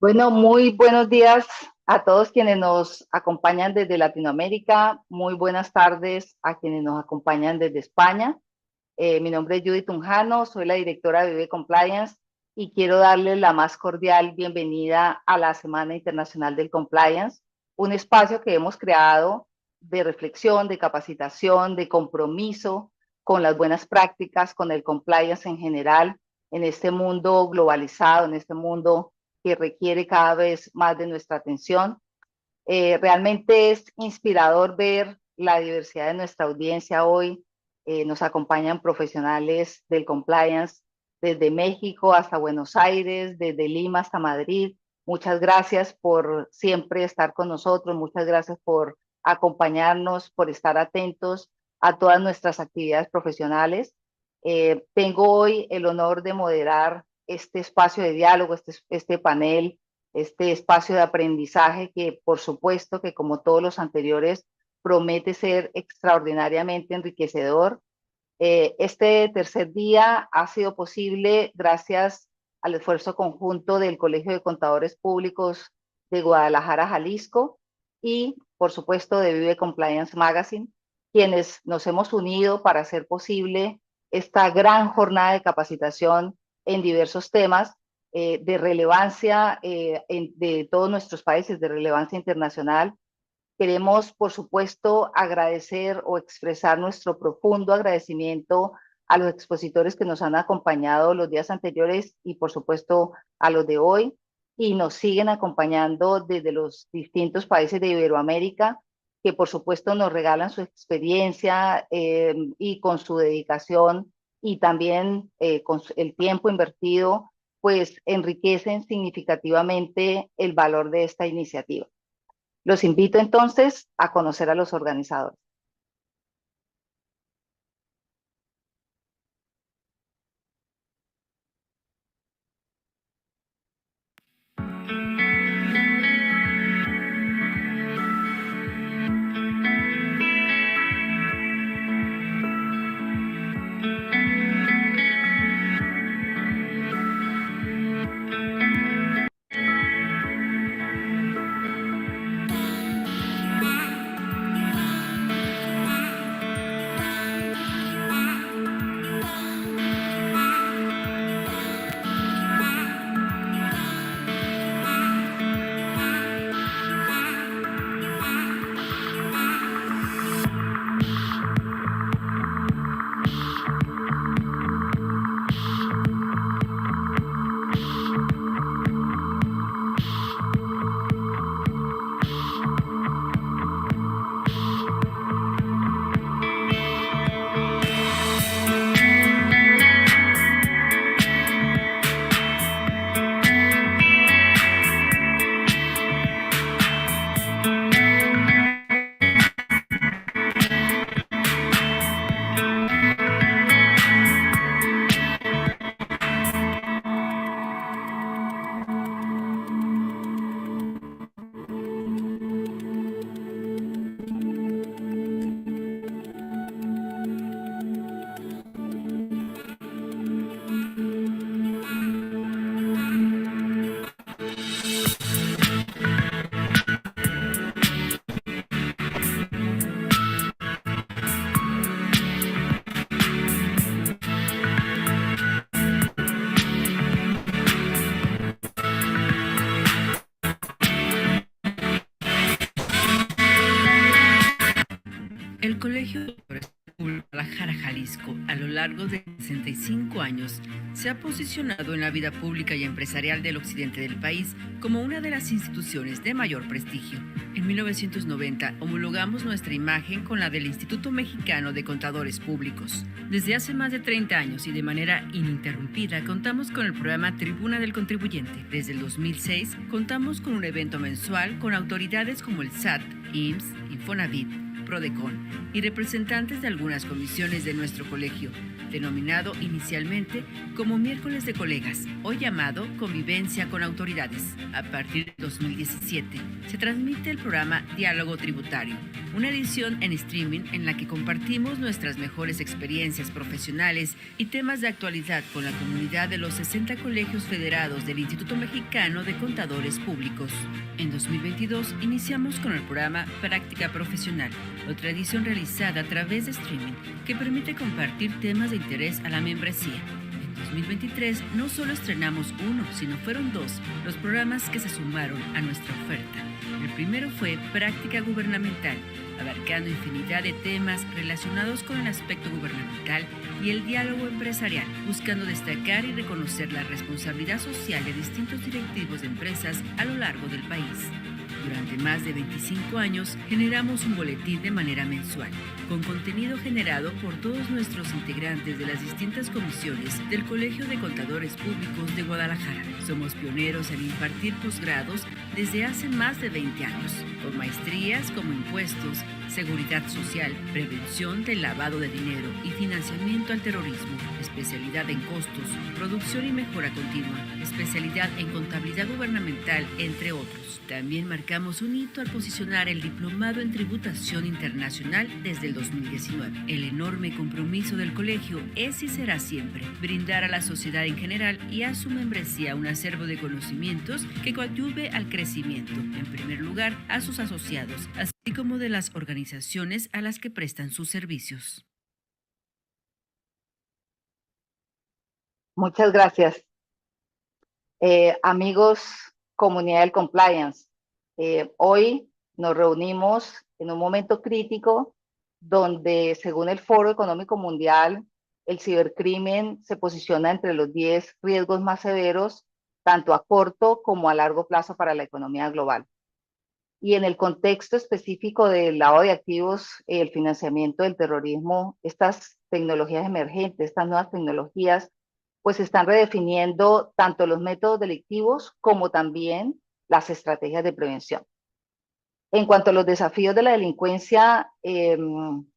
Bueno, muy buenos días a todos quienes nos acompañan desde Latinoamérica. Muy buenas tardes a quienes nos acompañan desde España. Mi nombre es Judith Tunjano, soy la directora de Vive Compliance y quiero darles la más cordial bienvenida a la Semana Internacional del Compliance, un espacio que hemos creado de reflexión, de capacitación, de compromiso con las buenas prácticas, con el compliance en general, en este mundo globalizado, en este mundo que requiere cada vez más de nuestra atención. Realmente es inspirador ver la diversidad de nuestra audiencia hoy. Nos acompañan profesionales del compliance desde México hasta Buenos Aires, desde Lima hasta Madrid. Muchas gracias por siempre estar con nosotros, muchas gracias por acompañarnos, por estar atentos a todas nuestras actividades profesionales. Tengo hoy el honor de moderar este espacio de diálogo, este panel, este espacio de aprendizaje que por supuesto que como todos los anteriores promete ser extraordinariamente enriquecedor. Este tercer día ha sido posible gracias al esfuerzo conjunto del Colegio de Contadores Públicos de Guadalajara, Jalisco, y por supuesto de Vive Compliance Magazine, quienes nos hemos unido para hacer posible esta gran jornada de capacitación en diversos temas de relevancia de todos nuestros países, de relevancia internacional. Queremos, por supuesto, agradecer o expresar nuestro profundo agradecimiento a los expositores que nos han acompañado los días anteriores y, por supuesto, a los de hoy, y nos siguen acompañando desde los distintos países de Iberoamérica, que por supuesto nos regalan su experiencia y con su dedicación y también con el tiempo invertido, pues enriquecen significativamente el valor de esta iniciativa. Los invito entonces a conocer a los organizadores. El Colegio de Contadores Públicos de Guadalajara, Jalisco, a lo largo de 65 años, se ha posicionado en la vida pública y empresarial del occidente del país como una de las instituciones de mayor prestigio. En 1990 homologamos nuestra imagen con la del Instituto Mexicano de Contadores Públicos. Desde hace más de 30 años y de manera ininterrumpida contamos con el programa Tribuna del Contribuyente. Desde el 2006 contamos con un evento mensual con autoridades como el SAT, IMSS, Infonavit, PRODECON y representantes de algunas comisiones de nuestro colegio, denominado inicialmente como Miércoles de Colegas, hoy llamado Convivencia con Autoridades. A partir de 2017, se transmite el programa Diálogo Tributario, una edición en streaming en la que compartimos nuestras mejores experiencias profesionales y temas de actualidad con la comunidad de los 60 colegios federados del Instituto Mexicano de Contadores Públicos. En 2022 iniciamos con el programa Práctica Profesional, otra edición realizada a través de streaming que permite compartir temas de interés a la membresía. En 2023 no solo estrenamos uno, sino fueron dos los programas que se sumaron a nuestra oferta. El primero fue Práctica Gubernamental, abarcando infinidad de temas relacionados con el aspecto gubernamental y el diálogo empresarial, buscando destacar y reconocer la responsabilidad social de distintos directivos de empresas a lo largo del país. Durante más de 25 años generamos un boletín de manera mensual, con contenido generado por todos nuestros integrantes de las distintas comisiones del Colegio de Contadores Públicos de Guadalajara. Somos pioneros en impartir posgrados desde hace más de 20 años, con maestrías como impuestos, seguridad social, prevención del lavado de dinero y financiamiento al terrorismo, especialidad en costos, producción y mejora continua, especialidad en contabilidad gubernamental, entre otros. También marcamos un hito al posicionar el Diplomado en Tributación Internacional desde el 2019. El enorme compromiso del colegio es y será siempre brindar a la sociedad en general y a su membresía un acervo de conocimientos que coadyuve al crecimiento, en primer lugar, a sus asociados, así como de las organizaciones a las que prestan sus servicios. Muchas gracias. Amigos, comunidad del compliance, hoy nos reunimos en un momento crítico donde, según el Foro Económico Mundial, el cibercrimen se posiciona entre los 10 riesgos más severos, tanto a corto como a largo plazo para la economía global. Y en el contexto específico del lavado de activos, el financiamiento del terrorismo, estas tecnologías emergentes, estas nuevas tecnologías, pues están redefiniendo tanto los métodos delictivos como también las estrategias de prevención. En cuanto a los desafíos de la delincuencia,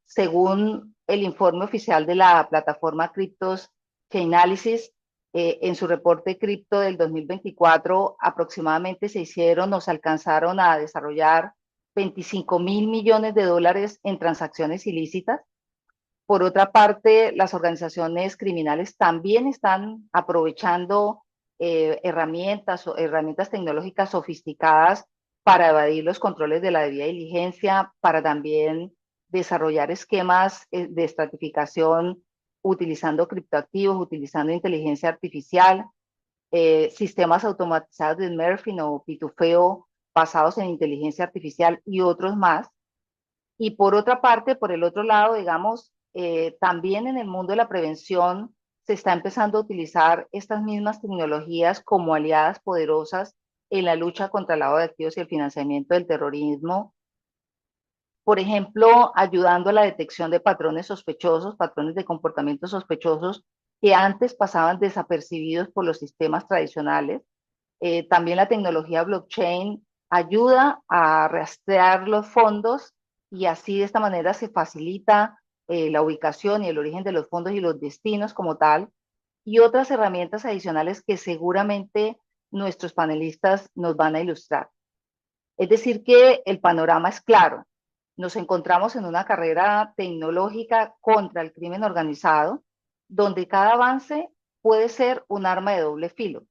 según el informe oficial de la plataforma Cryptos Chainalysis, en su reporte cripto del 2024, aproximadamente se alcanzaron a desarrollar 25.000 millones de dólares en transacciones ilícitas. Por otra parte, las organizaciones criminales también están aprovechando herramientas tecnológicas sofisticadas para evadir los controles de la debida diligencia, para también desarrollar esquemas de estratificación utilizando criptoactivos, utilizando inteligencia artificial, sistemas automatizados de smurfing o pitufeo basados en inteligencia artificial y otros más. Y por otra parte, por el otro lado, digamos, también en el mundo de la prevención se está empezando a utilizar estas mismas tecnologías como aliadas poderosas en la lucha contra el lavado de activos y el financiamiento del terrorismo. Por ejemplo, ayudando a la detección de patrones sospechosos, patrones de comportamientos sospechosos que antes pasaban desapercibidos por los sistemas tradicionales. También la tecnología blockchain ayuda a rastrear los fondos y así de esta manera se facilita la ubicación y el origen de los fondos y los destinos como tal, y otras herramientas adicionales que seguramente nuestros panelistas nos van a ilustrar. Es decir, que el panorama es claro. Nos encontramos en una carrera tecnológica contra el crimen organizado, donde cada avance puede ser un arma de doble filo.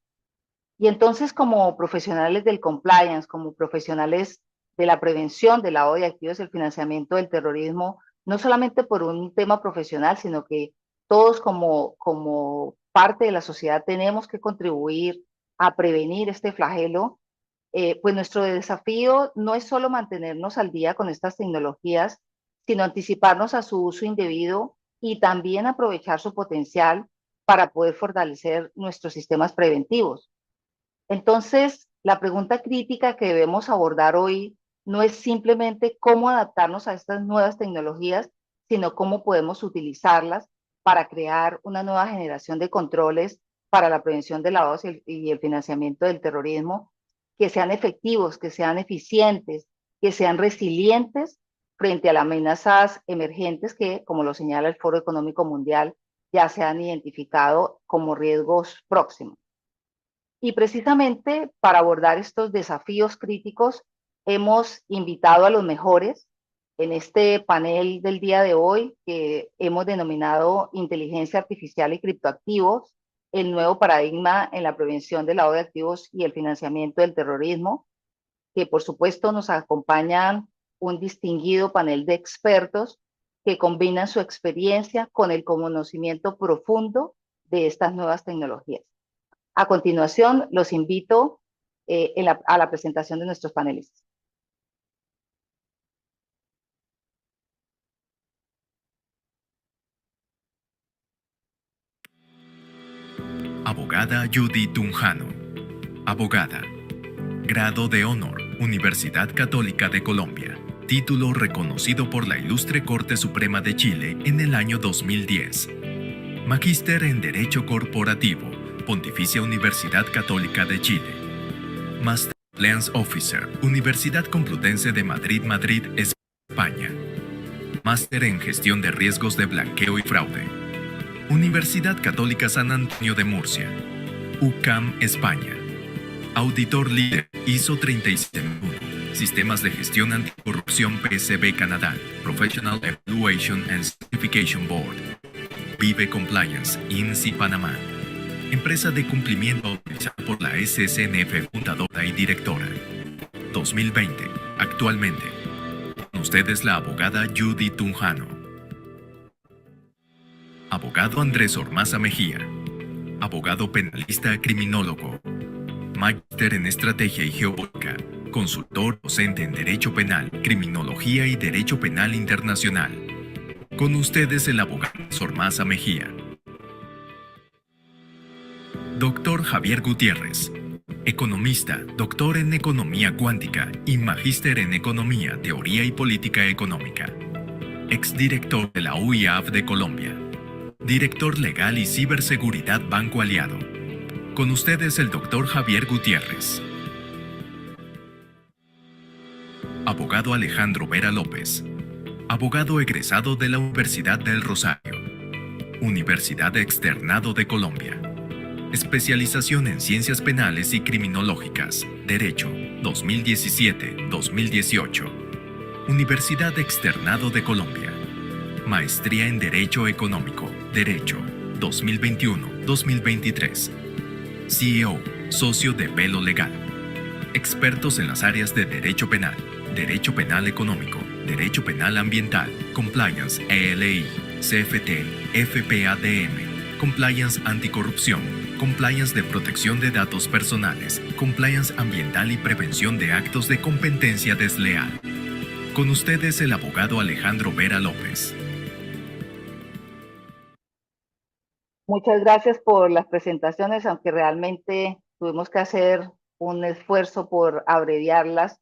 Y entonces, como profesionales del compliance, como profesionales de la prevención del lavado de activos y el financiamiento del terrorismo, no solamente por un tema profesional, sino que todos como parte de la sociedad tenemos que contribuir a prevenir este flagelo. Pues nuestro desafío no es solo mantenernos al día con estas tecnologías, sino anticiparnos a su uso indebido y también aprovechar su potencial para poder fortalecer nuestros sistemas preventivos. Entonces, la pregunta crítica que debemos abordar hoy no es simplemente cómo adaptarnos a estas nuevas tecnologías, sino cómo podemos utilizarlas para crear una nueva generación de controles para la prevención del lavado y el financiamiento del terrorismo, que sean efectivos, que sean eficientes, que sean resilientes frente a las amenazas emergentes que, como lo señala el Foro Económico Mundial, ya se han identificado como riesgos próximos. Y precisamente para abordar estos desafíos críticos, hemos invitado a los mejores en este panel del día de hoy, que hemos denominado Inteligencia Artificial y Criptoactivos, el nuevo paradigma en la prevención del lavado de activos y el financiamiento del terrorismo, que por supuesto nos acompañan un distinguido panel de expertos que combinan su experiencia con el conocimiento profundo de estas nuevas tecnologías. A continuación, los invito a la presentación de nuestros panelistas. Abogada Judy Tunjano. Abogada. Grado de Honor, Universidad Católica de Colombia. Título reconocido por la Ilustre Corte Suprema de Chile en el año 2010. Magíster en Derecho Corporativo, Pontificia Universidad Católica de Chile. Master Compliance Officer, Universidad Complutense de Madrid, Madrid, España. Máster en Gestión de Riesgos de Blanqueo y Fraude. Universidad Católica San Antonio de Murcia. UCAM, España. Auditor líder ISO 37001. Sistemas de Gestión Anticorrupción PSB Canadá. Professional Evaluation and Certification Board. Vive Compliance, INSI Panamá. Empresa de cumplimiento autorizada por la SSNF, fundadora y directora. 2020. Actualmente. Con ustedes la abogada Judy Tunjano. Abogado Andrés Ormaza Mejía. Abogado penalista criminólogo. Magíster en Estrategia y Geopolítica. Consultor docente en Derecho Penal, Criminología y Derecho Penal Internacional. Con ustedes el abogado Andrés Ormaza Mejía. Doctor Javier Gutiérrez. Economista, doctor en Economía Cuántica y magíster en Economía, Teoría y Política Económica. Exdirector de la UIAF de Colombia. Director Legal y Ciberseguridad Banco Aliado. Con ustedes el doctor Javier Gutiérrez. Abogado Alejandro Vera López. Abogado egresado de la Universidad del Rosario. Universidad Externado de Colombia. Especialización en Ciencias Penales y Criminológicas. Derecho, 2017-2018. Universidad Externado de Colombia. Maestría en Derecho Económico, Derecho, 2021-2023. CEO, socio de Velo Legal. Expertos en las áreas de Derecho Penal, Derecho Penal Económico, Derecho Penal Ambiental, Compliance ELI, CFT, FPADM, Compliance Anticorrupción, Compliance de Protección de Datos Personales, Compliance Ambiental y Prevención de Actos de Competencia Desleal. Con ustedes el abogado Alejandro Vera López. Muchas gracias por las presentaciones, aunque realmente tuvimos que hacer un esfuerzo por abreviarlas,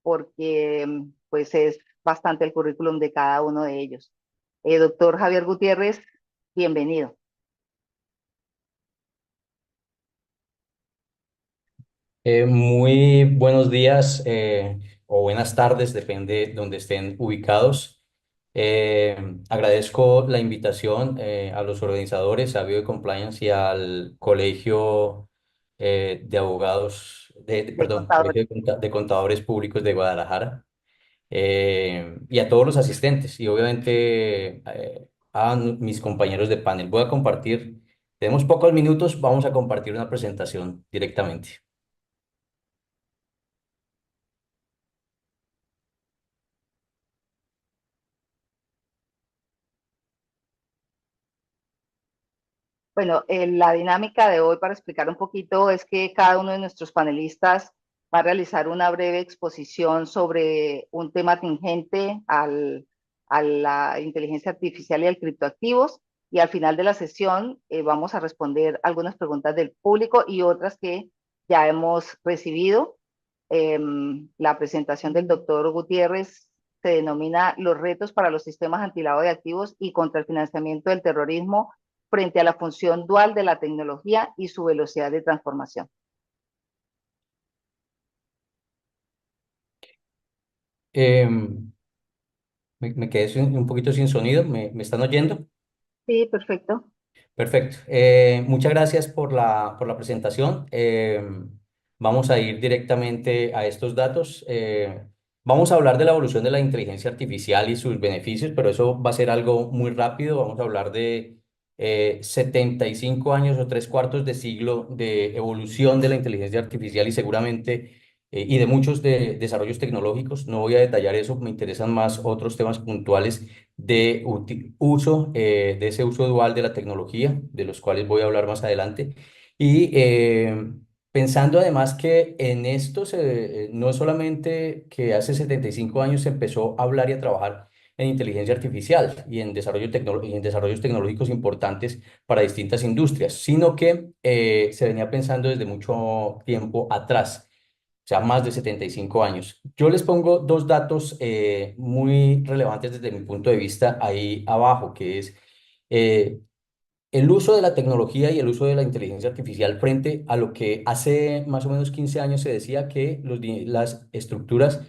porque pues es bastante el currículum de cada uno de ellos. Doctor Javier Gutiérrez, bienvenido. Muy buenos días o buenas tardes, depende de donde estén ubicados. Agradezco la invitación a los organizadores, a Bio Compliance y al Colegio de Abogados, De perdón, contador. Colegio de Contadores Públicos de Guadalajara, y a todos los asistentes y obviamente a mis compañeros de panel. Voy a compartir, tenemos pocos minutos, vamos a compartir una presentación directamente. Bueno, la dinámica de hoy, para explicar un poquito, es que cada uno de nuestros panelistas va a realizar una breve exposición sobre un tema tingente a la inteligencia artificial y al criptoactivos. Y al final de la sesión vamos a responder algunas preguntas del público y otras que ya hemos recibido. La presentación del doctor Gutiérrez se denomina Los retos para los sistemas antilavado de activos y contra el financiamiento del terrorismo frente a la función dual de la tecnología y su velocidad de transformación. Em, Me quedé un poquito sin sonido. ¿Me están oyendo? Sí, perfecto. Perfecto. Muchas gracias por la presentación. Vamos a ir directamente a estos datos. Vamos a hablar de la evolución de la inteligencia artificial y sus beneficios, pero eso va a ser algo muy rápido. Vamos a hablar de 75 años o tres cuartos de siglo de evolución de la inteligencia artificial y seguramente y de muchos desarrollos tecnológicos. No voy a detallar eso, me interesan más otros temas puntuales de uso, de ese uso dual de la tecnología, de los cuales voy a hablar más adelante. Y pensando además que en esto no es solamente que hace 75 años se empezó a hablar y a trabajar en inteligencia artificial y en y en desarrollos tecnológicos importantes para distintas industrias, sino que se venía pensando desde mucho tiempo atrás, o sea, más de 75 años. Yo les pongo dos datos muy relevantes desde mi punto de vista ahí abajo, que es eh, el uso de la tecnología y el uso de la inteligencia artificial frente a lo que hace más o menos 15 años se decía que las estructuras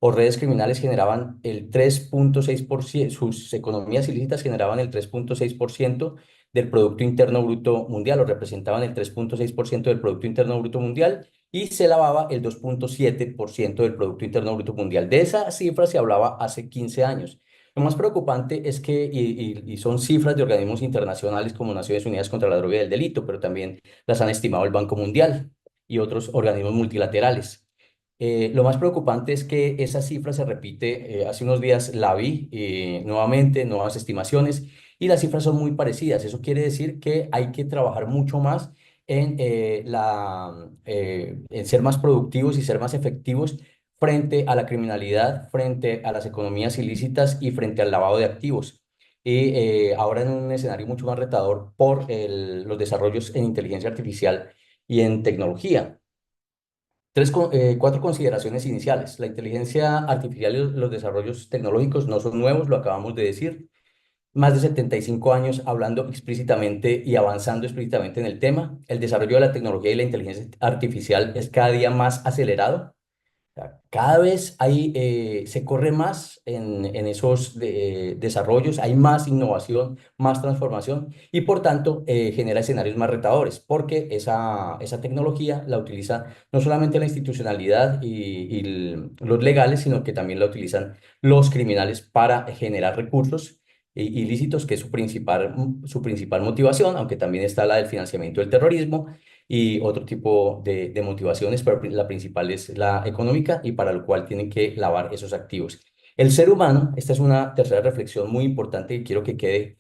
o redes criminales generaban el 3,6%, sus economías ilícitas generaban el 3,6% del Producto Interno Bruto Mundial o representaban el 3,6% del Producto Interno Bruto Mundial y se lavaba el 2,7% del Producto Interno Bruto Mundial. De esa cifra se hablaba hace 15 años. Lo más preocupante es que, y son cifras de organismos internacionales como Naciones Unidas contra la Droga y el Delito, pero también las han estimado el Banco Mundial y otros organismos multilaterales. Lo más preocupante es que esa cifra se repite, hace unos días la vi nuevamente, nuevas estimaciones, y las cifras son muy parecidas. Eso quiere decir que hay que trabajar mucho más en ser más productivos y ser más efectivos frente a la criminalidad, frente a las economías ilícitas y frente al lavado de activos. Y ahora en un escenario mucho más retador por los desarrollos en inteligencia artificial y en tecnología. Cuatro consideraciones iniciales. La inteligencia artificial y los desarrollos tecnológicos no son nuevos, lo acabamos de decir. Más de 75 años hablando explícitamente y avanzando explícitamente en el tema. El desarrollo de la tecnología y la inteligencia artificial es cada día más acelerado. Sea, cada vez se corre más en esos desarrollos, hay más innovación, más transformación y por tanto genera escenarios más retadores porque esa tecnología la utiliza no solamente la institucionalidad y los legales, sino que también la utilizan los criminales para generar recursos ilícitos, que es su principal motivación, aunque también está la del financiamiento del terrorismo y otro tipo de motivaciones, pero la principal es la económica y para lo cual tienen que lavar esos activos. El ser humano, esta es una tercera reflexión muy importante que quiero que quede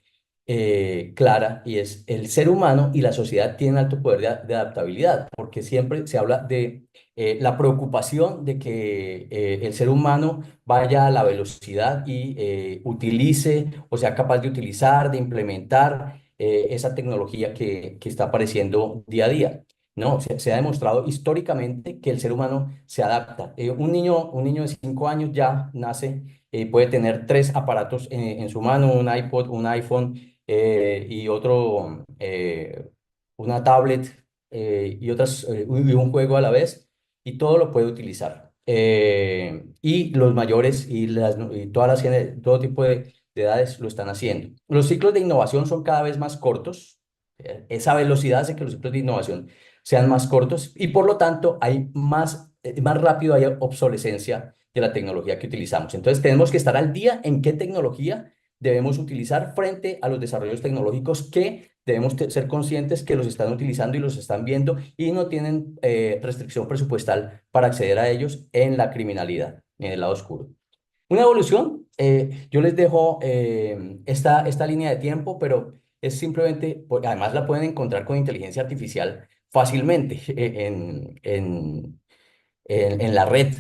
clara, y es el ser humano y la sociedad tienen alto poder de adaptabilidad, porque siempre se habla de la preocupación de que el ser humano vaya a la velocidad y utilice o sea capaz de utilizar, de implementar esa tecnología que está apareciendo día a día. No, se ha demostrado históricamente que el ser humano se adapta. Un niño de 5 años ya nace, puede tener tres aparatos en su mano, un iPod, un iPhone y otro, una tablet y un juego a la vez, y todo lo puede utilizar. Y los mayores y todo tipo de edades lo están haciendo. Los ciclos de innovación son cada vez más cortos. Esa velocidad hace que los ciclos de innovación sean más cortos y por lo tanto más rápido hay obsolescencia de la tecnología que utilizamos. Entonces tenemos que estar al día en qué tecnología debemos utilizar frente a los desarrollos tecnológicos que debemos ser conscientes que los están utilizando y los están viendo y no tienen restricción presupuestal para acceder a ellos en la criminalidad, en el lado oscuro. Una evolución, yo les dejo esta línea de tiempo, pero es simplemente, además la pueden encontrar con inteligencia artificial fácilmente en la red.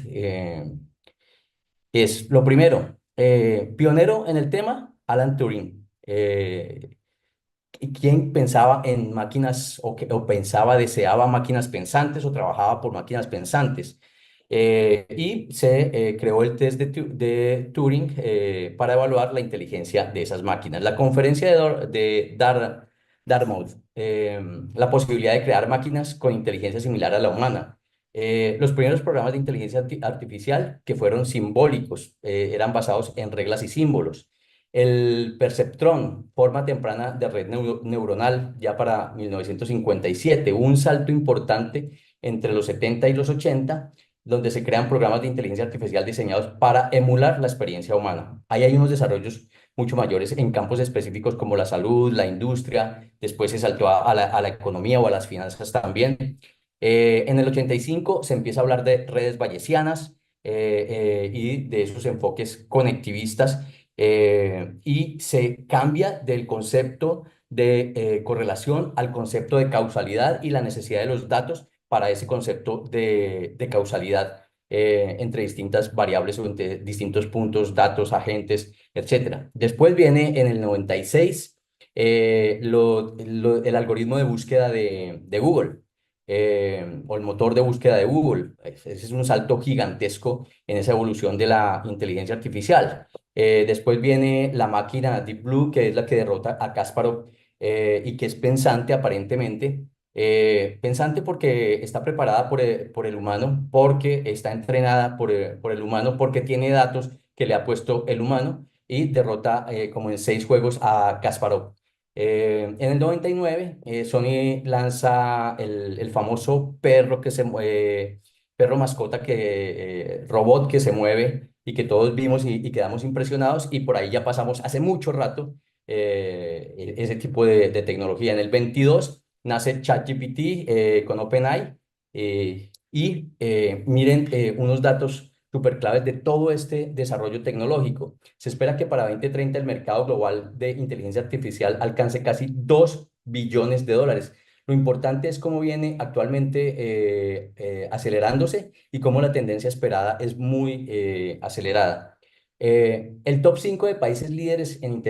Es lo primero, pionero en el tema, Alan Turing. ¿Y quién pensaba en máquinas o pensaba, deseaba máquinas pensantes o trabajaba por máquinas pensantes? Y se creó el test de Turing para evaluar la inteligencia de esas máquinas. La conferencia Dartmouth, la posibilidad de crear máquinas con inteligencia similar a la humana. Los primeros programas de inteligencia artificial que fueron simbólicos, eran basados en reglas y símbolos. El perceptrón, forma temprana de red neuronal, ya para 1957, hubo un salto importante entre los 70 y los 80, donde se crean programas de inteligencia artificial diseñados para emular la experiencia humana. Ahí hay unos desarrollos mucho mayores en campos específicos como la salud, la industria, después se saltó a la economía o a las finanzas también. En el 85 se empieza a hablar de redes bayesianas y de esos enfoques conectivistas, y se cambia del concepto de correlación al concepto de causalidad y la necesidad de los datos para ese concepto de causalidad entre distintas variables o entre distintos puntos, datos, agentes, etcétera. Después viene en el 96 el algoritmo de búsqueda de Google, o el motor de búsqueda de Google. Ese es un salto gigantesco en esa evolución de la inteligencia artificial. Después viene la máquina Deep Blue, que es la que derrota a Kasparov, y que es pensante aparentemente. Pensante porque está preparada por el humano, porque está entrenada por el humano, porque tiene datos que le ha puesto el humano y derrota como en 6 juegos a Kasparov. En el 99, Sony lanza el famoso perro que perro mascota robot que se mueve y que todos vimos y quedamos impresionados, y por ahí ya pasamos hace mucho rato ese tipo de tecnología. En el 22 nace ChatGPT con OpenAI, miren unos datos súper claves de todo este desarrollo tecnológico. Se espera que para 2030 el mercado global de inteligencia artificial alcance casi $2 billones. Lo importante es cómo viene actualmente acelerándose y cómo la tendencia esperada es muy acelerada. El top 5 de países líderes en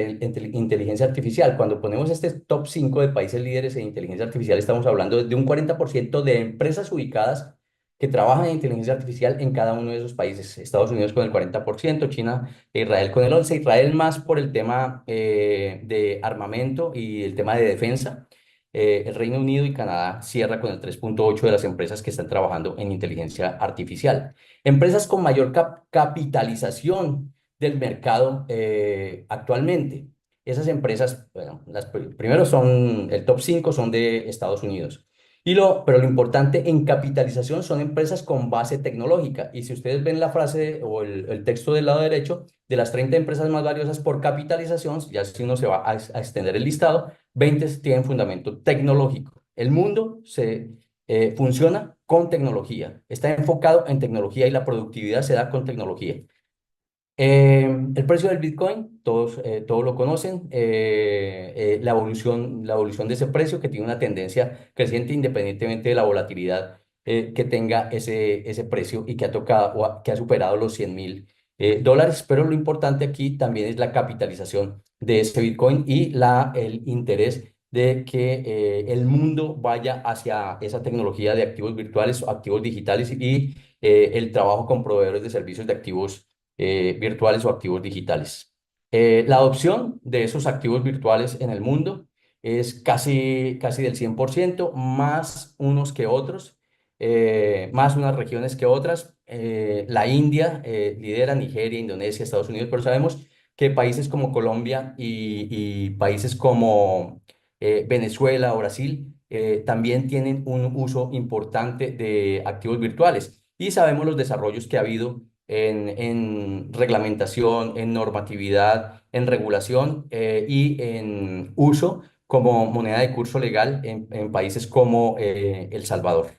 inteligencia artificial. Cuando ponemos este top 5 de países líderes en inteligencia artificial, estamos hablando de un 40% de empresas ubicadas que trabajan en inteligencia artificial en cada uno de esos países. Estados Unidos con el 40%, China e Israel con el 11%. Israel más por el tema de armamento y el tema de defensa. El Reino Unido y Canadá cierra con el 3,8% de las empresas que están trabajando en inteligencia artificial. Empresas con mayor capitalización del mercado actualmente. Esas empresas, bueno, primero son, el top 5 son de Estados Unidos. Pero lo importante en capitalización son empresas con base tecnológica. Y si ustedes ven la frase o el texto del lado derecho, de las 30 empresas más valiosas por capitalización, ya si uno se va a extender el listado, 20 tienen fundamento tecnológico. El mundo funciona con tecnología, está enfocado en tecnología y la productividad se da con tecnología. El precio del Bitcoin, todos lo conocen, la evolución de ese precio que tiene una tendencia creciente independientemente de la volatilidad que tenga ese precio y que ha tocado que ha superado los $100,000. Pero lo importante aquí también es la capitalización de ese Bitcoin y el interés de que el mundo vaya hacia esa tecnología de activos virtuales o activos digitales y el trabajo con proveedores de servicios de activos virtuales o activos digitales. La adopción de esos activos virtuales en el mundo es casi del 100%, más unos que otros, más unas regiones que otras. La India lidera, Nigeria, Indonesia, Estados Unidos, pero sabemos que países como Colombia y países como Venezuela o Brasil también tienen un uso importante de activos virtuales. Y sabemos los desarrollos que ha habido en reglamentación, en normatividad, en regulación y en uso como moneda de curso legal en países como El Salvador.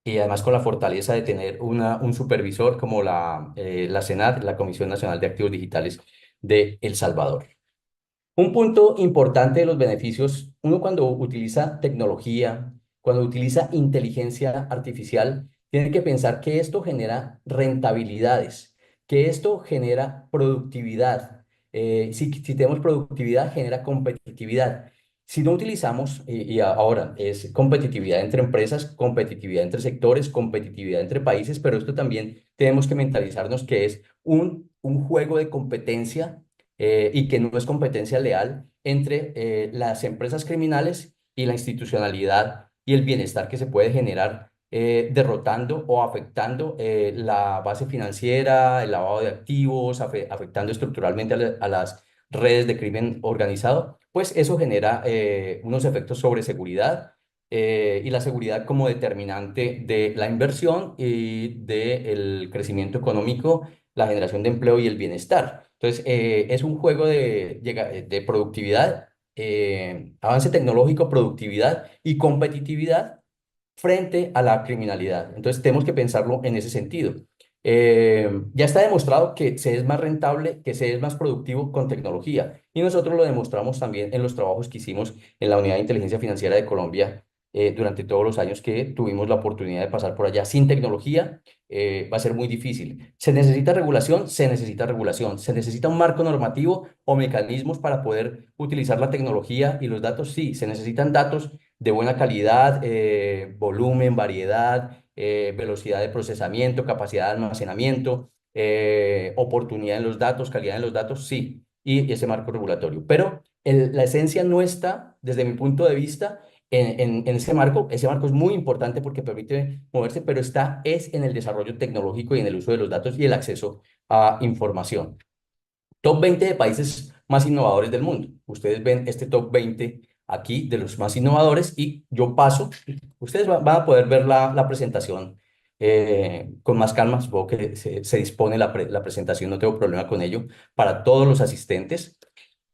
Y además con la fortaleza de tener un supervisor como la CENAD, la Comisión Nacional de Activos Digitales de El Salvador. Un punto importante de los beneficios, uno cuando utiliza tecnología, cuando utiliza inteligencia artificial, tiene que pensar que esto genera rentabilidades, que esto genera productividad. Si tenemos productividad, genera competitividad. Si no utilizamos, y ahora es competitividad entre empresas, competitividad entre sectores, competitividad entre países, pero esto también tenemos que mentalizarnos que es un juego de competencia y que no es competencia leal entre las empresas criminales y la institucionalidad y el bienestar que se puede generar derrotando o afectando la base financiera, el lavado de activos, afectando estructuralmente a las redes de crimen organizado, pues eso genera unos efectos sobre seguridad y la seguridad como determinante de la inversión y del crecimiento económico, la generación de empleo y el bienestar. Entonces, es un juego de productividad, avance tecnológico, productividad y competitividad frente a la criminalidad. Entonces, tenemos que pensarlo en ese sentido. Ya está demostrado que se es más rentable, que se es más productivo con tecnología. Y nosotros lo demostramos también en los trabajos que hicimos en la Unidad de Inteligencia Financiera de Colombia durante todos los años que tuvimos la oportunidad de pasar por allá. Sin tecnología va a ser muy difícil. ¿Se necesita regulación? Se necesita regulación. ¿Se necesita un marco normativo o mecanismos para poder utilizar la tecnología y los datos? Sí, se necesitan datos de buena calidad, volumen, variedad, velocidad de procesamiento, capacidad de almacenamiento, oportunidad en los datos, calidad en los datos, sí, y ese marco regulatorio. Pero la esencia no está, desde mi punto de vista, en ese marco. Ese marco es muy importante porque permite moverse, pero es en el desarrollo tecnológico y en el uso de los datos y el acceso a información. Top 20 de países más innovadores del mundo. Ustedes ven este top 20 aquí de los más innovadores y yo paso. Ustedes van a poder ver la presentación con más calma. Supongo que se dispone la presentación, no tengo problema con ello, para todos los asistentes.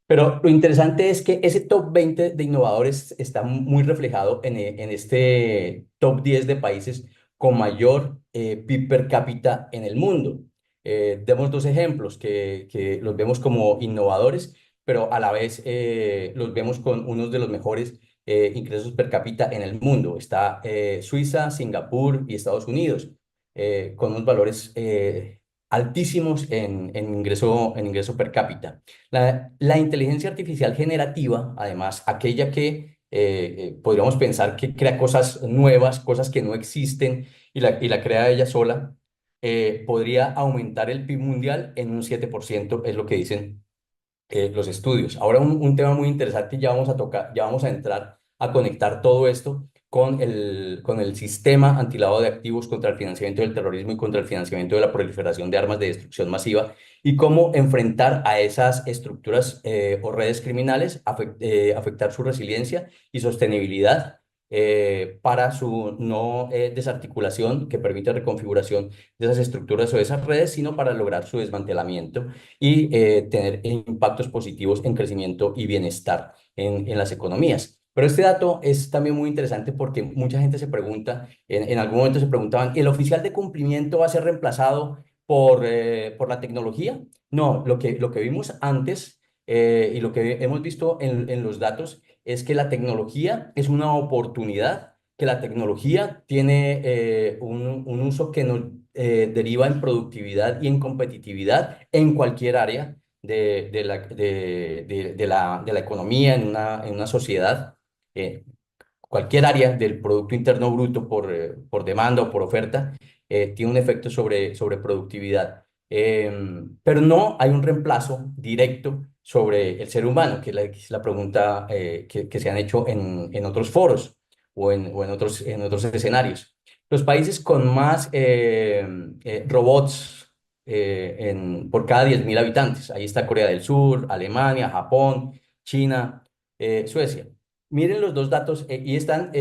Pero lo interesante es que ese top 20 de innovadores está muy reflejado en este top 10 de países con mayor PIB per cápita en el mundo. Demos dos ejemplos que los vemos como innovadores, pero a la vez los vemos con unos de los mejores ingresos per cápita en el mundo. Está Suiza, Singapur y Estados Unidos, con unos valores altísimos en ingreso per cápita. La inteligencia artificial generativa, además, aquella que podríamos pensar que crea cosas nuevas, cosas que no existen y la crea ella sola, podría aumentar el PIB mundial en un 7%, es lo que dicen los estudios. Ahora un tema muy interesante, ya vamos a tocar, ya vamos a entrar a conectar todo esto con el sistema antilavado de activos contra el financiamiento del terrorismo y contra el financiamiento de la proliferación de armas de destrucción masiva y cómo enfrentar a esas estructuras o redes criminales, afectar su resiliencia y sostenibilidad para su no desarticulación que permite reconfiguración de esas estructuras o de esas redes, sino para lograr su desmantelamiento y tener impactos positivos en crecimiento y bienestar en las economías. Pero este dato es también muy interesante porque mucha gente se pregunta, en algún momento se preguntaban, ¿el oficial de cumplimiento va a ser reemplazado por la tecnología? No, lo que vimos antes y lo que hemos visto en los datos es que la tecnología es una oportunidad, que la tecnología tiene un uso que nos deriva en productividad y en competitividad en cualquier área de la economía, en una sociedad. Cualquier área del Producto Interno Bruto por demanda o por oferta tiene un efecto sobre productividad. Pero no hay un reemplazo directo sobre el ser humano, que es la pregunta que se han hecho en otros foros o en otros escenarios. Los países con más robots por cada 10.000 habitantes. Ahí está Corea del Sur, Alemania, Japón, China, Suecia. Miren los dos datos y están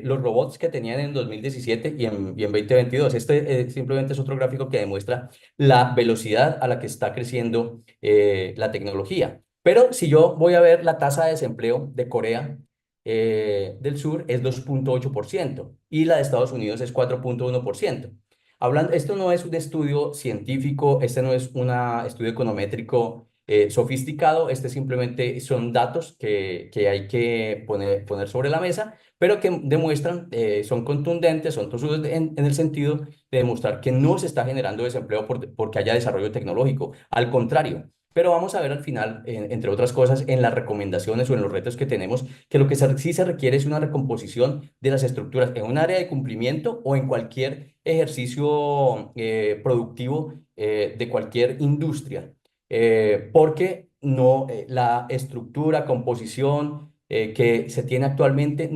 los robots que tenían en 2017 y en 2022. Este simplemente es otro gráfico que demuestra la velocidad a la que está creciendo la tecnología. Pero si yo voy a ver la tasa de desempleo de Corea del Sur es 2,8% y la de Estados Unidos es 4,1%. Hablando, esto no es un estudio científico, este no es un estudio econométrico sofisticado, este simplemente son datos que hay que poner sobre la mesa, pero que demuestran, son contundentes, son tosudos en el sentido de demostrar que no se está generando desempleo porque haya desarrollo tecnológico, al contrario. Pero vamos a ver al final, entre otras cosas, en las recomendaciones o en los retos que tenemos, que lo que sí se requiere es una recomposición de las estructuras en un área de cumplimiento o en cualquier ejercicio productivo de cualquier industria, porque no, la estructura, composición que se tiene actualmente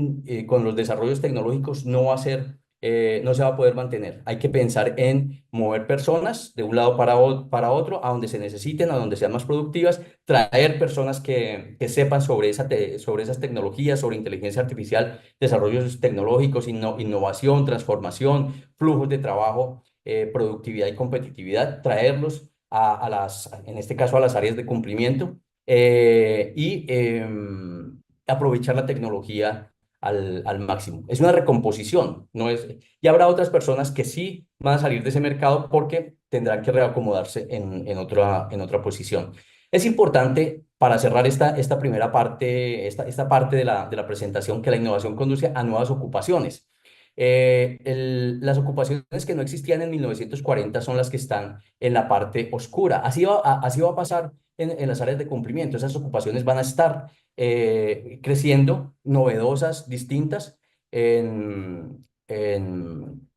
con los desarrollos tecnológicos no va a ser no se va a poder mantener. Hay que pensar en mover personas de un lado para otro, a donde se necesiten, a donde sean más productivas, traer personas que sepan sobre sobre esas tecnologías, sobre inteligencia artificial, desarrollos tecnológicos, innovación, transformación, flujos de trabajo, productividad y competitividad, traerlos en este caso, a las áreas de cumplimiento y aprovechar la tecnología al máximo. Es una recomposición, no es, y habrá otras personas que sí van a salir de ese mercado porque tendrán que reacomodarse en otra posición. Es importante para cerrar esta primera parte, esta parte de la presentación, que la innovación conduce a nuevas ocupaciones. Las ocupaciones que no existían en 1940 son las que están en la parte oscura. Así va a pasar en las áreas de cumplimiento. Esas ocupaciones van a estar creciendo, novedosas, distintas, en, en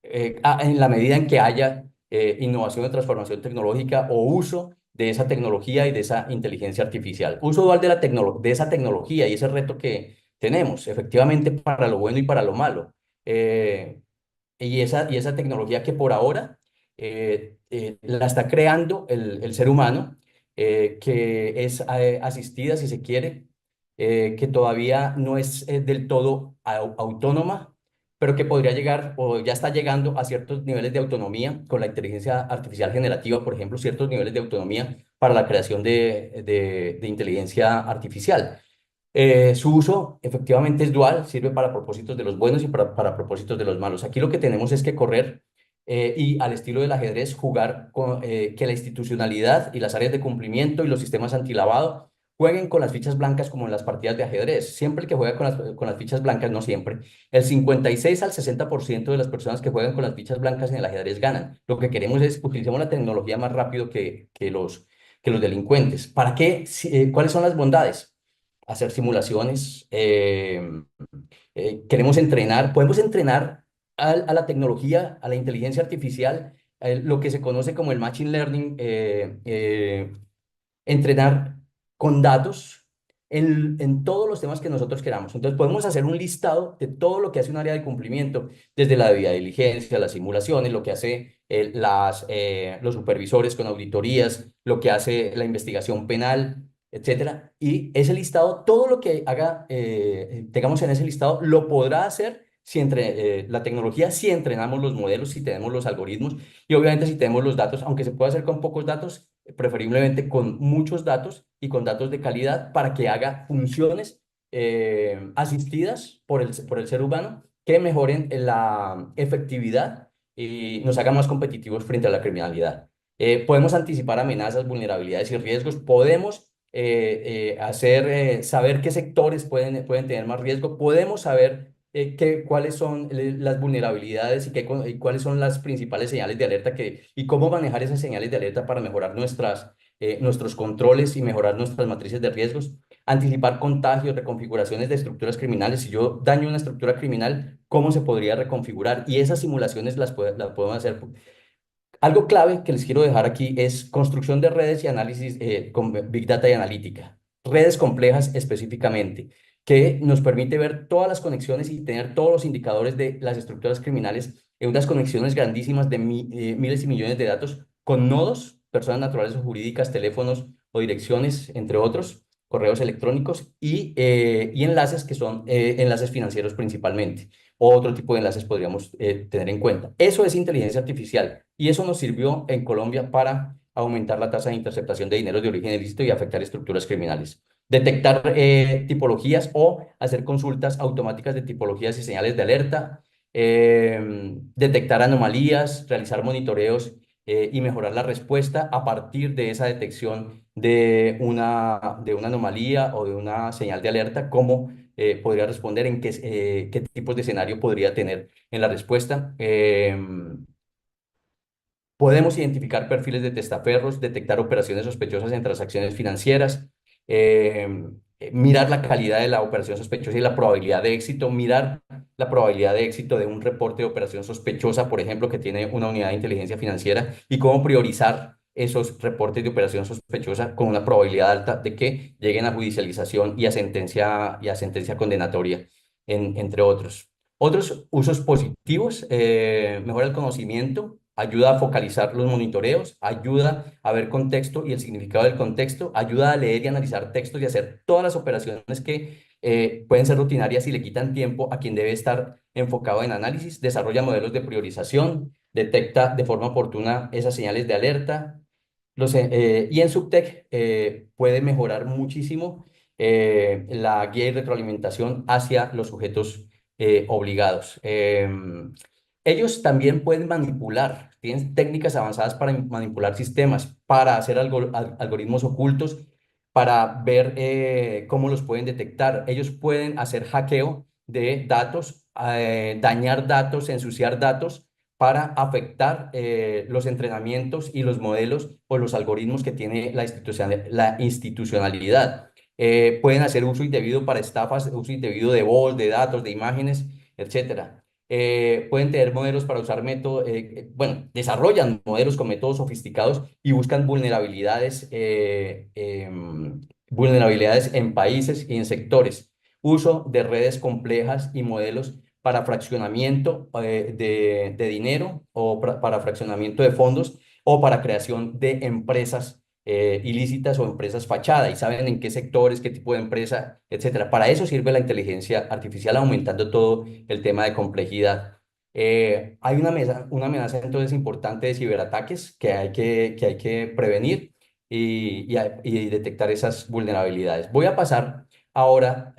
la medida en que haya innovación o transformación tecnológica o uso de esa tecnología y de esa inteligencia artificial. Uso dual de esa tecnología y ese reto que tenemos, efectivamente, para lo bueno y para lo malo. Eh, y esa tecnología que por ahora la está creando el ser humano, que es asistida, si se quiere, que todavía no es del todo autónoma, pero que podría llegar o ya está llegando a ciertos niveles de autonomía con la inteligencia artificial generativa, por ejemplo, ciertos niveles de autonomía para la creación de inteligencia artificial. Su uso efectivamente es dual, sirve para propósitos de los buenos y para propósitos de los malos. Aquí lo que tenemos es que correr y al estilo del ajedrez jugar que la institucionalidad y las áreas de cumplimiento y los sistemas antilavado jueguen con las fichas blancas como en las partidas de ajedrez. Siempre el que juega con las fichas blancas, no siempre, el 56 al 60% de las personas que juegan con las fichas blancas en el ajedrez ganan. Lo que queremos es utilicemos la tecnología más rápido que los delincuentes. ¿Para qué? ¿Cuáles son las bondades? Hacer simulaciones, queremos entrenar, podemos entrenar a la tecnología, a la inteligencia artificial, lo que se conoce como el machine learning, entrenar con datos en todos los temas que nosotros queramos. Entonces podemos hacer un listado de todo lo que hace un área de cumplimiento, desde la debida diligencia, las simulaciones, lo que hace los supervisores con auditorías, lo que hace la investigación penal, etcétera. Y ese listado, todo lo que tengamos en ese listado, lo podrá hacer la tecnología, si entrenamos los modelos, si tenemos los algoritmos y obviamente si tenemos los datos, aunque se puede hacer con pocos datos, preferiblemente con muchos datos y con datos de calidad para que haga funciones asistidas por el ser humano que mejoren la efectividad y nos hagan más competitivos frente a la criminalidad. Podemos anticipar amenazas, vulnerabilidades y riesgos. Podemos saber qué sectores pueden tener más riesgo. Podemos saber cuáles son las vulnerabilidades y cuáles son las principales señales de alerta y cómo manejar esas señales de alerta para mejorar nuestros controles y mejorar nuestras matrices de riesgos, anticipar contagios, reconfiguraciones de estructuras criminales. Si yo daño una estructura criminal, ¿cómo se podría reconfigurar? Y esas simulaciones las podemos hacer. Algo clave que les quiero dejar aquí es construcción de redes y análisis con Big Data y analítica. Redes complejas específicamente, que nos permite ver todas las conexiones y tener todos los indicadores de las estructuras criminales en unas conexiones grandísimas de miles y millones de datos con nodos, personas naturales o jurídicas, teléfonos o direcciones, entre otros, correos electrónicos y enlaces que son enlaces financieros principalmente. O otro tipo de enlaces podríamos tener en cuenta. Eso es inteligencia artificial y eso nos sirvió en Colombia para aumentar la tasa de interceptación de dinero de origen ilícito y afectar estructuras criminales. Detectar tipologías o hacer consultas automáticas de tipologías y señales de alerta, detectar anomalías, realizar monitoreos y mejorar la respuesta a partir de esa detección de una anomalía o de una señal de alerta, cómo podría responder, qué tipos de escenario podría tener en la respuesta. Podemos identificar perfiles de testaferros, detectar operaciones sospechosas en transacciones financieras, mirar la calidad de la operación sospechosa y la probabilidad de éxito, mirar la probabilidad de éxito de un reporte de operación sospechosa, por ejemplo, que tiene una unidad de inteligencia financiera, y cómo priorizar esos reportes de operación sospechosa con una probabilidad alta de que lleguen a judicialización y a sentencia condenatoria, entre otros. Otros usos positivos, mejora el conocimiento, ayuda a focalizar los monitoreos, ayuda a ver contexto y el significado del contexto, ayuda a leer y analizar textos y hacer todas las operaciones que pueden ser rutinarias y le quitan tiempo a quien debe estar enfocado en análisis, desarrolla modelos de priorización, detecta de forma oportuna esas señales de alerta. Y en Subtech puede mejorar muchísimo la guía y retroalimentación hacia los sujetos obligados. Ellos también pueden manipular, tienen técnicas avanzadas para manipular sistemas, para hacer algoritmos ocultos, para ver cómo los pueden detectar. Ellos pueden hacer hackeo de datos, dañar datos, ensuciar datos para afectar los entrenamientos y los modelos o los algoritmos que tiene la institucionalidad. Pueden hacer uso indebido para estafas, uso indebido de voz, de datos, de imágenes, etcétera. Pueden tener modelos para usar métodos, bueno, desarrollan modelos con métodos sofisticados y buscan vulnerabilidades en países y en sectores. Uso de redes complejas y modelos para fraccionamiento de dinero o para fraccionamiento de fondos o para creación de empresas ilícitas o empresas fachada y saben en qué sectores, qué tipo de empresa, etcétera. Para eso sirve la inteligencia artificial, aumentando todo el tema de complejidad. Hay una amenaza entonces importante de ciberataques que hay que prevenir y detectar esas vulnerabilidades. Voy a pasar ahora,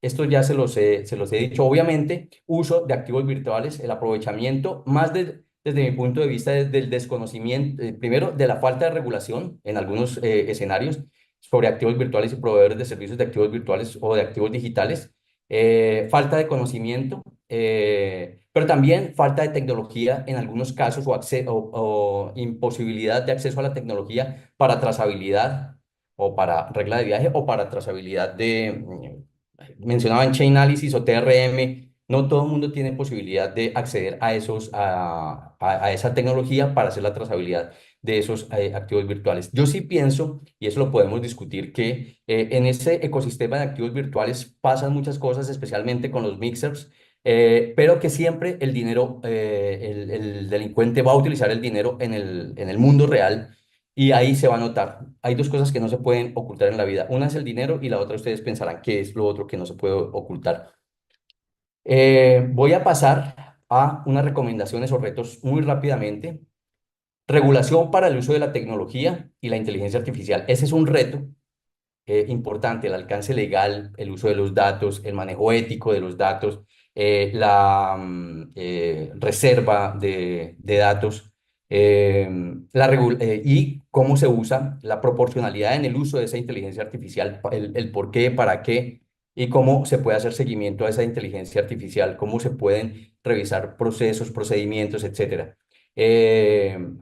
esto ya se los he dicho, obviamente, uso de activos virtuales, el aprovechamiento desde mi punto de vista, desde el desconocimiento, primero, de la falta de regulación en algunos escenarios sobre activos virtuales y proveedores de servicios de activos virtuales o de activos digitales, falta de conocimiento, pero también falta de tecnología en algunos casos o imposibilidad de acceso a la tecnología para trazabilidad o para regla de viaje o para trazabilidad mencionaban Chainalysis o TRM. No todo el mundo tiene posibilidad de acceder a esa tecnología para hacer la trazabilidad de esos activos virtuales. Yo sí pienso, y eso lo podemos discutir, que en ese ecosistema de activos virtuales pasan muchas cosas, especialmente con los mixers, pero que siempre el dinero, el delincuente va a utilizar el dinero en el mundo real y ahí se va a notar. Hay dos cosas que no se pueden ocultar en la vida. Una es el dinero y la otra ustedes pensarán qué es lo otro que no se puede ocultar. Voy a pasar a unas recomendaciones o retos muy rápidamente. Regulación para el uso de la tecnología y la inteligencia artificial. Ese es un reto importante, el alcance legal, el uso de los datos, el manejo ético de los datos, la reserva de datos y cómo se usa la proporcionalidad en el uso de esa inteligencia artificial, el por qué, para qué y cómo se puede hacer seguimiento a esa inteligencia artificial, cómo se pueden revisar procesos, procedimientos, etcétera.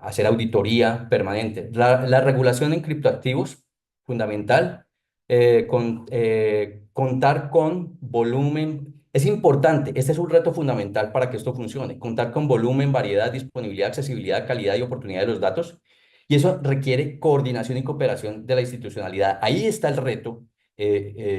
Hacer auditoría permanente. La regulación en criptoactivos, fundamental. Contar con volumen. Es importante, este es un reto fundamental para que esto funcione. Contar con volumen, variedad, disponibilidad, accesibilidad, calidad y oportunidad de los datos. Y eso requiere coordinación y cooperación de la institucionalidad. Ahí está el reto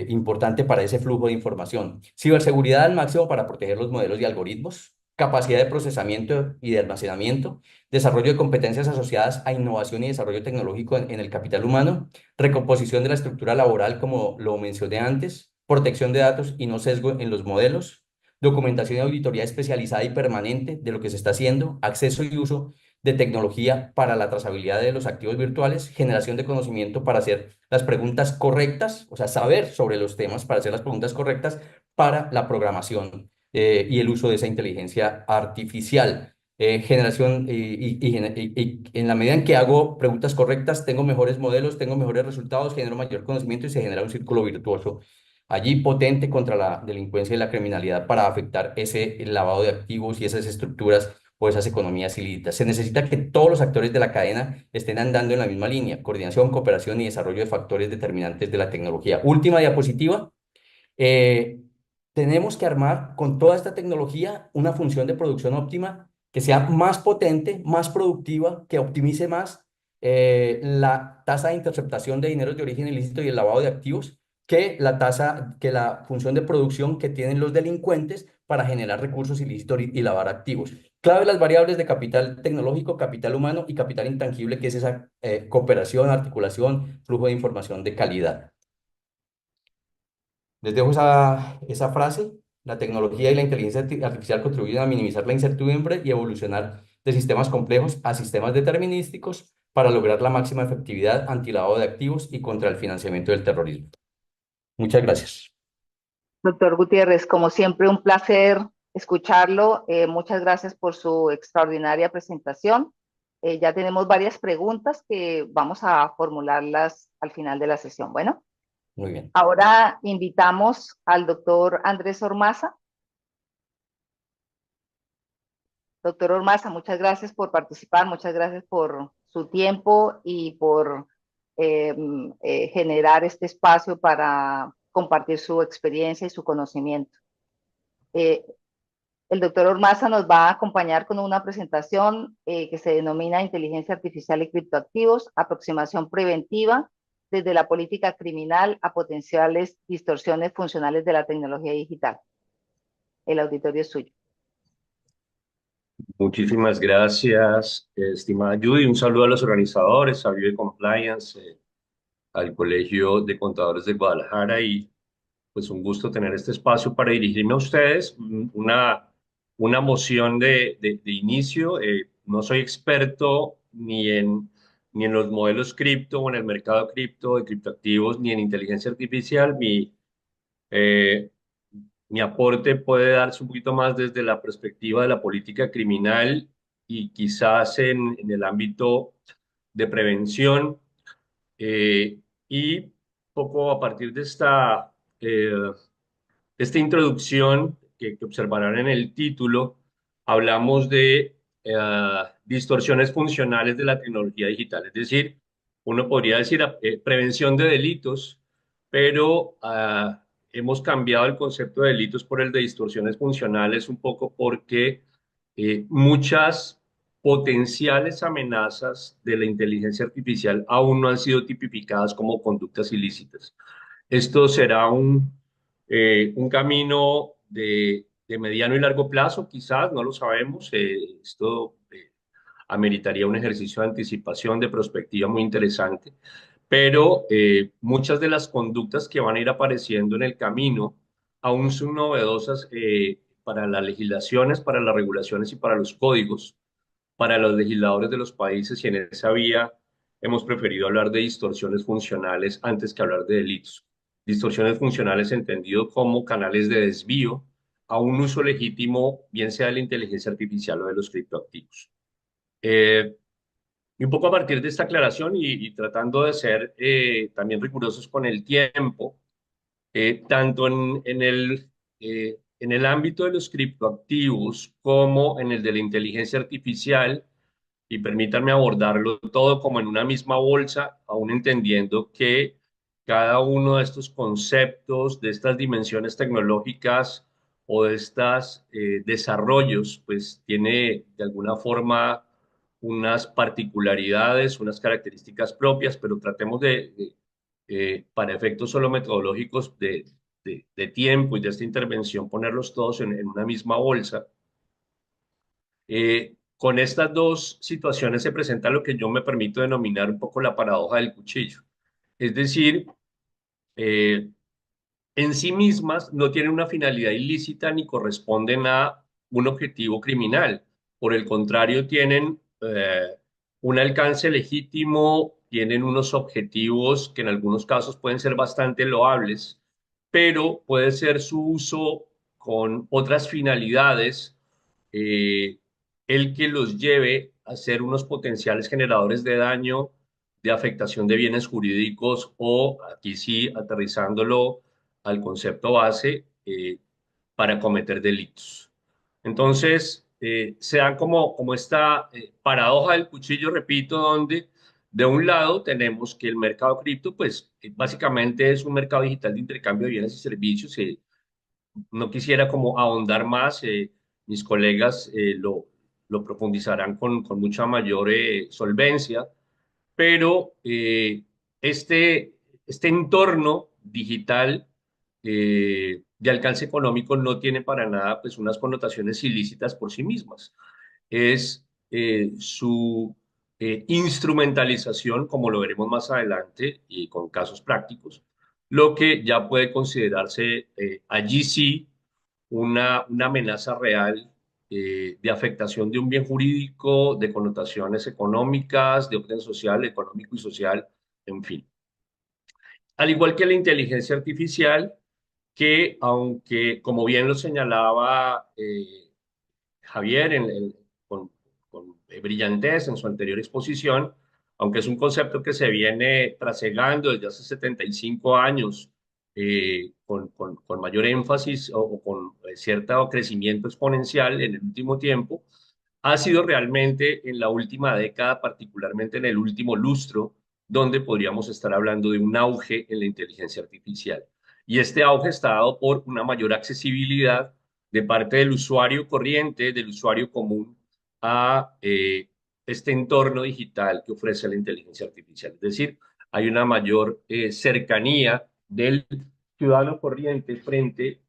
importante para ese flujo de información. Ciberseguridad al máximo para proteger los modelos y algoritmos. Capacidad de procesamiento y de almacenamiento. Desarrollo de competencias asociadas a innovación y desarrollo tecnológico en el capital humano. Recomposición de la estructura laboral, como lo mencioné antes. Protección de datos y no sesgo en los modelos. Documentación y auditoría especializada y permanente de lo que se está haciendo. Acceso y uso de tecnología para la trazabilidad de los activos virtuales, generación de conocimiento para hacer las preguntas correctas, o sea, saber sobre los temas para hacer las preguntas correctas para la programación y el uso de esa inteligencia artificial. Generación y en la medida en que hago preguntas correctas, tengo mejores modelos, tengo mejores resultados, genero mayor conocimiento y se genera un círculo virtuoso allí potente contra la delincuencia y la criminalidad para afectar ese lavado de activos y esas estructuras o esas economías ilícitas. Se necesita que todos los actores de la cadena estén andando en la misma línea: coordinación, cooperación y desarrollo de factores determinantes de la tecnología. Última diapositiva. Eh, Tenemos que armar con toda esta tecnología una función de producción óptima que sea más potente, más productiva, que optimice más la tasa de interceptación de dineros de origen ilícito y el lavado de activos que la función de producción que tienen los delincuentes para generar recursos ilícitos y lavar activos. Clave las variables de capital tecnológico, capital humano y capital intangible, que es esa cooperación, articulación, flujo de información de calidad. Les dejo esa frase. La tecnología y la inteligencia artificial contribuyen a minimizar la incertidumbre y evolucionar de sistemas complejos a sistemas determinísticos para lograr la máxima efectividad antilavado de activos y contra el financiamiento del terrorismo. Muchas gracias. Doctor Gutiérrez, como siempre, un placer escucharlo. Muchas gracias por su extraordinaria presentación. Ya tenemos varias preguntas que vamos a formularlas al final de la sesión. Bueno, Muy bien. ahora invitamos al doctor Andrés Ormaza. Doctor Ormaza, muchas gracias por participar, muchas gracias por su tiempo y por generar este espacio para compartir su experiencia y su conocimiento. El doctor Ormaza nos va a acompañar con una presentación que se denomina Inteligencia Artificial y Criptoactivos, aproximación preventiva desde la política criminal a potenciales distorsiones funcionales de la tecnología digital. El auditorio es suyo. Muchísimas gracias, estimada Judy. Un saludo a los organizadores, a Vive Compliance, al Colegio de Contadores de Guadalajara y pues un gusto tener este espacio para dirigirme a ustedes. Una moción de inicio. No soy experto ni en los modelos cripto o en el mercado cripto, de criptoactivos, ni en inteligencia artificial. Eh, Mi aporte puede darse un poquito más desde la perspectiva de la política criminal y quizás en el ámbito de prevención y poco a partir de esta introducción que observarán en el título, hablamos de distorsiones funcionales de la tecnología digital, es decir, uno podría decir prevención de delitos, pero hemos cambiado el concepto de delitos por el de distorsiones funcionales un poco porque muchas potenciales amenazas de la inteligencia artificial aún no han sido tipificadas como conductas ilícitas. Esto será un camino de mediano y largo plazo, quizás, no lo sabemos. Esto ameritaría un ejercicio de anticipación, de prospectiva muy interesante, pero muchas de las conductas que van a ir apareciendo en el camino aún son novedosas para las legislaciones, para las regulaciones y para los códigos, para los legisladores de los países, y en esa vía hemos preferido hablar de distorsiones funcionales antes que hablar de delitos. Distorsiones funcionales entendido como canales de desvío a un uso legítimo, bien sea de la inteligencia artificial o de los criptoactivos. Y un poco a partir de esta aclaración y tratando de ser también rigurosos con el tiempo, tanto en el ámbito de los criptoactivos como en el de la inteligencia artificial, y permítanme abordarlo todo como en una misma bolsa, aún entendiendo que cada uno de estos conceptos, de estas dimensiones tecnológicas o de estos desarrollos, pues tiene de alguna forma unas particularidades, unas características propias, pero tratemos para efectos solo metodológicos de tiempo y de esta intervención, ponerlos todos en una misma bolsa. Con estas dos situaciones se presenta lo que yo me permito denominar un poco la paradoja del cuchillo. Es decir, eh, en sí mismas no tienen una finalidad ilícita ni corresponden a un objetivo criminal. Por el contrario, tienen un alcance legítimo, tienen unos objetivos que en algunos casos pueden ser bastante loables, pero puede ser su uso con otras finalidades eh, el que los lleve a ser unos potenciales generadores de daño, de afectación de bienes jurídicos o, aquí sí, aterrizándolo al concepto base, para cometer delitos. Entonces, se dan como esta paradoja del cuchillo, repito, donde de un lado tenemos que el mercado cripto, pues básicamente es un mercado digital de intercambio de bienes y servicios. No quisiera como ahondar más, mis colegas lo profundizarán con mucha mayor solvencia, pero este entorno digital de alcance económico no tiene para nada pues unas connotaciones ilícitas por sí mismas. Es su instrumentalización, como lo veremos más adelante y con casos prácticos, lo que ya puede considerarse allí sí una amenaza real de afectación de un bien jurídico, de connotaciones económicas, de orden social, económico y social, en fin. Al igual que la inteligencia artificial, que aunque, como bien lo señalaba Javier con brillantez en su anterior exposición, aunque es un concepto que se viene trasegando desde hace 75 años con mayor énfasis o con cierto crecimiento exponencial en el último tiempo, ha sido realmente en la última década, particularmente en el último lustro, donde podríamos estar hablando de un auge en la inteligencia artificial. Y este auge está dado por una mayor accesibilidad de parte del usuario corriente, del usuario común, a este entorno digital que ofrece la inteligencia artificial. Es decir, hay una mayor cercanía del ciudadano corriente frente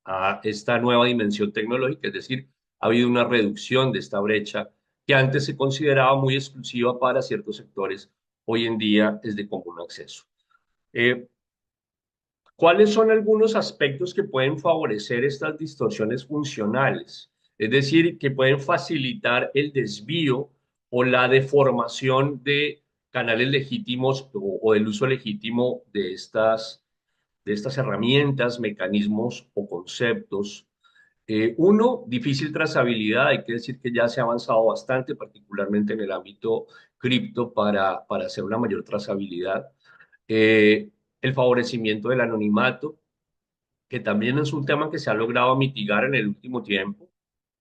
a esta nueva dimensión tecnológica, es decir, ha habido una reducción de esta brecha que antes se consideraba muy exclusiva para ciertos sectores, hoy en día es de común acceso. Eh, ¿Cuáles son algunos aspectos que pueden favorecer estas distorsiones funcionales? Es decir, que pueden facilitar el desvío o la deformación de canales legítimos o el uso legítimo de estas herramientas, mecanismos o conceptos. Uno, difícil trazabilidad. Hay que decir que ya se ha avanzado bastante, particularmente en el ámbito cripto, para hacer una mayor trazabilidad. Eh, el favorecimiento del anonimato, que también es un tema que se ha logrado mitigar en el último tiempo.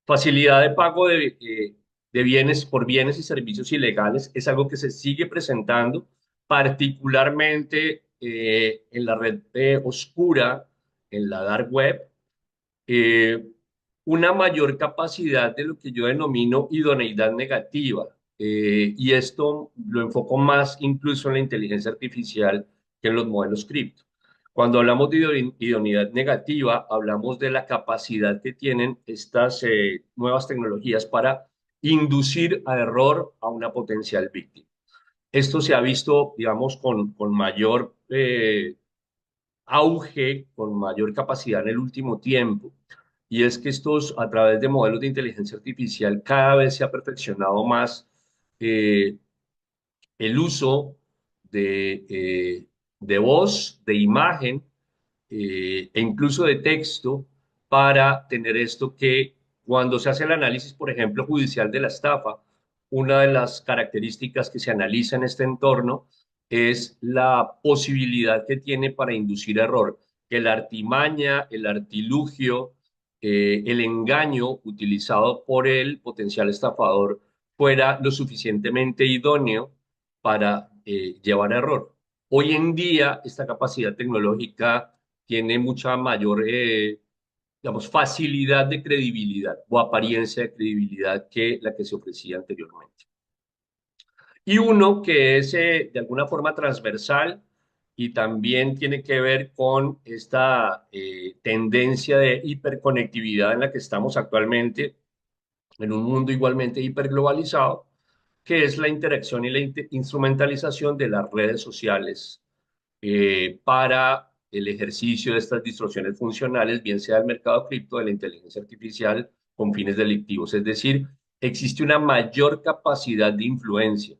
Facilidad de pago de bienes por bienes y servicios ilegales es algo que se sigue presentando, particularmente en la red oscura, en la dark web, eh, una mayor capacidad de lo que yo denomino idoneidad negativa. Y esto lo enfoco más incluso en la inteligencia artificial que en los modelos cripto. Cuando hablamos de idoneidad negativa, hablamos de la capacidad que tienen estas nuevas tecnologías para inducir a error a una potencial víctima. Esto se ha visto, digamos, con mayor auge, con mayor capacidad en el último tiempo, y es que estos, a través de modelos de inteligencia artificial, cada vez se ha perfeccionado más eh, el uso de voz, de imagen e incluso de texto para tener esto que cuando se hace el análisis, por ejemplo, judicial de la estafa, una de las características que se analiza en este entorno es la posibilidad que tiene para inducir error, que la artimaña, el artilugio, el engaño utilizado por el potencial estafador fuera lo suficientemente idóneo para llevar a error. Hoy en día, esta capacidad tecnológica tiene mucha mayor, digamos, facilidad de credibilidad o apariencia de credibilidad que la que se ofrecía anteriormente. Y uno que es de alguna forma transversal y también tiene que ver con esta tendencia de hiperconectividad en la que estamos actualmente, en un mundo igualmente hiperglobalizado, que es la interacción y la instrumentalización de las redes sociales para el ejercicio de estas distorsiones funcionales, bien sea el mercado cripto, de la inteligencia artificial con fines delictivos. Es decir, existe una mayor capacidad de influencia,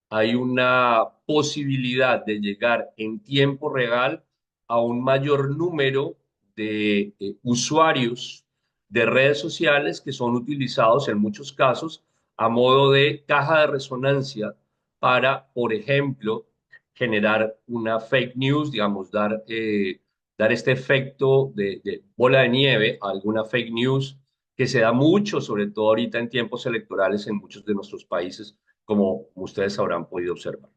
hay una posibilidad de llegar en tiempo real a un mayor número de usuarios de redes sociales que son utilizados en muchos casos a modo de caja de resonancia para, por ejemplo, generar una fake news, digamos, dar este efecto de bola de nieve a alguna fake news que se da mucho, sobre todo ahorita en tiempos electorales en muchos de nuestros países como ustedes habrán podido observar.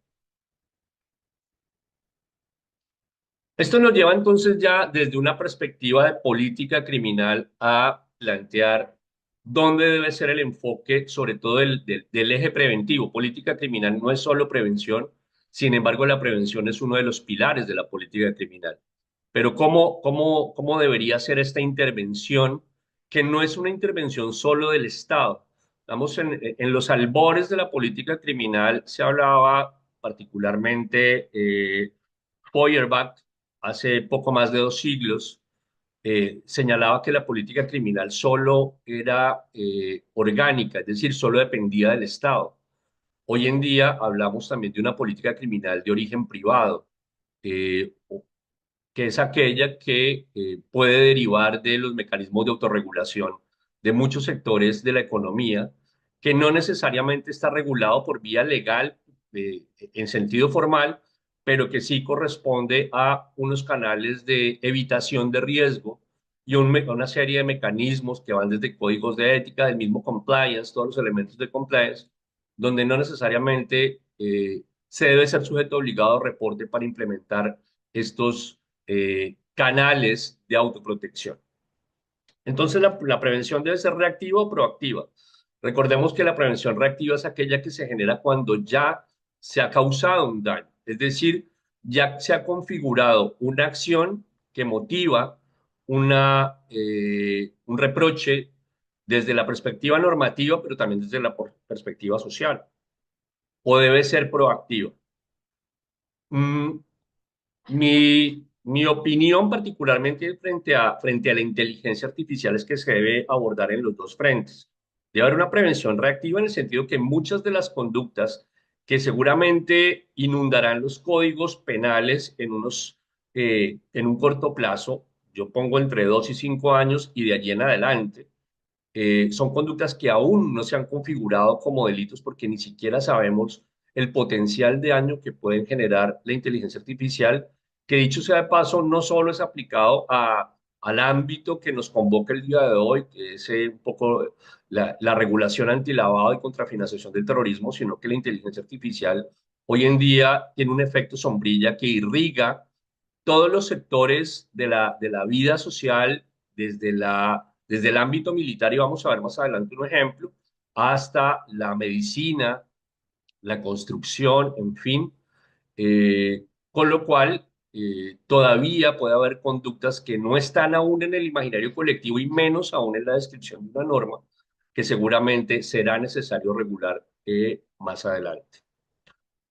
Esto nos lleva entonces ya desde una perspectiva de política criminal a plantear dónde debe ser el enfoque, sobre todo del eje preventivo. Política criminal no es solo prevención, sin embargo la prevención es uno de los pilares de la política criminal. Pero ¿cómo debería ser esta intervención? Que no es una intervención solo del Estado. Estamos en los albores de la política criminal, se hablaba particularmente Feuerbach, hace poco más de 2 siglos, señalaba que la política criminal solo era orgánica, es decir, solo dependía del Estado. Hoy en día hablamos también de una política criminal de origen privado, eh, que es aquella que puede derivar de los mecanismos de autorregulación de muchos sectores de la economía, que no necesariamente está regulado por vía legal en sentido formal, pero que sí corresponde a unos canales de evitación de riesgo y una serie de mecanismos que van desde códigos de ética, del mismo compliance, todos los elementos de compliance, donde no necesariamente se debe ser sujeto obligado a reporte para implementar estos canales de autoprotección. Entonces, la prevención debe ser reactiva o proactiva. Recordemos que la prevención reactiva es aquella que se genera cuando ya se ha causado un daño, es decir, ya se ha configurado una acción que motiva un reproche desde la perspectiva normativa, pero también desde la perspectiva social, o debe ser proactiva. Mm, mi opinión, particularmente frente a la inteligencia artificial, es que se debe abordar en los dos frentes. Debe haber una prevención reactiva en el sentido que muchas de las conductas que seguramente inundarán los códigos penales en un corto plazo, yo pongo entre 2 y 5 años y de allí en adelante, son conductas que aún no se han configurado como delitos porque ni siquiera sabemos el potencial de daño que pueden generar la inteligencia artificial, que dicho sea de paso, no solo es aplicado al ámbito que nos convoca el día de hoy, que es un poco la regulación antilavado y contrafinanciación del terrorismo, sino que la inteligencia artificial hoy en día tiene un efecto sombrilla que irriga todos los sectores de la vida social, desde el ámbito militar, y vamos a ver más adelante un ejemplo, hasta la medicina, la construcción, en fin, con lo cual todavía puede haber conductas que no están aún en el imaginario colectivo y menos aún en la descripción de una norma que seguramente será necesario regular más adelante.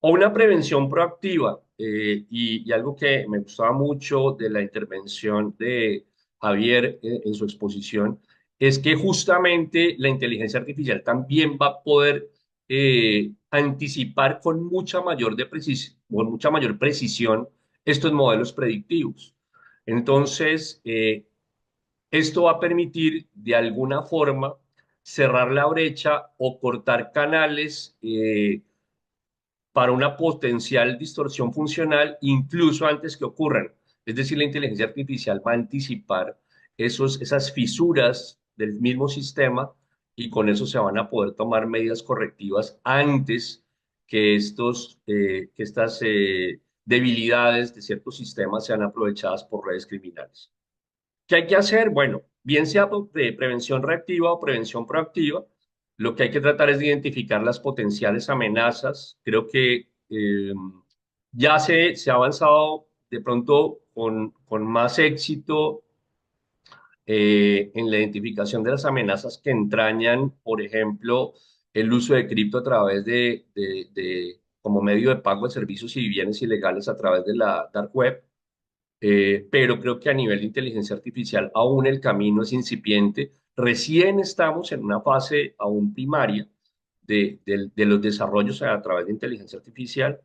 O una prevención proactiva, y algo que me gustaba mucho de la intervención de Javier en su exposición, es que justamente la inteligencia artificial también va a poder anticipar con mucha mayor precisión estos modelos predictivos. Entonces, esto va a permitir de alguna forma cerrar la brecha o cortar canales para una potencial distorsión funcional incluso antes que ocurran. Es decir, la inteligencia artificial va a anticipar esas fisuras del mismo sistema y con eso se van a poder tomar medidas correctivas antes que estas debilidades de ciertos sistemas sean aprovechadas por redes criminales. ¿Qué hay que hacer? Bueno, bien sea de prevención reactiva o prevención proactiva, lo que hay que tratar es de identificar las potenciales amenazas. Creo que ya se ha avanzado de pronto con más éxito en la identificación de las amenazas que entrañan, por ejemplo, el uso de cripto a través como medio de pago de servicios y bienes ilegales a través de la dark web. Pero creo que a nivel de inteligencia artificial aún el camino es incipiente. Recién estamos en una fase aún primaria de los desarrollos a través de inteligencia artificial.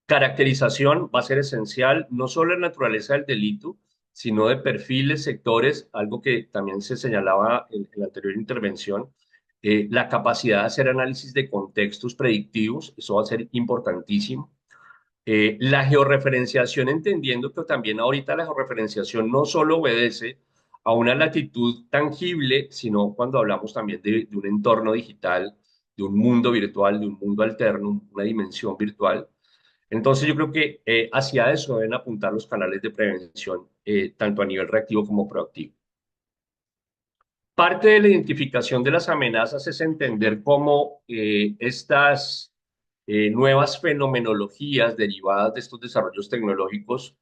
Caracterización va a ser esencial, no solo en la naturaleza del delito, sino de perfiles, sectores, algo que también se señalaba en la anterior intervención, la capacidad de hacer análisis de contextos predictivos, eso va a ser importantísimo. La georreferenciación, entendiendo que también ahorita la georreferenciación no solo obedece a una latitud tangible, sino cuando hablamos también de un entorno digital, de un mundo virtual, de un mundo alterno, una dimensión virtual. Entonces yo creo que hacia eso deben apuntar los canales de prevención, tanto a nivel reactivo como proactivo. Parte de la identificación de las amenazas es entender cómo estas nuevas fenomenologías derivadas de estos desarrollos tecnológicos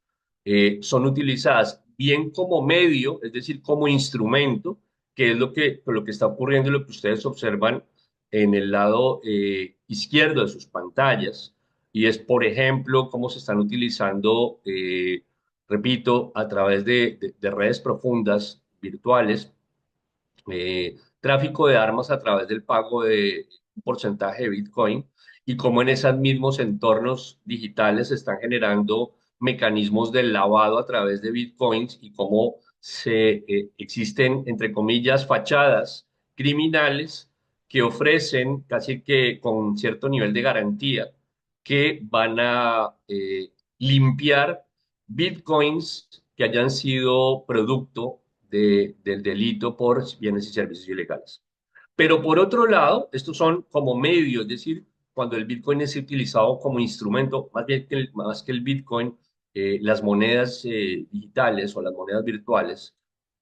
son utilizadas bien como medio, es decir, como instrumento, que es lo que está ocurriendo y lo que ustedes observan en el lado izquierdo de sus pantallas, y es, por ejemplo, cómo se están utilizando, repito, a través de redes profundas virtuales, tráfico de armas a través del pago de un porcentaje de Bitcoin y cómo en esos mismos entornos digitales se están generando mecanismos de lavado a través de Bitcoins y cómo existen, entre comillas, fachadas criminales que ofrecen casi que con cierto nivel de garantía que van a limpiar Bitcoins que hayan sido producto del delito por bienes y servicios ilegales. Pero por otro lado, estos son como medios, es decir, cuando el Bitcoin es utilizado como instrumento, más que el Bitcoin, las monedas digitales o las monedas virtuales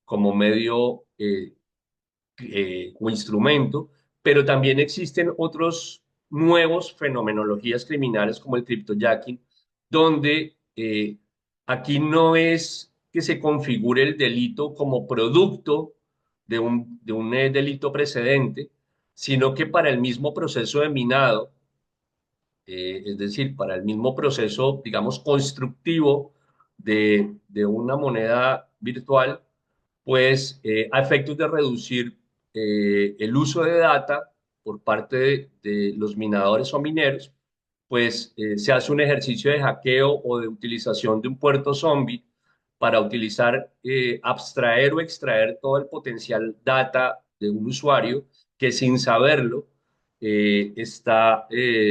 como medio como instrumento, pero también existen otros nuevos fenomenologías criminales como el cryptojacking, donde aquí no es que se configure el delito como producto de un delito precedente, sino que para el mismo proceso de minado, es decir, para el mismo proceso, digamos, constructivo de una moneda virtual, pues a efectos de reducir el uso de data por parte de los minadores o mineros, pues se hace un ejercicio de hackeo o de utilización de un puerto zombie para utilizar, abstraer o extraer todo el potencial data de un usuario que sin saberlo está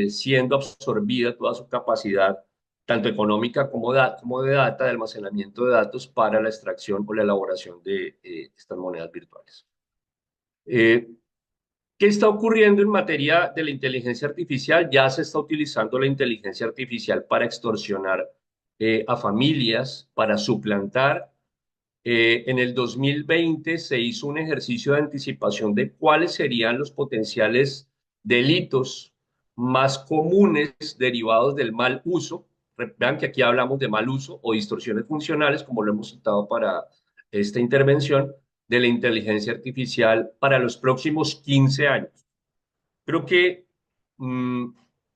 siendo absorbida toda su capacidad, tanto económica como de data, de almacenamiento de datos para la extracción o la elaboración de estas monedas virtuales. Eh, ¿Qué está ocurriendo en materia de la inteligencia artificial? Ya se está utilizando la inteligencia artificial para extorsionar a familias, para suplantar. En el 2020 se hizo un ejercicio de anticipación de cuáles serían los potenciales delitos más comunes derivados del mal uso. Vean que aquí hablamos de mal uso o distorsiones funcionales, como lo hemos citado para esta intervención, de la inteligencia artificial para los próximos 15 años. Creo que mm,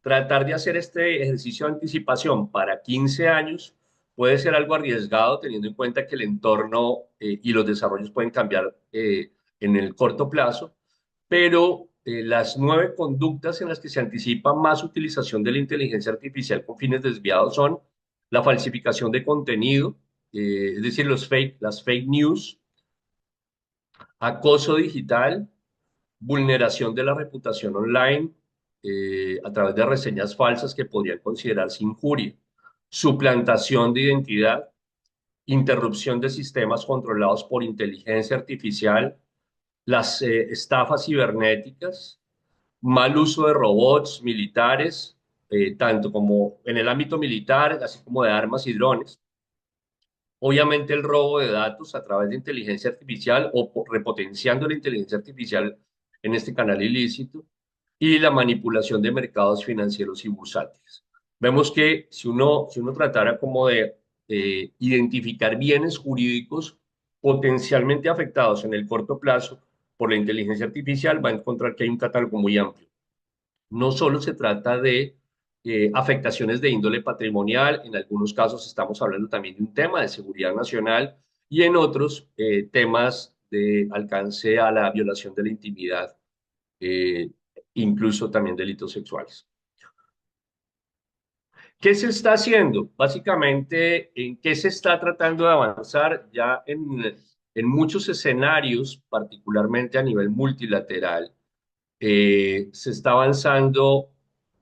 tratar de hacer este ejercicio de anticipación para 15 años puede ser algo arriesgado teniendo en cuenta que el entorno y los desarrollos pueden cambiar en el corto plazo, pero las 9 conductas en las que se anticipa más utilización de la inteligencia artificial con fines desviados son la falsificación de contenido, es decir, las fake news, acoso digital, vulneración de la reputación online a través de reseñas falsas que podrían considerarse injuria, suplantación de identidad, interrupción de sistemas controlados por inteligencia artificial, las estafas cibernéticas, mal uso de robots militares, tanto como en el ámbito militar, así como de armas y drones. Obviamente el robo de datos a través de inteligencia artificial o repotenciando la inteligencia artificial en este canal ilícito y la manipulación de mercados financieros y bursátiles. Vemos que si uno tratara como de identificar bienes jurídicos potencialmente afectados en el corto plazo por la inteligencia artificial, va a encontrar que hay un catálogo muy amplio. No solo se trata de afectaciones de índole patrimonial, en algunos casos estamos hablando también de un tema de seguridad nacional y en otros temas de alcance a la violación de la intimidad, eh, incluso también delitos sexuales. ¿Qué se está haciendo? Básicamente, ¿en qué se está tratando de avanzar ya en muchos escenarios, particularmente a nivel multilateral? Se está avanzando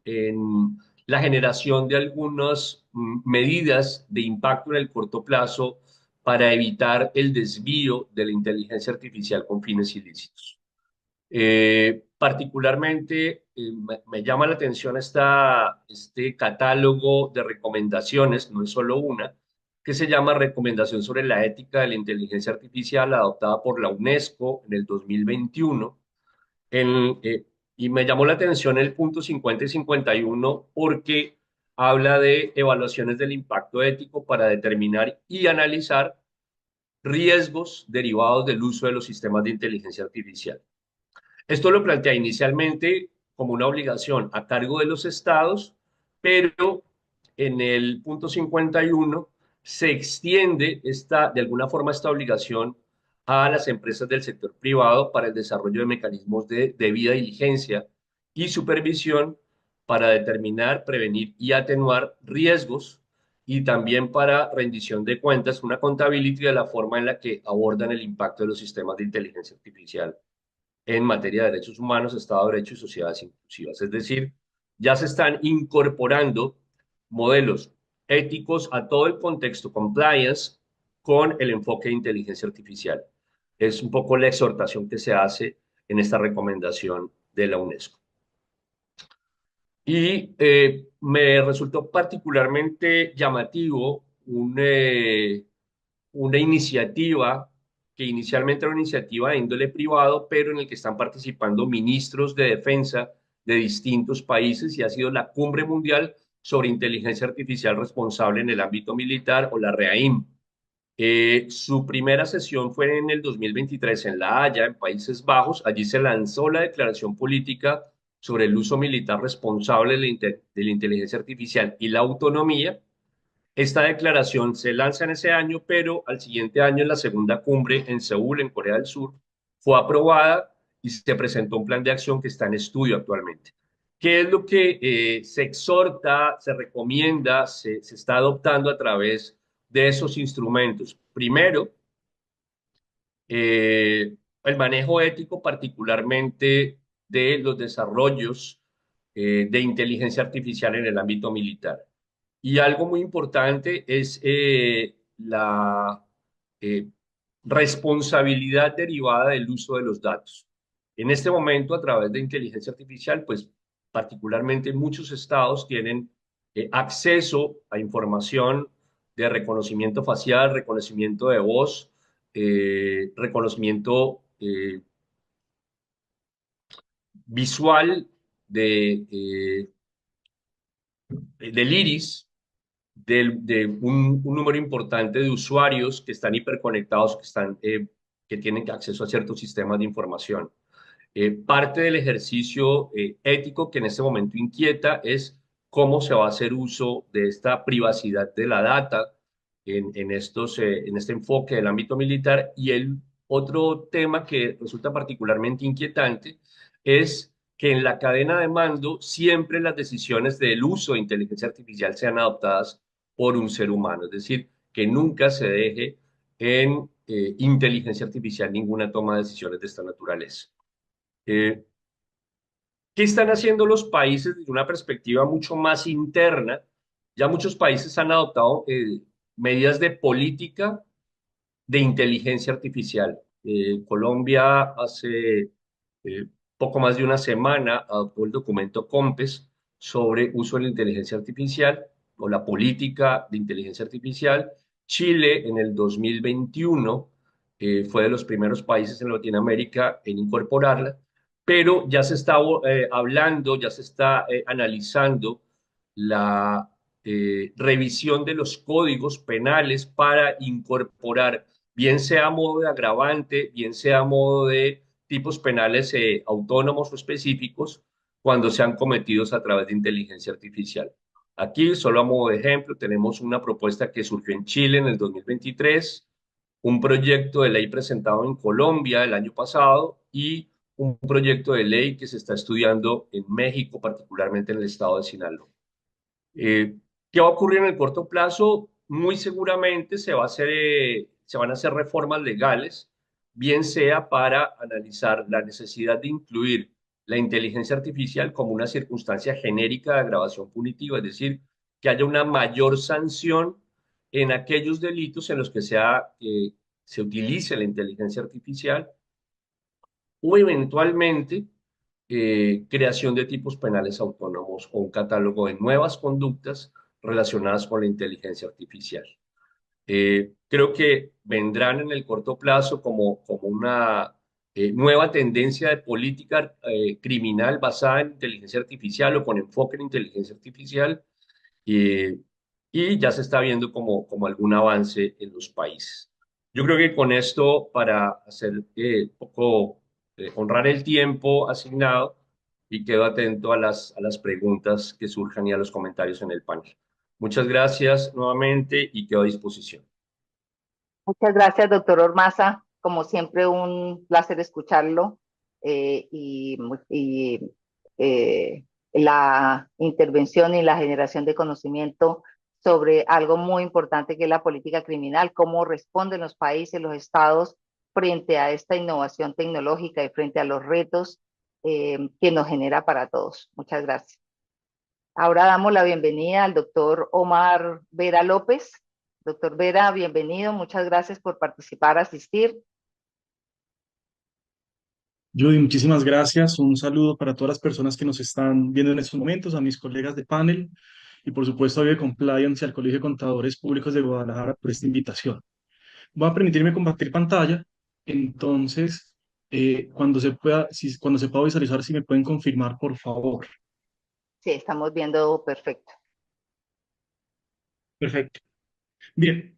en la generación de algunas medidas de impacto en el corto plazo para evitar el desvío de la inteligencia artificial con fines ilícitos. Particularmente me llama la atención este catálogo de recomendaciones, no es solo una, que se llama Recomendación sobre la ética de la inteligencia artificial, adoptada por la UNESCO en el 2021 y me llamó la atención el punto 50 y 51 porque habla de evaluaciones del impacto ético para determinar y analizar riesgos derivados del uso de los sistemas de inteligencia artificial. Esto lo plantea inicialmente como una obligación a cargo de los estados, pero en el punto 51 se extiende de alguna forma esta obligación a las empresas del sector privado para el desarrollo de mecanismos de debida diligencia y supervisión para determinar, prevenir y atenuar riesgos y también para rendición de cuentas, una contabilidad de la forma en la que abordan el impacto de los sistemas de inteligencia artificial en materia de derechos humanos, Estado de Derecho y sociedades inclusivas. Es decir, ya se están incorporando modelos éticos a todo el contexto compliance con el enfoque de inteligencia artificial. Es un poco la exhortación que se hace en esta recomendación de la UNESCO. Y me resultó particularmente llamativo una iniciativa que inicialmente era una iniciativa de índole privado, pero en el que están participando ministros de defensa de distintos países y ha sido la Cumbre Mundial sobre Inteligencia Artificial Responsable en el ámbito militar o la REAIM. Su primera sesión fue en el 2023 en La Haya, en Países Bajos. Allí se lanzó la declaración política sobre el uso militar responsable de la inteligencia artificial y la autonomía. Esta declaración se lanza en ese año, pero al siguiente año, en la segunda cumbre en Seúl, en Corea del Sur, fue aprobada y se presentó un plan de acción que está en estudio actualmente. ¿Qué es lo que se exhorta, se recomienda, se está adoptando a través de esos instrumentos? Primero, el manejo ético, particularmente de los desarrollos de inteligencia artificial en el ámbito militar. Y algo muy importante es la eh, responsabilidad derivada del uso de los datos. En este momento, a través de inteligencia artificial, pues particularmente muchos estados tienen acceso a información de reconocimiento facial, reconocimiento de voz, reconocimiento visual del iris, de un número importante de usuarios que están hiperconectados, que tienen acceso a ciertos sistemas de información. Parte del ejercicio ético que en este momento inquieta es cómo se va a hacer uso de esta privacidad de la data en este enfoque del ámbito militar. Y el otro tema que resulta particularmente inquietante es que en la cadena de mando siempre las decisiones del uso de inteligencia artificial sean adoptadas por un ser humano, es decir, que nunca se deje en inteligencia artificial ninguna toma de decisiones de esta naturaleza. Eh, ¿Qué están haciendo los países desde una perspectiva mucho más interna? Ya muchos países han adoptado medidas de política de inteligencia artificial. Colombia hace poco más de una semana adoptó el documento COMPES sobre uso de la inteligencia artificial o la política de inteligencia artificial. Chile en el 2021 fue de los primeros países en Latinoamérica en incorporarla, pero ya se está hablando, ya se está analizando la revisión de los códigos penales para incorporar, bien sea a modo de agravante, bien sea a modo de tipos penales autónomos o específicos, cuando sean cometidos a través de inteligencia artificial. Aquí, solo a modo de ejemplo, tenemos una propuesta que surgió en Chile en el 2023, un proyecto de ley presentado en Colombia el año pasado y un proyecto de ley que se está estudiando en México, particularmente en el estado de Sinaloa. ¿Qué va a ocurrir en el corto plazo? Muy seguramente se van a hacer reformas legales, bien sea para analizar la necesidad de incluir la inteligencia artificial como una circunstancia genérica de agravación punitiva, es decir, que haya una mayor sanción en aquellos delitos en los que se utilice la inteligencia artificial o eventualmente creación de tipos penales autónomos o un catálogo de nuevas conductas relacionadas con la inteligencia artificial. Creo que vendrán en el corto plazo como una nueva tendencia de política criminal basada en inteligencia artificial o con enfoque en inteligencia artificial y, y ya se está viendo como algún avance en los países. Yo creo que con esto, para hacer poco, honrar el tiempo asignado, y quedo atento a las preguntas que surjan y a los comentarios en el panel. Muchas gracias nuevamente y quedo a disposición. Muchas gracias, doctor Ormaza. Como siempre, un placer escucharlo y la intervención y la generación de conocimiento sobre algo muy importante que es la política criminal, cómo responden los países, los estados frente a esta innovación tecnológica y frente a los retos que nos genera para todos. Muchas gracias. Ahora damos la bienvenida al doctor Omar Vera López. Doctor Vera, bienvenido. Muchas gracias por participar, asistir. Judy, muchísimas gracias. Un saludo para todas las personas que nos están viendo en estos momentos, a mis colegas de panel y por supuesto a Vive Compliance y al Colegio de Contadores Públicos de Guadalajara por esta invitación. Voy a permitirme compartir pantalla, entonces cuando se pueda, cuando se pueda visualizar, si me pueden confirmar, por favor. Sí, estamos viendo perfecto. Perfecto. Bien,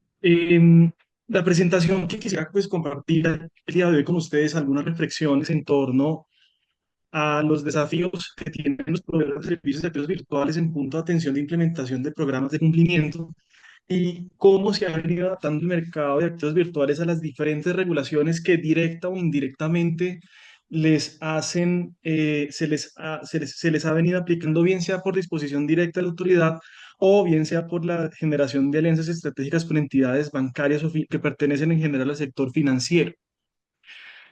la presentación que quisiera pues, compartir el día de hoy con ustedes, algunas reflexiones en torno a los desafíos que tienen los proveedores de servicios de activos virtuales en punto de atención de implementación de programas de cumplimiento y cómo se ha venido adaptando el mercado de activos virtuales a las diferentes regulaciones que directa o indirectamente les hacen, se les ha venido aplicando, bien sea por disposición directa de la autoridad o bien sea por la generación de alianzas estratégicas con entidades bancarias que pertenecen en general al sector financiero.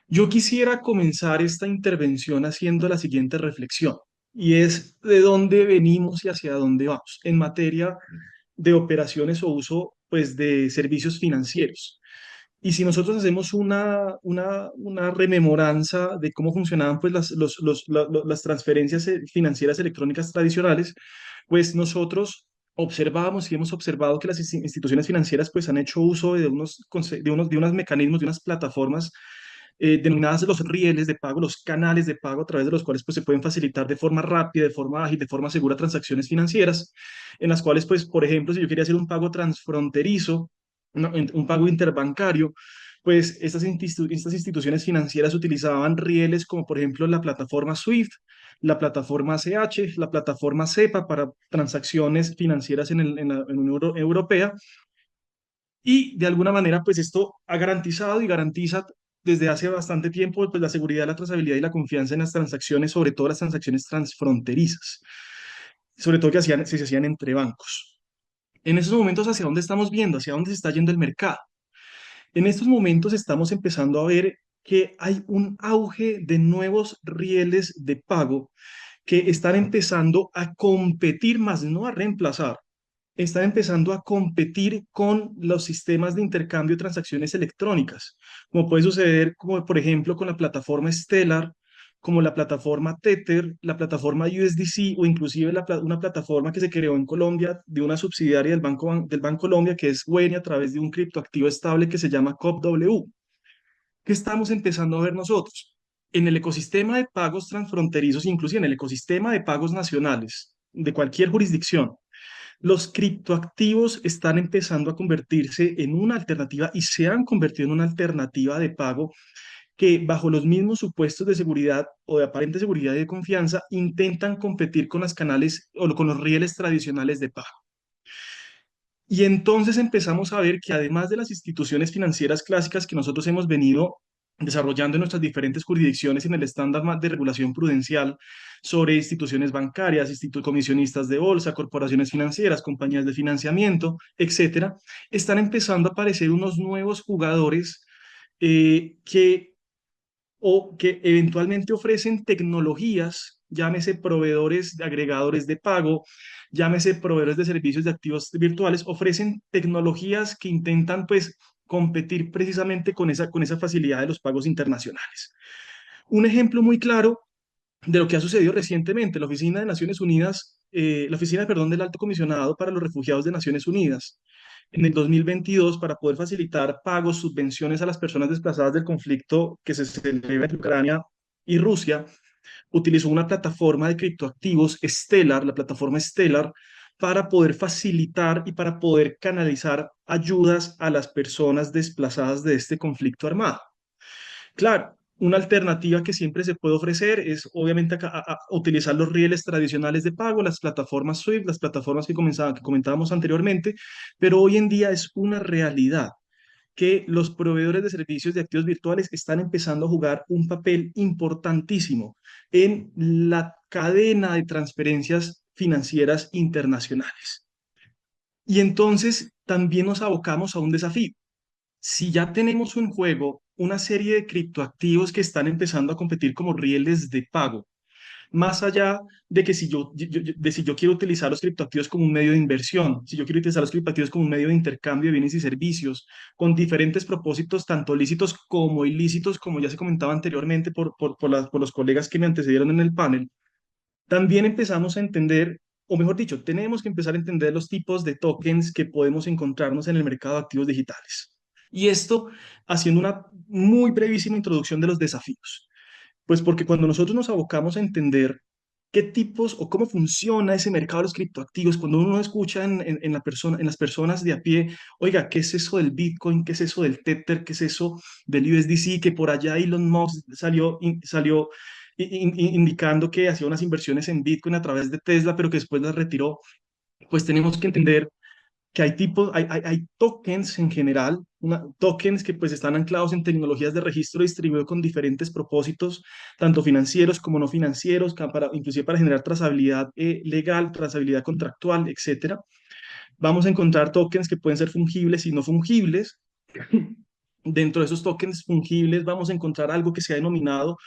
Yo quisiera comenzar esta intervención haciendo la siguiente reflexión, y es de dónde venimos y hacia dónde vamos en materia de operaciones o uso pues, de servicios financieros. Y si nosotros hacemos una rememoranza de cómo funcionaban pues, las transferencias financieras electrónicas tradicionales, pues nosotros observábamos y hemos observado que las instituciones financieras pues, han hecho uso de unos mecanismos, de unas plataformas denominadas los rieles de pago, los canales de pago a través de los cuales pues, se pueden facilitar de forma rápida, de forma ágil, de forma segura transacciones financieras, en las cuales, pues, por ejemplo, si yo quería hacer un pago transfronterizo, un pago interbancario, pues estas instituciones financieras utilizaban rieles como por ejemplo la plataforma SWIFT, la plataforma ACH, la plataforma SEPA para transacciones financieras en la Unión Europea, y de alguna manera, pues esto ha garantizado y garantiza desde hace bastante tiempo pues, la seguridad, la trazabilidad y la confianza en las transacciones, sobre todo las transacciones transfronterizas, sobre todo que se hacían entre bancos. En estos momentos, ¿hacia dónde estamos viendo? ¿Hacia dónde se está yendo el mercado? En estos momentos estamos empezando a ver que hay un auge de nuevos rieles de pago que están empezando a competir más, no a reemplazar, están empezando a competir con los sistemas de intercambio de transacciones electrónicas, como puede suceder, como por ejemplo, con la plataforma Stellar, como la plataforma Tether, la plataforma USDC o inclusive una plataforma que se creó en Colombia de una subsidiaria del Banco Colombia, que es Weni, a través de un criptoactivo estable que se llama COPW. ¿Qué estamos empezando a ver nosotros? En el ecosistema de pagos transfronterizos, inclusive en el ecosistema de pagos nacionales de cualquier jurisdicción, los criptoactivos están empezando a convertirse en una alternativa y se han convertido en una alternativa de pago que bajo los mismos supuestos de seguridad o de aparente seguridad y de confianza intentan competir con los canales o con los rieles tradicionales de pago. Y entonces empezamos a ver que además de las instituciones financieras clásicas que nosotros hemos venido desarrollando en nuestras diferentes jurisdicciones en el estándar de regulación prudencial sobre instituciones bancarias, comisionistas de bolsa, corporaciones financieras, compañías de financiamiento, etcétera, están empezando a aparecer unos nuevos jugadores que eventualmente ofrecen tecnologías, llámese proveedores, agregadores de pago, llámese proveedores de servicios de activos virtuales, ofrecen tecnologías que intentan pues competir precisamente con esa facilidad de los pagos internacionales. Un ejemplo muy claro de lo que ha sucedido recientemente, la Oficina de Naciones Unidas, la Oficina, perdón, del Alto Comisionado para los Refugiados de Naciones Unidas, en el 2022, para poder facilitar pagos, subvenciones a las personas desplazadas del conflicto que se celebra en Ucrania y Rusia, utilizó una plataforma de criptoactivos Stellar, la plataforma Stellar, para poder facilitar y para poder canalizar ayudas a las personas desplazadas de este conflicto armado. Claro, una alternativa que siempre se puede ofrecer es obviamente utilizar los rieles tradicionales de pago, las plataformas SWIFT, las plataformas que comentábamos anteriormente, pero hoy en día es una realidad que los proveedores de servicios de activos virtuales están empezando a jugar un papel importantísimo en la cadena de transferencias financieras internacionales. Y entonces también nos abocamos a un desafío. Si ya tenemos en juego una serie de criptoactivos que están empezando a competir como rieles de pago, más allá de que si yo quiero utilizar los criptoactivos como un medio de inversión, si yo quiero utilizar los criptoactivos como un medio de intercambio de bienes y servicios, con diferentes propósitos, tanto lícitos como ilícitos, como ya se comentaba anteriormente por los colegas que me antecedieron en el panel, también empezamos a entender, o mejor dicho, tenemos que empezar a entender los tipos de tokens que podemos encontrarnos en el mercado de activos digitales. Y esto haciendo una muy brevísima introducción de los desafíos. Pues porque cuando nosotros nos abocamos a entender qué tipos o cómo funciona ese mercado de los criptoactivos, cuando uno escucha en las personas de a pie, oiga, ¿qué es eso del Bitcoin? ¿Qué es eso del Tether? ¿Qué es eso del USDC? Que por allá Elon Musk salió indicando que hacía unas inversiones en Bitcoin a través de Tesla, pero que después las retiró. Pues tenemos que entender que hay tokens en general, tokens que pues están anclados en tecnologías de registro distribuido con diferentes propósitos, tanto financieros como no financieros, inclusive para generar trazabilidad legal, trazabilidad contractual, etcétera. Vamos a encontrar tokens que pueden ser fungibles y no fungibles. Dentro de esos tokens fungibles vamos a encontrar algo que se ha denominado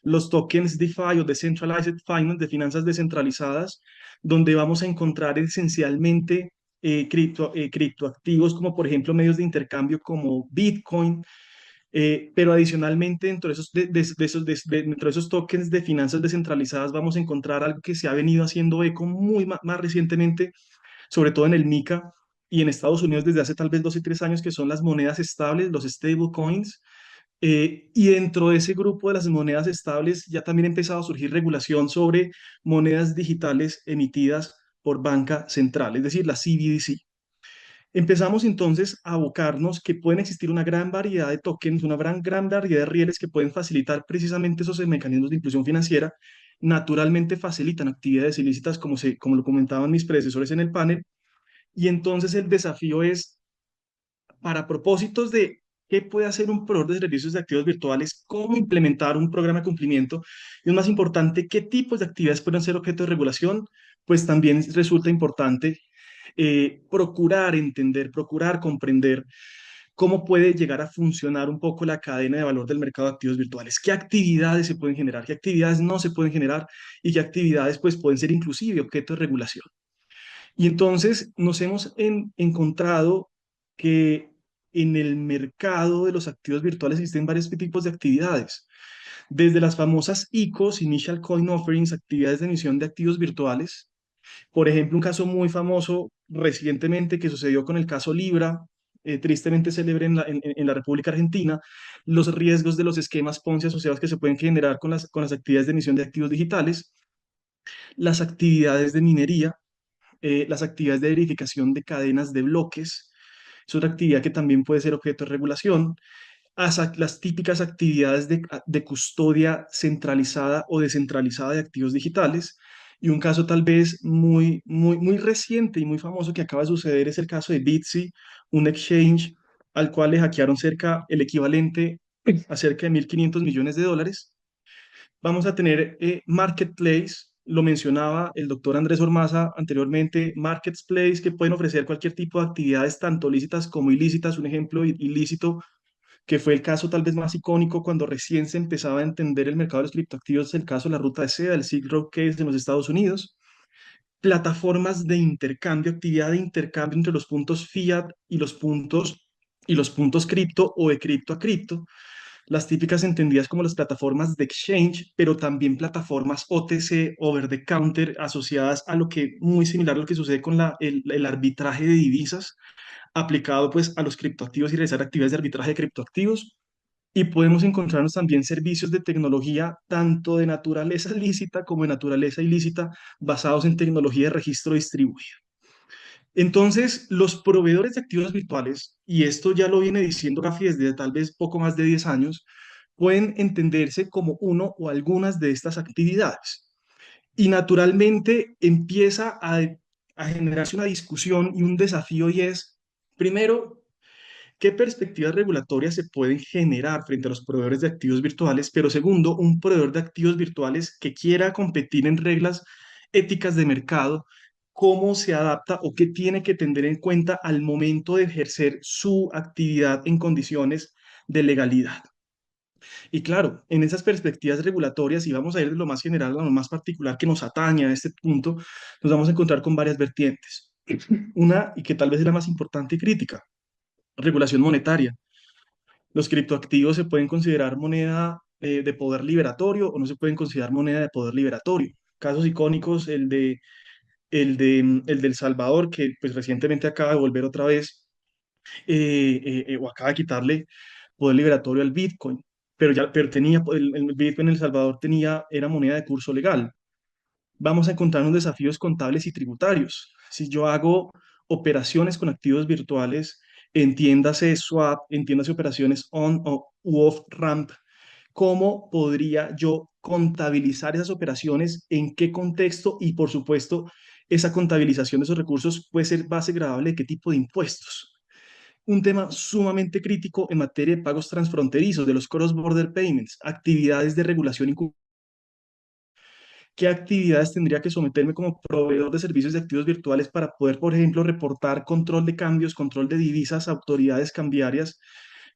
los tokens DeFi o Decentralized Finance, de finanzas descentralizadas, donde vamos a encontrar esencialmente criptoactivos como por ejemplo medios de intercambio como Bitcoin, pero adicionalmente dentro de esos tokens de finanzas descentralizadas vamos a encontrar algo que se ha venido haciendo eco más recientemente, sobre todo en el MiCA y en Estados Unidos desde hace tal vez 2 y 3 años, que son las monedas estables, los stablecoins. Y dentro de ese grupo de las monedas estables ya también ha empezado a surgir regulación sobre monedas digitales emitidas por banca central, es decir, la CBDC. Empezamos entonces a abocarnos que pueden existir una gran variedad de tokens, una gran variedad de rieles que pueden facilitar precisamente esos mecanismos de inclusión financiera. Naturalmente facilitan actividades ilícitas, como lo comentaban mis predecesores en el panel. Y entonces el desafío es, para propósitos de qué puede hacer un proveedor de servicios de activos virtuales, cómo implementar un programa de cumplimiento, y es más importante, qué tipos de actividades pueden ser objeto de regulación, pues también resulta importante procurar entender, procurar comprender cómo puede llegar a funcionar un poco la cadena de valor del mercado de activos virtuales, qué actividades se pueden generar, qué actividades no se pueden generar y qué actividades pues pueden ser inclusive objeto de regulación. Y entonces nos hemos encontrado que en el mercado de los activos virtuales existen varios tipos de actividades, desde las famosas ICOs, Initial Coin Offerings, actividades de emisión de activos virtuales. Por ejemplo, un caso muy famoso recientemente que sucedió con el caso Libra, tristemente célebre en la República Argentina, los riesgos de los esquemas Ponzi asociados que se pueden generar con las actividades de emisión de activos digitales, las actividades de minería, las actividades de verificación de cadenas de bloques, es otra actividad que también puede ser objeto de regulación, las típicas actividades de custodia centralizada o descentralizada de activos digitales. Y un caso tal vez muy reciente y muy famoso que acaba de suceder es el caso de Bitsy, un exchange al cual le hackearon el equivalente a cerca de 1.500 millones de dólares. Vamos a tener Marketplace, lo mencionaba el doctor Andrés Ormaza anteriormente, Marketplace que pueden ofrecer cualquier tipo de actividades, tanto lícitas como ilícitas. Un ejemplo ilícito que fue el caso tal vez más icónico cuando recién se empezaba a entender el mercado de los criptoactivos, el caso de la ruta de seda, el Silk Road Case en los Estados Unidos. Plataformas de intercambio, actividad de intercambio entre los puntos fiat y los puntos cripto o de cripto a cripto, las típicas entendidas como las plataformas de exchange, pero también plataformas OTC, over the counter, asociadas a lo que, muy similar a lo que sucede con el arbitraje de divisas, aplicado pues a los criptoactivos y realizar actividades de arbitraje de criptoactivos. Y podemos encontrarnos también servicios de tecnología, tanto de naturaleza lícita como de naturaleza ilícita, basados en tecnología de registro distribuido. Entonces, los proveedores de activos virtuales, y esto ya lo viene diciendo Gafi desde tal vez poco más de 10 años, pueden entenderse como uno o algunas de estas actividades. Y naturalmente empieza a generarse una discusión y un desafío y es, primero, ¿qué perspectivas regulatorias se pueden generar frente a los proveedores de activos virtuales? Pero segundo, un proveedor de activos virtuales que quiera competir en reglas éticas de mercado, ¿cómo se adapta o qué tiene que tener en cuenta al momento de ejercer su actividad en condiciones de legalidad? Y claro, en esas perspectivas regulatorias, y vamos a ir de lo más general a lo más particular que nos atañe a este punto, nos vamos a encontrar con varias vertientes. Una, y que tal vez es la más importante y crítica, regulación monetaria. Los criptoactivos se pueden considerar moneda de poder liberatorio o no se pueden considerar moneda de poder liberatorio. Casos icónicos, el del Salvador, que pues recientemente acaba de volver otra vez o acaba de quitarle poder liberatorio al Bitcoin, pero tenía, el Bitcoin en El Salvador era moneda de curso legal. Vamos a encontrar unos desafíos contables y tributarios. Si yo hago operaciones con activos virtuales, entiéndase swap, entiéndase operaciones on o u off ramp, ¿cómo podría yo contabilizar esas operaciones? ¿En qué contexto? Y por supuesto, esa contabilización de esos recursos puede ser base gravable de qué tipo de impuestos. Un tema sumamente crítico en materia de pagos transfronterizos, de los cross-border payments, actividades de regulación. ¿Qué actividades tendría que someterme como proveedor de servicios de activos virtuales para poder, por ejemplo, reportar control de cambios, control de divisas a autoridades cambiarias?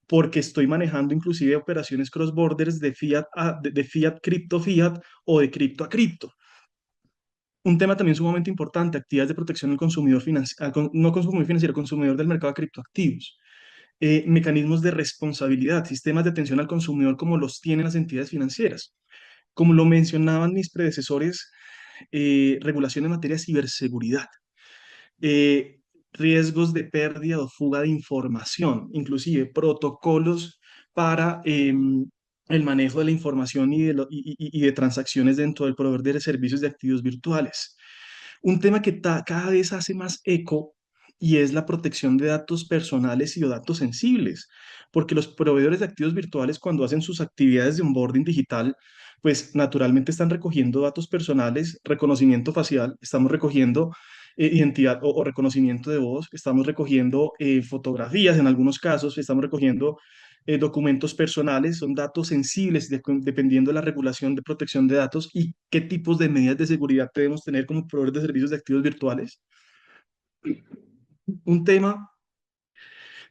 Porque estoy manejando inclusive operaciones cross-borders de fiat, de fiat, cripto fiat o de cripto a cripto. Un tema también sumamente importante, actividades de protección al consumidor financiero, no consumidor financiero, consumidor del mercado de criptoactivos. Mecanismos de responsabilidad, sistemas de atención al consumidor como los tienen las entidades financieras. Como lo mencionaban mis predecesores, regulación en materia de ciberseguridad, eh, riesgos de pérdida o fuga de información, inclusive protocolos para el manejo de la información y de transacciones dentro del proveedor de servicios de activos virtuales. Un tema que cada vez hace más eco y es la protección de datos personales y o datos sensibles, porque los proveedores de activos virtuales cuando hacen sus actividades de onboarding digital, pues naturalmente están recogiendo datos personales, reconocimiento facial, estamos recogiendo identidad o reconocimiento de voz, estamos recogiendo fotografías en algunos casos, estamos recogiendo documentos personales, son datos sensibles dependiendo de la regulación de protección de datos y qué tipos de medidas de seguridad debemos tener como proveedores de servicios de activos virtuales. Un tema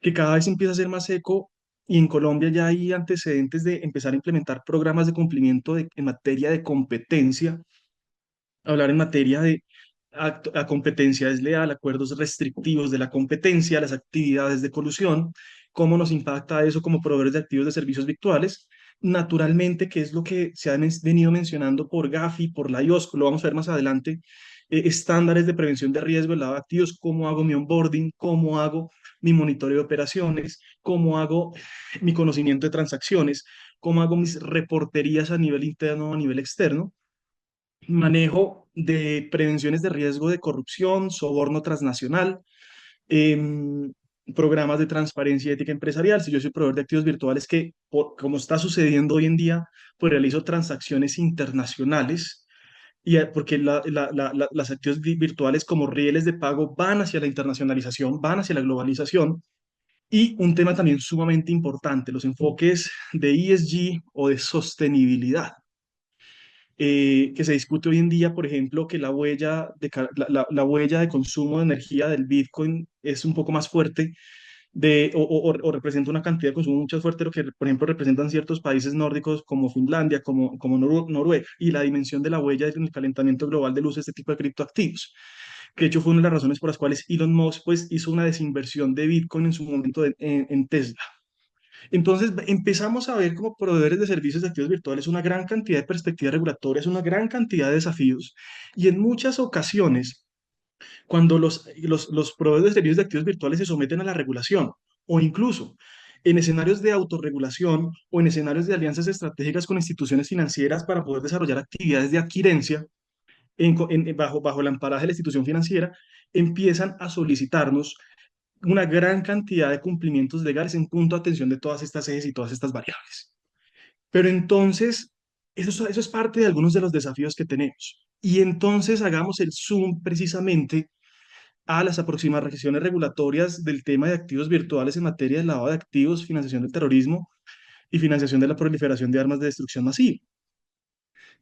que cada vez empieza a ser más eco y en Colombia ya hay antecedentes de empezar a implementar programas de cumplimiento en materia de competencia, hablar en materia de a competencia desleal, acuerdos restrictivos de la competencia, las actividades de colusión, cómo nos impacta eso como proveedores de activos de servicios virtuales. Naturalmente, que es lo que se ha venido mencionando por Gafi, por la IOSCO, lo vamos a ver más adelante, estándares de prevención de riesgo de lavado de activos, cómo hago mi onboarding, cómo hago mi monitoreo de operaciones, cómo hago mi conocimiento de transacciones, cómo hago mis reporterías a nivel interno o a nivel externo, manejo de prevenciones de riesgo de corrupción, soborno transnacional, em, programas de transparencia y ética empresarial. Si yo soy proveedor de activos virtuales que, como está sucediendo hoy en día, pues realizo transacciones internacionales, porque las activos virtuales como rieles de pago van hacia la internacionalización, van hacia la globalización. Y un tema también sumamente importante, los enfoques de ESG o de sostenibilidad que se discute hoy en día, por ejemplo, que la huella de consumo de energía del Bitcoin es un poco más fuerte o representa una cantidad de consumo mucho más fuerte de lo que, por ejemplo, representan ciertos países nórdicos como Finlandia, como Noruega, y la dimensión de la huella en el calentamiento global del uso de este tipo de criptoactivos. Que de hecho fue una de las razones por las cuales Elon Musk pues, hizo una desinversión de Bitcoin en su momento en Tesla. Entonces empezamos a ver como proveedores de servicios de activos virtuales una gran cantidad de perspectivas regulatorias, una gran cantidad de desafíos y en muchas ocasiones cuando los proveedores de servicios de activos virtuales se someten a la regulación o incluso en escenarios de autorregulación o en escenarios de alianzas estratégicas con instituciones financieras para poder desarrollar actividades de adquirencia, bajo el amparaje de la institución financiera, empiezan a solicitarnos una gran cantidad de cumplimientos legales en punto de atención de todas estas ejes y todas estas variables. Pero entonces, eso es parte de algunos de los desafíos que tenemos. Y entonces hagamos el zoom precisamente a las aproximaciones regulatorias del tema de activos virtuales en materia de lavado de activos, financiación del terrorismo y financiación de la proliferación de armas de destrucción masiva.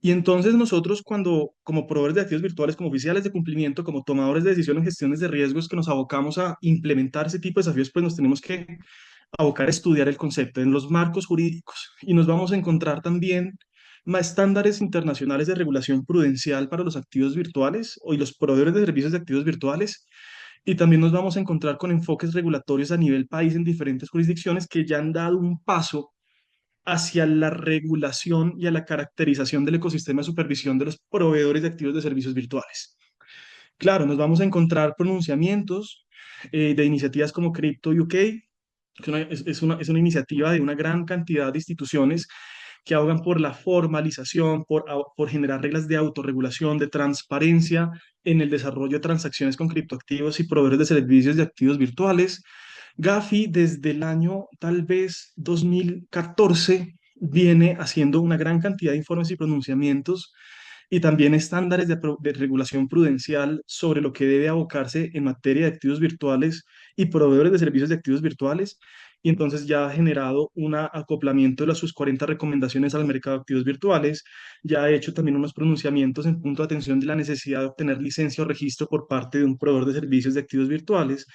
Y entonces nosotros cuando, como proveedores de activos virtuales, como oficiales de cumplimiento, como tomadores de decisión en gestiones de riesgos que nos abocamos a implementar ese tipo de desafíos, pues nos tenemos que abocar a estudiar el concepto en los marcos jurídicos. Y nos vamos a encontrar también más estándares internacionales de regulación prudencial para los activos virtuales y los proveedores de servicios de activos virtuales. Y también nos vamos a encontrar con enfoques regulatorios a nivel país en diferentes jurisdicciones que ya han dado un paso hacia la regulación y a la caracterización del ecosistema de supervisión de los proveedores de activos de servicios virtuales. Claro, nos vamos a encontrar pronunciamientos de iniciativas como Crypto UK, es una iniciativa de una gran cantidad de instituciones que abogan por la formalización, por generar reglas de autorregulación, de transparencia en el desarrollo de transacciones con criptoactivos y proveedores de servicios de activos virtuales. Gafi desde el año tal vez 2014 viene haciendo una gran cantidad de informes y pronunciamientos y también estándares de regulación prudencial sobre lo que debe abocarse en materia de activos virtuales y proveedores de servicios de activos virtuales. Y entonces ya ha generado un acoplamiento de sus 40 recomendaciones al mercado de activos virtuales, ya ha hecho también unos pronunciamientos en punto de atención de la necesidad de obtener licencia o registro por parte de un proveedor de servicios de activos virtuales,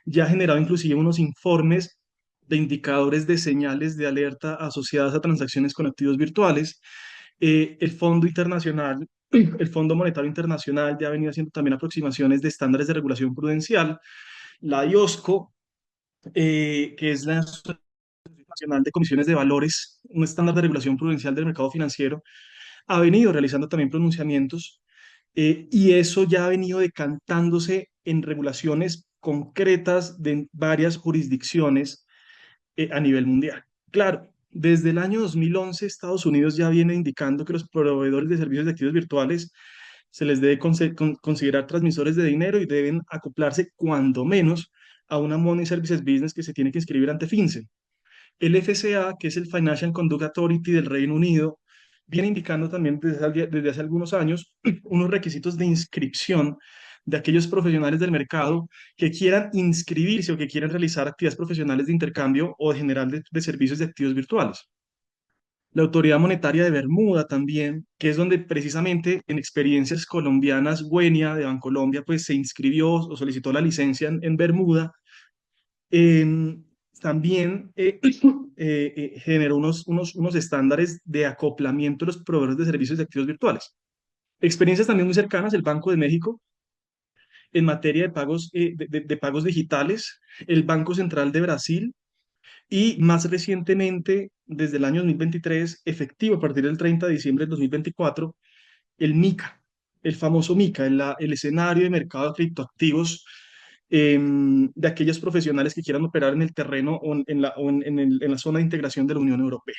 ya ha generado inclusive unos informes de indicadores de señales de alerta asociadas a transacciones con activos virtuales. El Fondo Internacional, el Fondo Monetario Internacional ya ha venido haciendo también aproximaciones de estándares de regulación prudencial. La IOSCO, que es la Asociación Nacional de Comisiones de Valores, un estándar de regulación prudencial del mercado financiero, ha venido realizando también pronunciamientos y eso ya ha venido decantándose en regulaciones concretas de varias jurisdicciones a nivel mundial. Claro, desde el año 2011 Estados Unidos ya viene indicando que los proveedores de servicios de activos virtuales se les debe considerar transmisores de dinero y deben acoplarse cuando menos a una Money Services Business que se tiene que inscribir ante FinCEN. El FCA, que es el Financial Conduct Authority del Reino Unido, viene indicando también desde hace algunos años unos requisitos de inscripción de aquellos profesionales del mercado que quieran inscribirse o que quieran realizar actividades profesionales de intercambio o de general de servicios de activos virtuales. La Autoridad Monetaria de Bermuda también, que es donde precisamente en experiencias colombianas, Wenia de Bancolombia, pues se inscribió o solicitó la licencia en Bermuda. También generó unos estándares de acoplamiento de los proveedores de servicios de activos virtuales. Experiencias también muy cercanas, el Banco de México, en materia de pagos, de pagos digitales, el Banco Central de Brasil y más recientemente, desde el año 2023, efectivo a partir del 30 de diciembre del 2024, el MiCA, el famoso MiCA, el escenario de mercado de criptoactivos de aquellos profesionales que quieran operar en el terreno o en la zona de integración de la Unión Europea.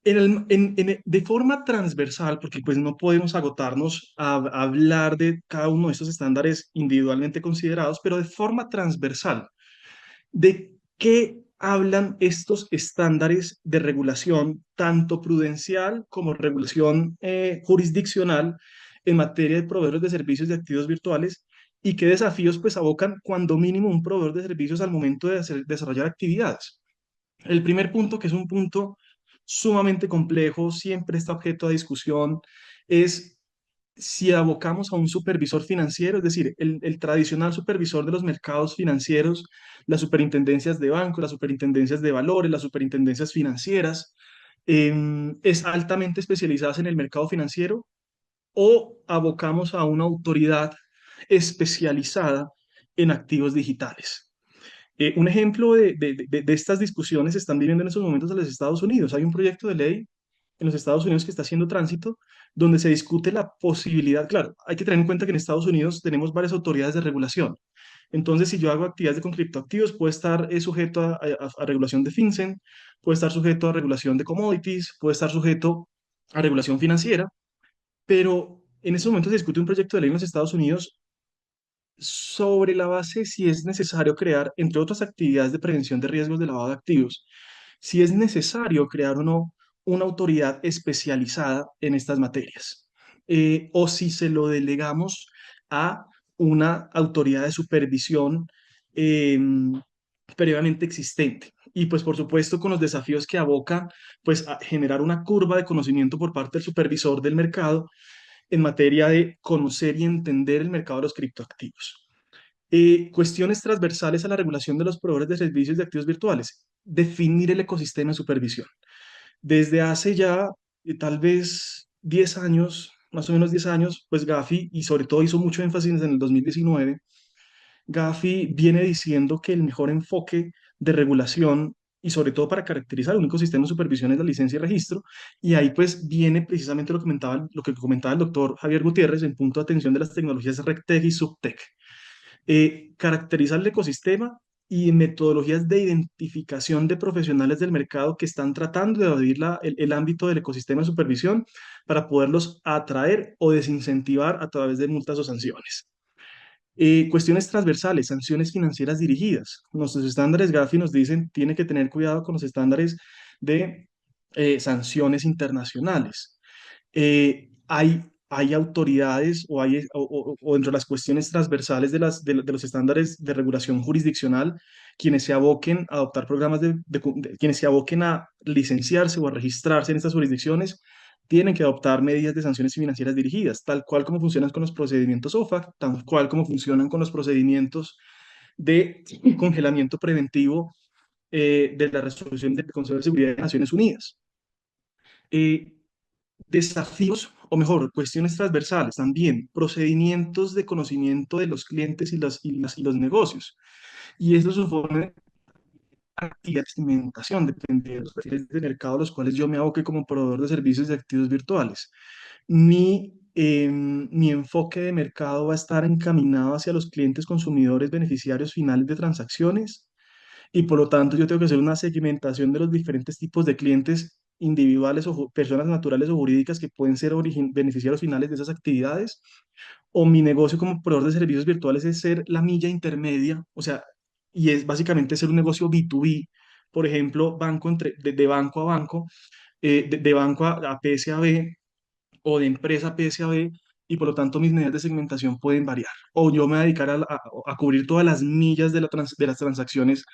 De forma transversal, porque pues no podemos agotarnos a hablar de cada uno de estos estándares individualmente considerados, pero de forma transversal, ¿de qué hablan estos estándares de regulación, tanto prudencial como regulación jurisdiccional en materia de proveedores de servicios de activos virtuales? ¿Y qué desafíos pues abocan cuando mínimo un proveedor de servicios al momento de desarrollar actividades? El primer punto, que es un punto sumamente complejo, siempre está objeto a discusión, es si abocamos a un supervisor financiero, es decir, el tradicional supervisor de los mercados financieros, las superintendencias de banco, las superintendencias de valores, las superintendencias financieras, es altamente especializadas en el mercado financiero, o abocamos a una autoridad especializada en activos digitales. Un ejemplo de estas discusiones se están viviendo en estos momentos en los Estados Unidos. Hay un proyecto de ley en los Estados Unidos que está haciendo tránsito, donde se discute la posibilidad, claro, hay que tener en cuenta que en Estados Unidos tenemos varias autoridades de regulación. Entonces, si yo hago actividades con criptoactivos, puede estar sujeto a regulación de FinCEN, puede estar sujeto a regulación de commodities, puede estar sujeto a regulación financiera, pero En ese momento se discute un proyecto de ley en los Estados Unidos sobre la base si es necesario crear, entre otras actividades de prevención de riesgos de lavado de activos, si es necesario crear o no una autoridad especializada en estas materias, o si se lo delegamos a una autoridad de supervisión eh, previamente existente. Y pues por supuesto con los desafíos que aboca pues a generar una curva de conocimiento por parte del supervisor del mercado en materia de conocer y entender el mercado de los criptoactivos. Cuestiones transversales a la regulación de los proveedores de servicios de activos virtuales. Definir el ecosistema de supervisión. Desde hace ya tal vez 10 años, más o menos 10 años, pues Gafi, y sobre todo hizo mucho énfasis en el 2019, Gafi viene diciendo que el mejor enfoque de regulación y sobre todo para caracterizar un ecosistema de supervisión es la licencia y registro, y ahí pues viene precisamente lo que comentaba el doctor Javier Gutiérrez en punto de atención de las tecnologías RegTech y SubTech. Caracterizar el ecosistema y metodologías de identificación de profesionales del mercado que están tratando de evadir el ámbito del ecosistema de supervisión para poderlos atraer o desincentivar a través de multas o sanciones. Cuestiones transversales, sanciones financieras dirigidas. Nuestros estándares Gafi nos dicen tiene que tener cuidado con los estándares de sanciones internacionales. Hay autoridades o dentro de las cuestiones transversales de los estándares de regulación jurisdiccional, quienes se aboquen a adoptar programas quienes se aboquen a licenciarse o a registrarse en estas jurisdicciones, tienen que adoptar medidas de sanciones financieras dirigidas, tal cual como funcionan con los procedimientos OFAC, tal cual como funcionan con los procedimientos de congelamiento preventivo de la resolución del Consejo de Seguridad de Naciones Unidas. Eh, Desafíos, o mejor, cuestiones transversales también, procedimientos de conocimiento de los clientes y los negocios. Y esto supone actividad de segmentación, dependiendo de los perfiles de mercado a los cuales yo me aboque como proveedor de servicios de activos virtuales. Mi enfoque de mercado va a estar encaminado hacia los clientes consumidores beneficiarios finales de transacciones y por lo tanto yo tengo que hacer una segmentación de los diferentes tipos de clientes individuales o personas naturales o jurídicas que pueden ser beneficiarios finales de esas actividades, o mi negocio como proveedor de servicios virtuales es ser la milla intermedia, o sea, y es básicamente ser un negocio B2B, por ejemplo, de banco a banco, de banco a PSAB o de empresa a PSAB, y por lo tanto mis medidas de segmentación pueden variar. O yo me voy a dedicar a cubrir todas las millas de las transacciones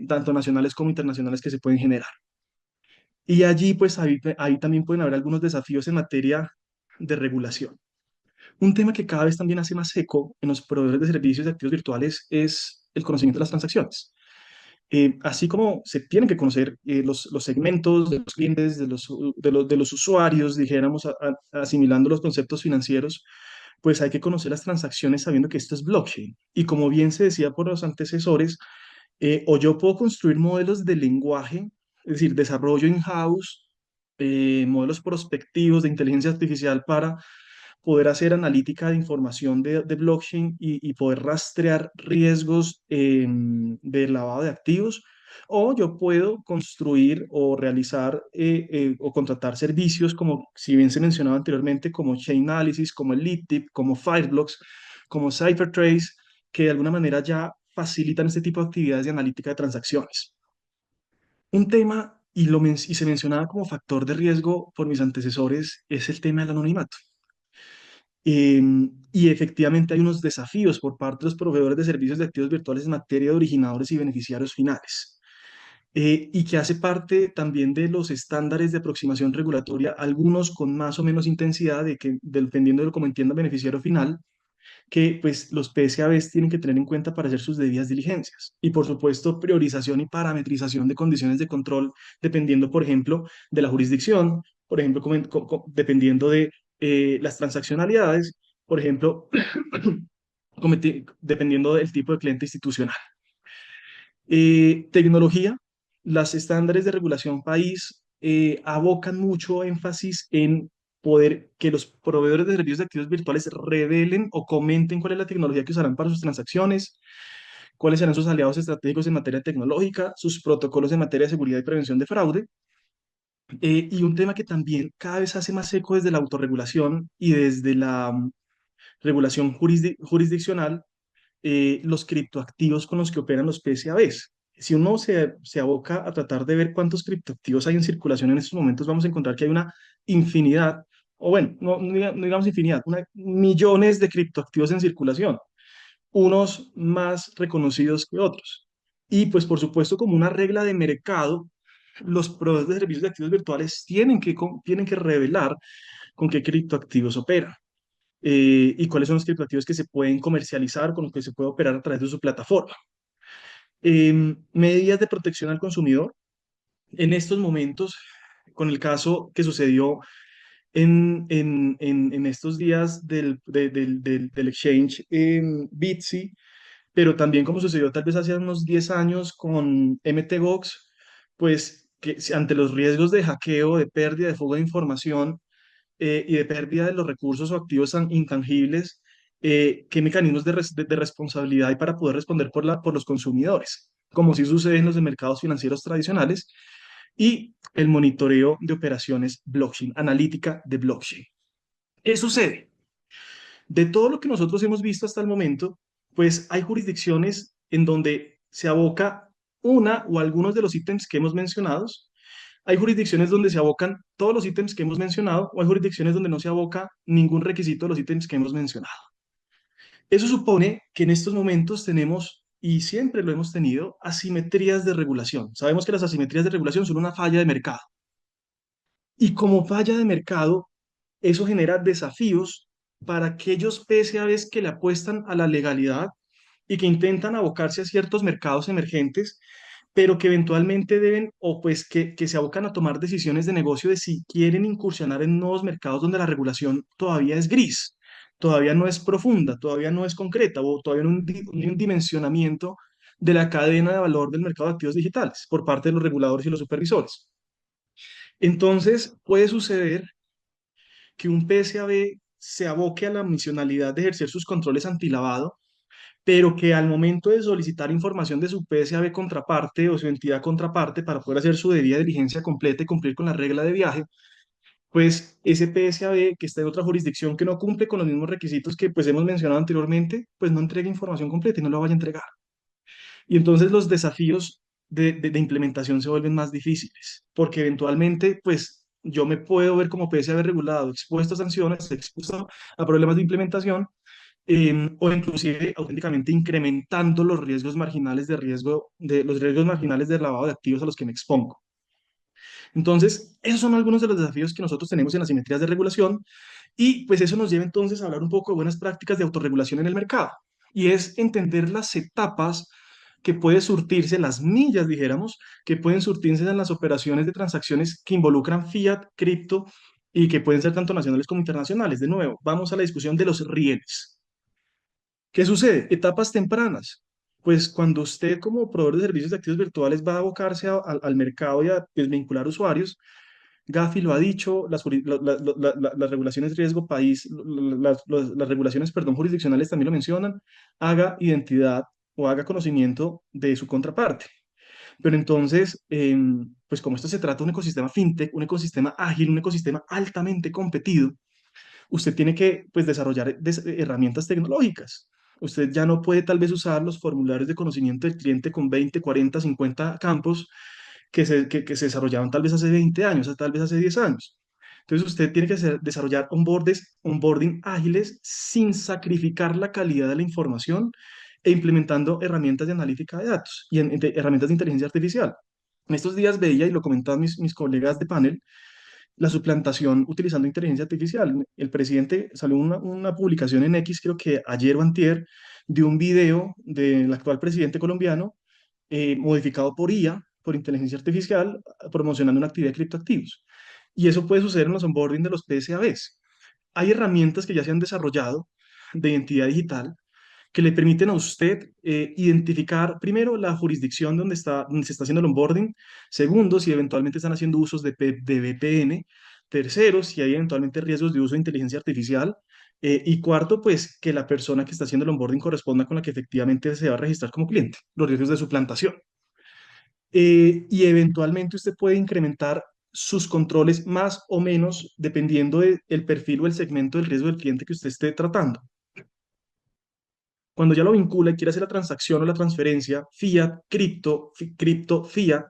tanto nacionales como internacionales que se pueden generar. Y allí, pues ahí también pueden haber algunos desafíos en materia de regulación. Un tema que cada vez también hace más eco en los proveedores de servicios de activos virtuales es el conocimiento de las transacciones. Así como se tienen que conocer los segmentos de los clientes, de los usuarios, dijéramos, asimilando los conceptos financieros, pues hay que conocer las transacciones sabiendo que esto es blockchain. Y como bien se decía por los antecesores, o yo puedo construir modelos de lenguaje, es decir, desarrollo in-house, modelos prospectivos de inteligencia artificial para poder hacer analítica de información de blockchain y poder rastrear riesgos de lavado de activos, o yo puedo construir o realizar o contratar servicios como, si bien se mencionaba anteriormente, como Chainalysis, como el Leadtip, como Fireblocks, como CipherTrace, que de alguna manera ya facilitan este tipo de actividades de analítica de transacciones. Un tema, y se mencionaba como factor de riesgo por mis antecesores, es el tema del anonimato. Y efectivamente hay unos desafíos por parte de los proveedores de servicios de activos virtuales en materia de originadores y beneficiarios finales, y que hace parte también de los estándares de aproximación regulatoria, algunos con más o menos intensidad, dependiendo de cómo entienda beneficiario final, que pues los PSABs tienen que tener en cuenta para hacer sus debidas diligencias. Y por supuesto, priorización y parametrización de condiciones de control, dependiendo, por ejemplo, de la jurisdicción, por ejemplo, dependiendo de las transaccionalidades, por ejemplo, dependiendo del tipo de cliente institucional. Tecnología, los estándares de regulación país abocan mucho énfasis en poder que los proveedores de servicios de activos virtuales revelen o comenten cuál es la tecnología que usarán para sus transacciones, cuáles serán sus aliados estratégicos en materia tecnológica, sus protocolos en materia de seguridad y prevención de fraude. Y un tema que también cada vez hace más eco desde la autorregulación y desde la regulación jurisdiccional, los criptoactivos con los que operan los PSABs. Si uno se aboca a tratar de ver cuántos criptoactivos hay en circulación en estos momentos, vamos a encontrar que hay una infinidad, o bueno, no digamos infinidad, millones de criptoactivos en circulación, unos más reconocidos que otros. Y pues por supuesto, como una regla de mercado, los proveedores de servicios de activos virtuales tienen que revelar con qué criptoactivos operan, y cuáles son los criptoactivos que se pueden comercializar, con los que se puede operar a través de su plataforma. Medidas de protección al consumidor. En estos momentos, con el caso que sucedió en estos días del exchange Bitsy, pero también como sucedió tal vez hace unos 10 años con MTGOX, pues que ante los riesgos de hackeo, de pérdida, de fuga de información, y de pérdida de los recursos o activos intangibles, qué mecanismos de responsabilidad hay para poder responder por los consumidores, como sí sucede en los mercados financieros tradicionales, y el monitoreo de operaciones blockchain, analítica de blockchain. ¿Qué sucede? De todo lo que nosotros hemos visto hasta el momento, pues hay jurisdicciones en donde se aboca una o algunos de los ítems que hemos mencionado. Hay jurisdicciones donde se abocan todos los ítems que hemos mencionado, o hay jurisdicciones donde no se aboca ningún requisito de los ítems que hemos mencionado. Eso supone que en estos momentos tenemos, y siempre lo hemos tenido, asimetrías de regulación. Sabemos que las asimetrías de regulación son una falla de mercado. Y como falla de mercado, eso genera desafíos para aquellos PSABs que le apuestan a la legalidad y que intentan abocarse a ciertos mercados emergentes, pero que eventualmente deben, o pues que se abocan a tomar decisiones de negocio de si quieren incursionar en nuevos mercados donde la regulación todavía es gris, todavía no es profunda, todavía no es concreta, o todavía no hay un dimensionamiento de la cadena de valor del mercado de activos digitales por parte de los reguladores y los supervisores. Entonces, puede suceder que un PSAB se aboque a la misionalidad de ejercer sus controles antilavado, pero que al momento de solicitar información de su PSAB contraparte o su entidad contraparte para poder hacer su debida diligencia completa y cumplir con la regla de viaje, pues ese PSAB que está en otra jurisdicción que no cumple con los mismos requisitos que pues hemos mencionado anteriormente, pues no entrega información completa y no la vaya a entregar. Y entonces los desafíos de implementación se vuelven más difíciles, porque eventualmente, pues yo me puedo ver como PSAB regulado, expuesto a sanciones, expuesto a problemas de implementación, o inclusive auténticamente incrementando los riesgos marginales los riesgos marginales de lavado de activos a los que me expongo. Entonces, esos son algunos de los desafíos que nosotros tenemos en las simetrías de regulación, y pues eso nos lleva entonces a hablar un poco de buenas prácticas de autorregulación en el mercado, y es entender las etapas que puede surtirse, las millas, dijéramos, que pueden surtirse en las operaciones de transacciones que involucran fiat, cripto, y que pueden ser tanto nacionales como internacionales. De nuevo, vamos a la discusión de los rieles. ¿Qué sucede? Etapas tempranas. Pues cuando usted como proveedor de servicios de activos virtuales va a abocarse al mercado y a desvincular usuarios, Gafi lo ha dicho, las regulaciones riesgo país, las regulaciones, perdón, jurisdiccionales también lo mencionan, haga identidad o haga conocimiento de su contraparte. Pero entonces, pues como esto se trata de un ecosistema fintech, un ecosistema ágil, un ecosistema altamente competido, usted tiene que pues, desarrollar herramientas tecnológicas. Usted ya no puede tal vez usar los formularios de conocimiento del cliente con 20, 40, 50 campos que se desarrollaban tal vez hace 20 años, tal vez hace 10 años. Entonces usted tiene que desarrollar onboarding ágiles sin sacrificar la calidad de la información e implementando herramientas de analítica de datos y herramientas de inteligencia artificial. En estos días veía, y lo comentaban mis colegas de panel, la suplantación utilizando inteligencia artificial. El presidente salió una publicación en X, creo que ayer o antier, de un video del actual presidente colombiano, modificado por IA, por inteligencia artificial, promocionando una actividad de criptoactivos. Y eso puede suceder en los onboarding de los PSABs. Hay herramientas que ya se han desarrollado de identidad digital que le permiten a usted identificar, primero, la jurisdicción donde se está haciendo el onboarding; segundo, si eventualmente están haciendo usos de VPN; tercero, si hay eventualmente riesgos de uso de inteligencia artificial; y cuarto, pues que la persona que está haciendo el onboarding corresponda con la que efectivamente se va a registrar como cliente, los riesgos de suplantación. Y eventualmente usted puede incrementar sus controles más o menos dependiendo del perfil o el segmento del riesgo del cliente que usted esté tratando. Cuando ya lo vincula y quiere hacer la transacción o la transferencia, fiat, cripto, fiat,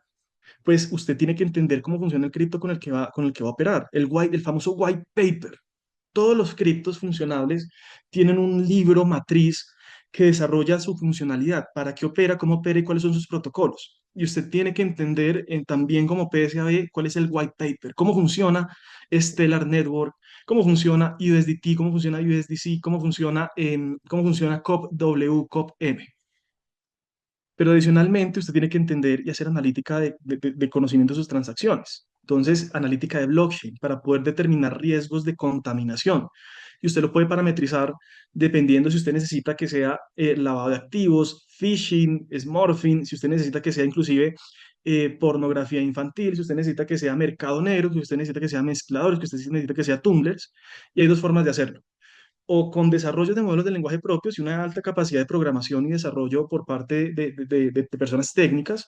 pues usted tiene que entender cómo funciona el cripto con el que va a operar, el famoso white paper. Todos los criptos funcionables tienen un libro matriz que desarrolla su funcionalidad, para qué opera, cómo opera y cuáles son sus protocolos. Y usted tiene que entender también como PSAB cuál es el white paper, cómo funciona Stellar Network, cómo funciona USDT, cómo funciona USDC, cómo funciona COP-W, COP-M. Pero adicionalmente usted tiene que entender y hacer analítica de conocimiento de sus transacciones. Entonces, analítica de blockchain para poder determinar riesgos de contaminación. Y usted lo puede parametrizar dependiendo si usted necesita que sea lavado de activos, phishing, smurfing, si usted necesita que sea inclusive pornografía infantil, si usted necesita que sea mercado negro, si usted necesita que sea mezcladores, si usted necesita que sea tumblers. Y hay dos formas de hacerlo: o con desarrollos de modelos de lenguaje propios y una alta capacidad de programación y desarrollo por parte de personas técnicas,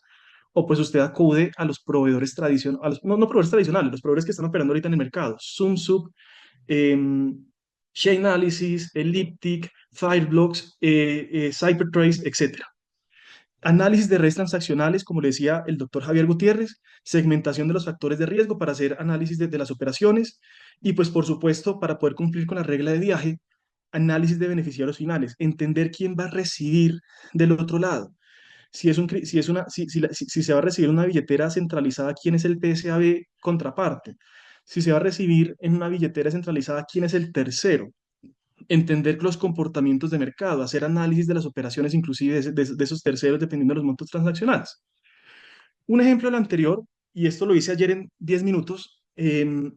o pues usted acude a los proveedores tradicionales, no proveedores tradicionales, los proveedores que están operando ahorita en el mercado: SumSub, Chainalysis, Elliptic, Fireblocks, CyberTrace, etcétera. Análisis de redes transaccionales, como le decía el doctor Javier Gutiérrez, segmentación de los factores de riesgo para hacer análisis de las operaciones y pues por supuesto para poder cumplir con la regla de viaje, análisis de beneficiarios finales, entender quién va a recibir del otro lado. Si se va a recibir una billetera centralizada, ¿quién es el PSAB contraparte? Si se va a recibir en una billetera centralizada, ¿quién es el tercero? Entender los comportamientos de mercado, hacer análisis de las operaciones inclusive de esos terceros dependiendo de los montos transaccionales. Un ejemplo de lo anterior, y esto lo hice ayer en 10 minutos, esta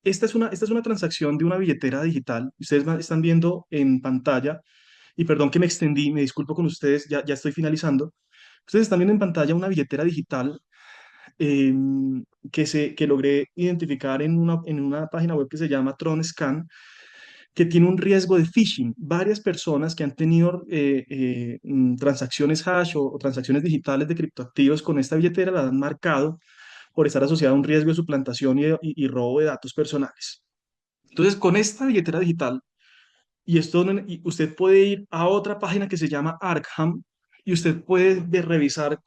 es una transacción de una billetera digital. Ustedes están viendo en pantalla, y perdón que me extendí, me disculpo con ustedes, ya estoy finalizando. Ustedes están viendo en pantalla una billetera digital que logré identificar en una página web que se llama TronScan, que tiene un riesgo de phishing. Varias personas que han tenido transacciones hash o transacciones digitales de criptoactivos con esta billetera la han marcado por estar asociada a un riesgo de suplantación y robo de datos personales. Entonces, con esta billetera digital, y usted puede ir a otra página que se llama Arkham, y usted puede revisar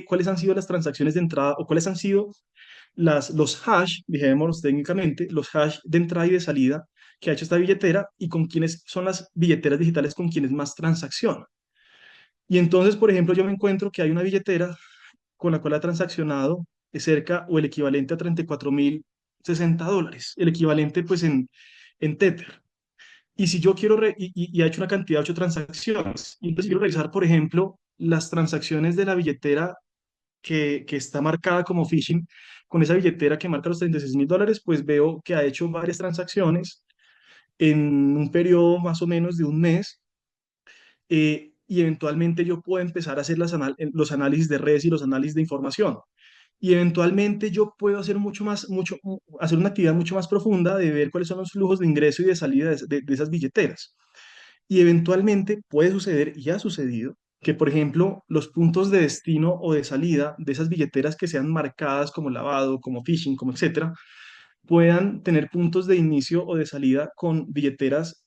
cuáles han sido las transacciones de entrada o cuáles han sido los hash, dijémoslo técnicamente, los hash de entrada y de salida que ha hecho esta billetera y con quiénes son las billeteras digitales con quienes más transaccionan. Y entonces, por ejemplo, yo me encuentro que hay una billetera con la cual ha transaccionado cerca o el equivalente a $34.060, el equivalente pues en Tether. Y si yo quiero, y ha hecho una cantidad de 8 transacciones, y entonces quiero revisar, por ejemplo, las transacciones de la billetera que está marcada como phishing, con esa billetera que marca los $36.000, pues veo que ha hecho varias transacciones en un periodo más o menos de un mes, y eventualmente yo puedo empezar a hacer los análisis de redes y los análisis de información. Y eventualmente yo puedo hacer hacer una actividad mucho más profunda de ver cuáles son los flujos de ingreso y de salida de esas billeteras. Y eventualmente puede suceder, y ha sucedido, que por ejemplo los puntos de destino o de salida de esas billeteras que sean marcadas como lavado, como phishing, como etcétera, puedan tener puntos de inicio o de salida con billeteras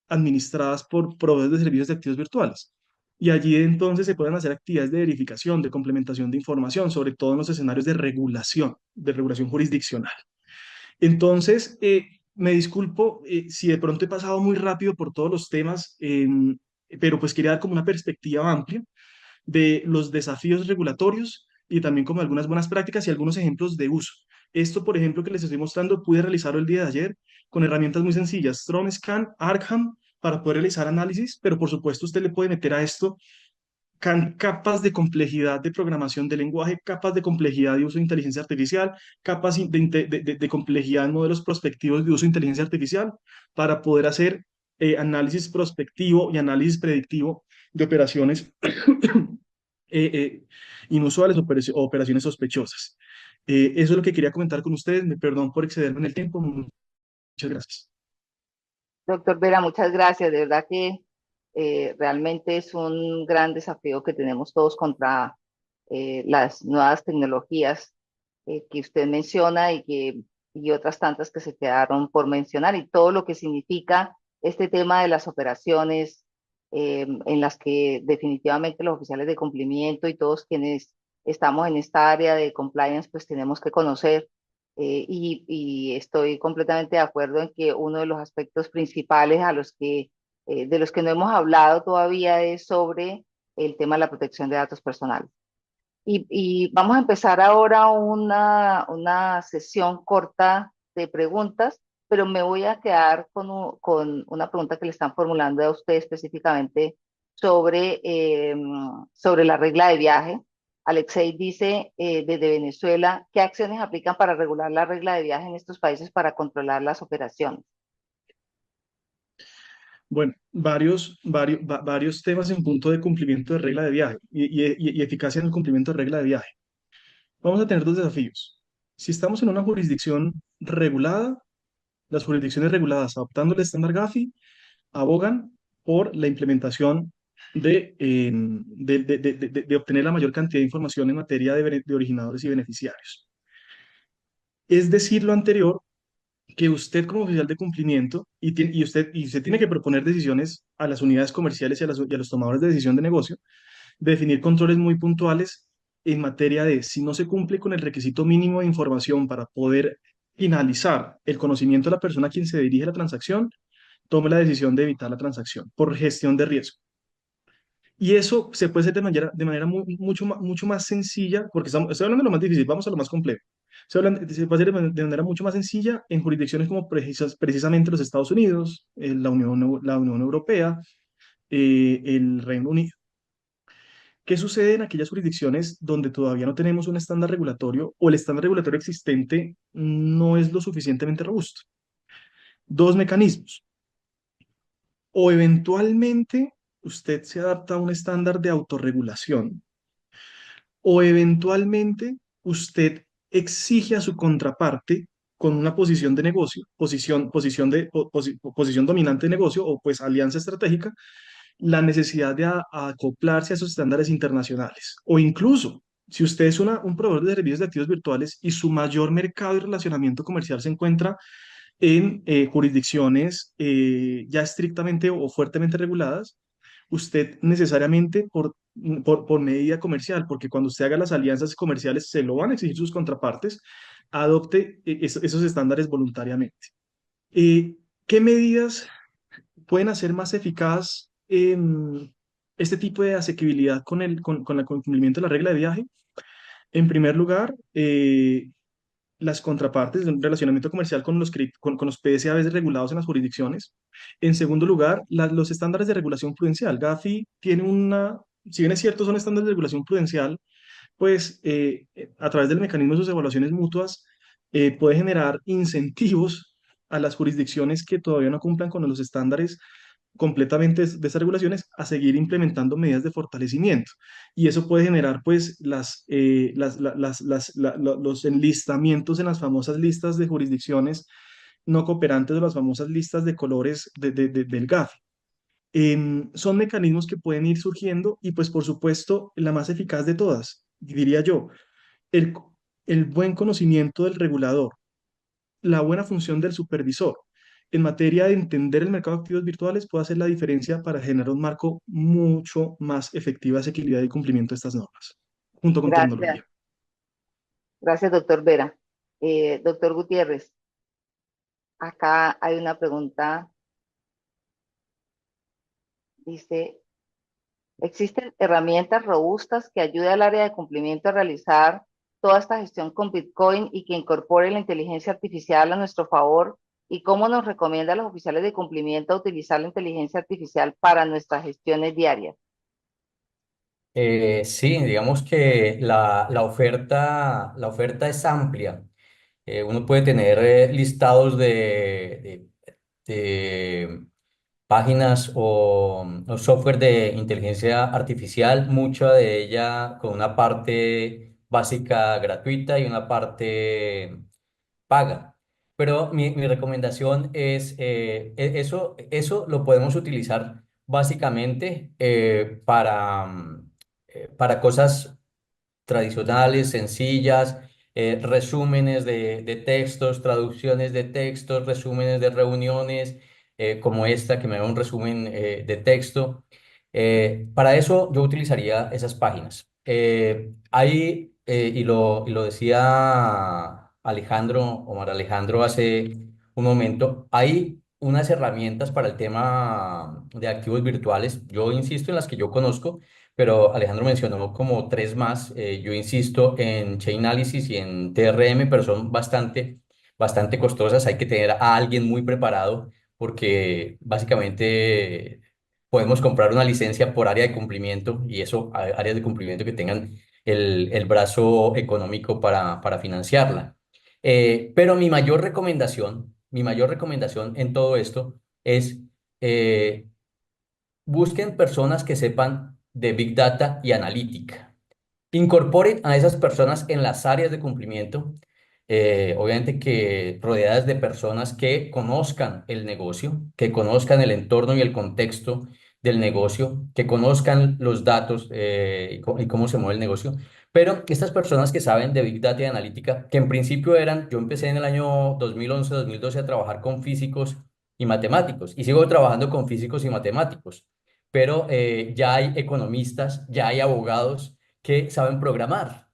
administradas por proveedores de servicios de activos virtuales. Y allí entonces se pueden hacer actividades de verificación, de complementación de información, sobre todo en los escenarios de regulación jurisdiccional. Entonces, me disculpo si de pronto he pasado muy rápido por todos los temas, pero pues quería dar como una perspectiva amplia de los desafíos regulatorios y también como algunas buenas prácticas y algunos ejemplos de uso. Esto, por ejemplo, que les estoy mostrando, pude realizarlo el día de ayer con herramientas muy sencillas: StrongScan, Arkham, para poder realizar análisis, pero por supuesto usted le puede meter a esto capas de complejidad de programación de lenguaje, capas de complejidad de uso de inteligencia artificial, capas de complejidad en modelos prospectivos de uso de inteligencia artificial para poder hacer análisis prospectivo y análisis predictivo de operaciones inusuales o operaciones sospechosas. Eso es lo que quería comentar con ustedes. Me perdón por excederme en el tiempo. Muchas gracias. Doctor Vera, muchas gracias. De verdad que realmente es un gran desafío que tenemos todos contra las nuevas tecnologías que usted menciona y otras tantas que se quedaron por mencionar y todo lo que significa este tema de las operaciones en las que definitivamente los oficiales de cumplimiento y todos quienes estamos en esta área de compliance pues tenemos que conocer y estoy completamente de acuerdo en que uno de los aspectos principales de los que no hemos hablado todavía es sobre el tema de la protección de datos personales. Y vamos a empezar ahora una sesión corta de preguntas, pero me voy a quedar con una pregunta que le están formulando a usted específicamente sobre la regla de viaje. Alexei dice desde Venezuela, ¿qué acciones aplican para regular la regla de viaje en estos países para controlar las operaciones? Bueno, varios temas en punto de cumplimiento de regla de viaje y eficacia en el cumplimiento de regla de viaje. Vamos a tener dos desafíos. Si estamos en una jurisdicción regulada, las jurisdicciones reguladas adoptando el estándar Gafi abogan por la implementación de obtener la mayor cantidad de información en materia de originadores y beneficiarios. Es decir, lo anterior, que usted como oficial de cumplimiento y usted tiene que proponer decisiones a las unidades comerciales y a los tomadores de decisión de negocio, de definir controles muy puntuales en materia de si no se cumple con el requisito mínimo de información para poder finalizar el conocimiento de la persona a quien se dirige la transacción, tome la decisión de evitar la transacción por gestión de riesgo. Y eso se puede hacer de manera mucho más sencilla, porque estoy hablando de lo más difícil, vamos a lo más complejo. Se puede hacer de manera mucho más sencilla en jurisdicciones como precisamente los Estados Unidos, la Unión Europea, el Reino Unido. ¿Qué sucede en aquellas jurisdicciones donde todavía no tenemos un estándar regulatorio o el estándar regulatorio existente no es lo suficientemente robusto? Dos mecanismos. O eventualmente usted se adapta a un estándar de autorregulación, o eventualmente usted exige a su contraparte con una posición de negocio, posición dominante de negocio o pues alianza estratégica, la necesidad de acoplarse a esos estándares internacionales. O incluso, si usted es un proveedor de servicios de activos virtuales y su mayor mercado y relacionamiento comercial se encuentra en jurisdicciones ya estrictamente o fuertemente reguladas, usted necesariamente por medida comercial, porque cuando usted haga las alianzas comerciales se lo van a exigir sus contrapartes, adopte esos estándares voluntariamente. ¿Qué medidas pueden hacer más eficaz este tipo de asequibilidad con el cumplimiento de la regla de viaje? En primer lugar, las contrapartes de un relacionamiento comercial con los PSAs regulados en las jurisdicciones. En segundo lugar, los estándares de regulación prudencial. Gafi tiene si bien es cierto, son estándares de regulación prudencial, pues a través del mecanismo de sus evaluaciones mutuas puede generar incentivos a las jurisdicciones que todavía no cumplan con los estándares completamente de estas regulaciones a seguir implementando medidas de fortalecimiento. Y eso puede generar pues los enlistamientos en las famosas listas de jurisdicciones no cooperantes o las famosas listas de colores del GAFI. Son mecanismos que pueden ir surgiendo y pues por supuesto la más eficaz de todas, diría yo, el, el buen conocimiento del regulador, la buena función del supervisor en materia de entender el mercado de activos virtuales puede hacer la diferencia para generar un marco mucho más efectivo de asequibilidad y cumplimiento de estas normas, junto con Gracias, tecnología. gracias, doctor Vera. Doctor Gutiérrez, acá hay una pregunta. Dice, ¿existen herramientas robustas que ayuden al área de cumplimiento a realizar toda esta gestión con Bitcoin y que incorpore la inteligencia artificial a nuestro favor? ¿Y cómo nos recomienda a los oficiales de cumplimiento utilizar la inteligencia artificial para nuestras gestiones diarias? Sí, digamos que la oferta es amplia. Uno puede tener listados de páginas o software de inteligencia artificial, mucha de ella con una parte básica gratuita y una parte paga. Pero mi recomendación es, eso lo podemos utilizar básicamente para cosas tradicionales, sencillas, resúmenes de textos, traducciones de textos, resúmenes de reuniones, como esta que me da un resumen de texto. Para eso yo utilizaría esas páginas. Y lo decía Alejandro, Omar Alejandro, hace un momento, hay unas herramientas para el tema de activos virtuales. Yo insisto en las que yo conozco, pero Alejandro mencionó como tres más. Yo insisto en Chainalysis y en TRM, pero son bastante costosas. Hay que tener a alguien muy preparado porque básicamente podemos comprar una licencia por área de cumplimiento y eso, áreas de cumplimiento que tengan el brazo económico para financiarla. Pero mi mayor recomendación en todo esto es eh, busquen personas que sepan de Big Data y analítica. Incorporen a esas personas en las áreas de cumplimiento, obviamente que rodeadas de personas que conozcan el negocio, que conozcan el entorno y el contexto del negocio, que conozcan los datos y cómo se mueve el negocio. Pero estas personas que saben de Big Data y analítica, que en principio yo empecé en el año 2011, 2012 a trabajar con físicos y matemáticos y sigo trabajando con físicos y matemáticos, pero ya hay economistas, ya hay abogados que saben programar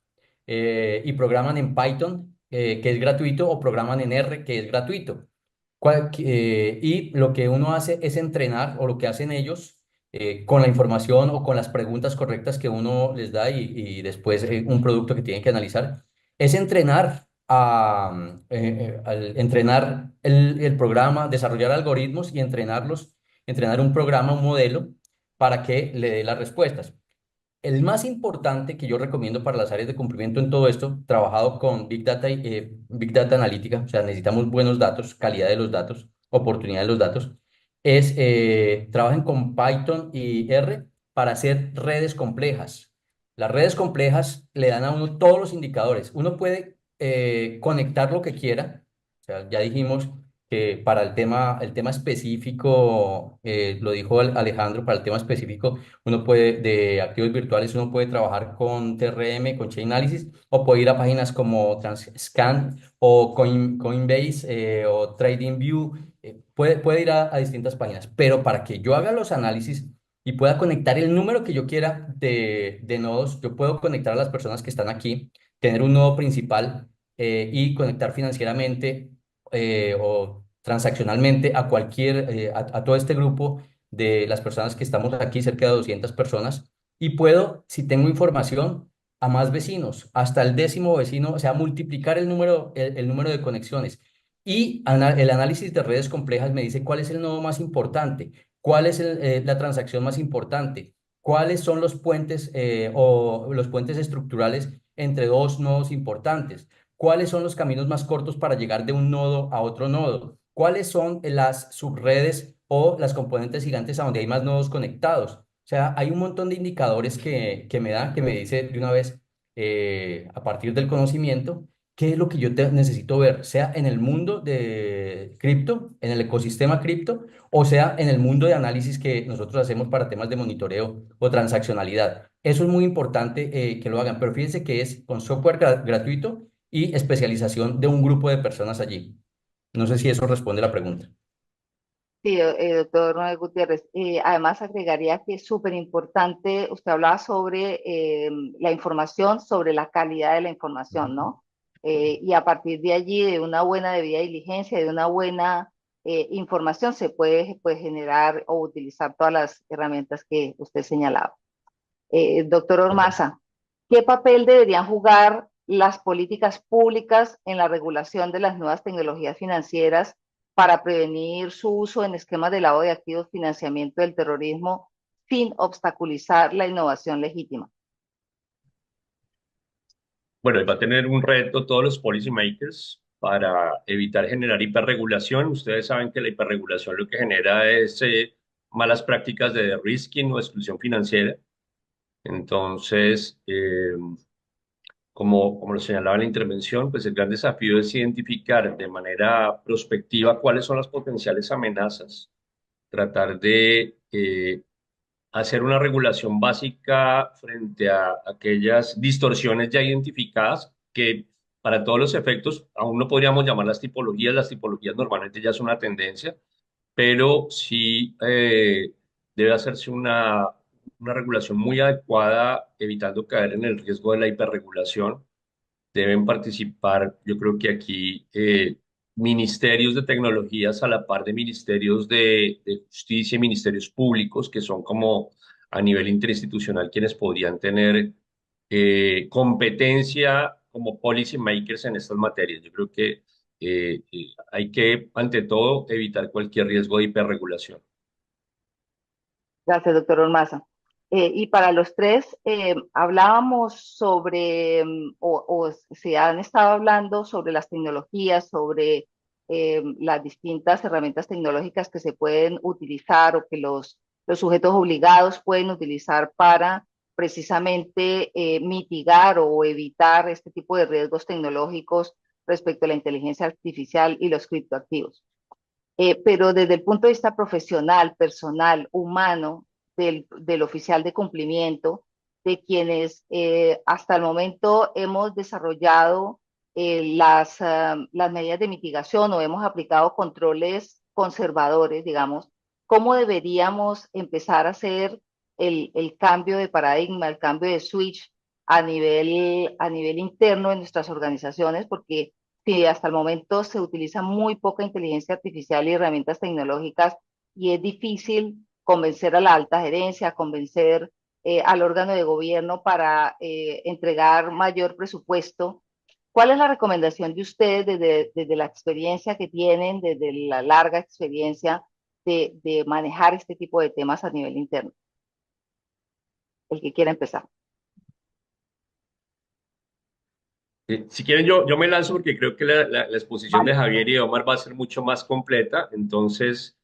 y programan en Python, que es gratuito, o programan en R, que es gratuito. Y lo que uno hace es entrenar, o lo que hacen ellos, con la información o con las preguntas correctas que uno les da y después un producto que tienen que analizar, es entrenar el programa, desarrollar algoritmos y entrenar un programa, un modelo, para que le dé las respuestas. El más importante que yo recomiendo para las áreas de cumplimiento en todo esto, trabajado con Big Data y Big Data Analítica, o sea, necesitamos buenos datos, calidad de los datos, oportunidad de los datos, es trabajen con Python y R para hacer redes complejas. Las redes complejas le dan a uno todos los indicadores. Uno puede conectar lo que quiera. O sea, ya dijimos que para el tema específico, lo dijo Alejandro, para el tema específico de activos virtuales, uno puede trabajar con TRM, con Chainalysis, o puede ir a páginas como Transcan o Coinbase o TradingView. Puede ir a distintas páginas, pero para que yo haga los análisis y pueda conectar el número que yo quiera de nodos, yo puedo conectar a las personas que están aquí, tener un nodo principal y conectar financieramente o transaccionalmente a todo este grupo de las personas que estamos aquí, cerca de 200 personas, y puedo, si tengo información, a más vecinos, hasta el 10º vecino, o sea, multiplicar el número de conexiones. Y el análisis de redes complejas me dice cuál es el nodo más importante, cuál es la transacción más importante, cuáles son los puentes o los puentes estructurales entre dos nodos importantes, cuáles son los caminos más cortos para llegar de un nodo a otro nodo, cuáles son las subredes o las componentes gigantes a donde hay más nodos conectados. O sea, hay un montón de indicadores que me dice de una vez, a partir del conocimiento, qué es lo que yo necesito ver, sea en el mundo de cripto, en el ecosistema cripto, o sea en el mundo de análisis que nosotros hacemos para temas de monitoreo o transaccionalidad. Eso es muy importante que lo hagan, pero fíjense que es con software gratuito y especialización de un grupo de personas allí. No sé si eso responde a la pregunta. Sí, doctor Ronald Gutiérrez. Además, agregaría que es súper importante, usted hablaba sobre la información, sobre la calidad de la información, ¿no? Y a partir de allí, de una buena debida diligencia, de una buena información, se puede pues, generar o utilizar todas las herramientas que usted señalaba. Doctor Ormaza, ¿qué papel deberían jugar las políticas públicas en la regulación de las nuevas tecnologías financieras para prevenir su uso en esquemas de lavado de activos, financiamiento del terrorismo, sin obstaculizar la innovación legítima? Bueno, y va a tener un reto todos los policymakers para evitar generar hiperregulación. Ustedes saben que la hiperregulación lo que genera es malas prácticas de risking o exclusión financiera. Entonces, como lo señalaba en la intervención, pues el gran desafío es identificar de manera prospectiva cuáles son las potenciales amenazas, tratar de hacer una regulación básica frente a aquellas distorsiones ya identificadas que para todos los efectos, aún no podríamos llamar las tipologías normalmente ya son una tendencia, pero sí debe hacerse una regulación muy adecuada, evitando caer en el riesgo de la hiperregulación. Deben participar, yo creo que aquí, ministerios de tecnologías a la par de ministerios de justicia y ministerios públicos, que son como a nivel interinstitucional quienes podrían tener competencia como policy makers en estas materias. Yo creo que hay que, ante todo, evitar cualquier riesgo de hiperregulación. Gracias, doctor Ormaza. Y para los tres, hablábamos sobre, o se han estado hablando sobre las tecnologías, sobre las distintas herramientas tecnológicas que se pueden utilizar o que los sujetos obligados pueden utilizar para precisamente mitigar o evitar este tipo de riesgos tecnológicos respecto a la inteligencia artificial y los criptoactivos. Pero desde el punto de vista profesional, personal, humano, del oficial de cumplimiento, de quienes hasta el momento hemos desarrollado las medidas de mitigación o hemos aplicado controles conservadores, digamos, ¿cómo deberíamos empezar a hacer el cambio de paradigma, el cambio de switch a nivel interno en nuestras organizaciones? Porque sí, hasta el momento se utiliza muy poca inteligencia artificial y herramientas tecnológicas y es difícil convencer a la alta gerencia, convencer al órgano de gobierno para entregar mayor presupuesto. ¿Cuál es la recomendación de ustedes desde la experiencia que tienen, desde la larga experiencia de manejar este tipo de temas a nivel interno? El que quiera empezar. Si quieren, yo me lanzo porque creo que la exposición de Vale. Javier y de Omar va a ser mucho más completa. Entonces,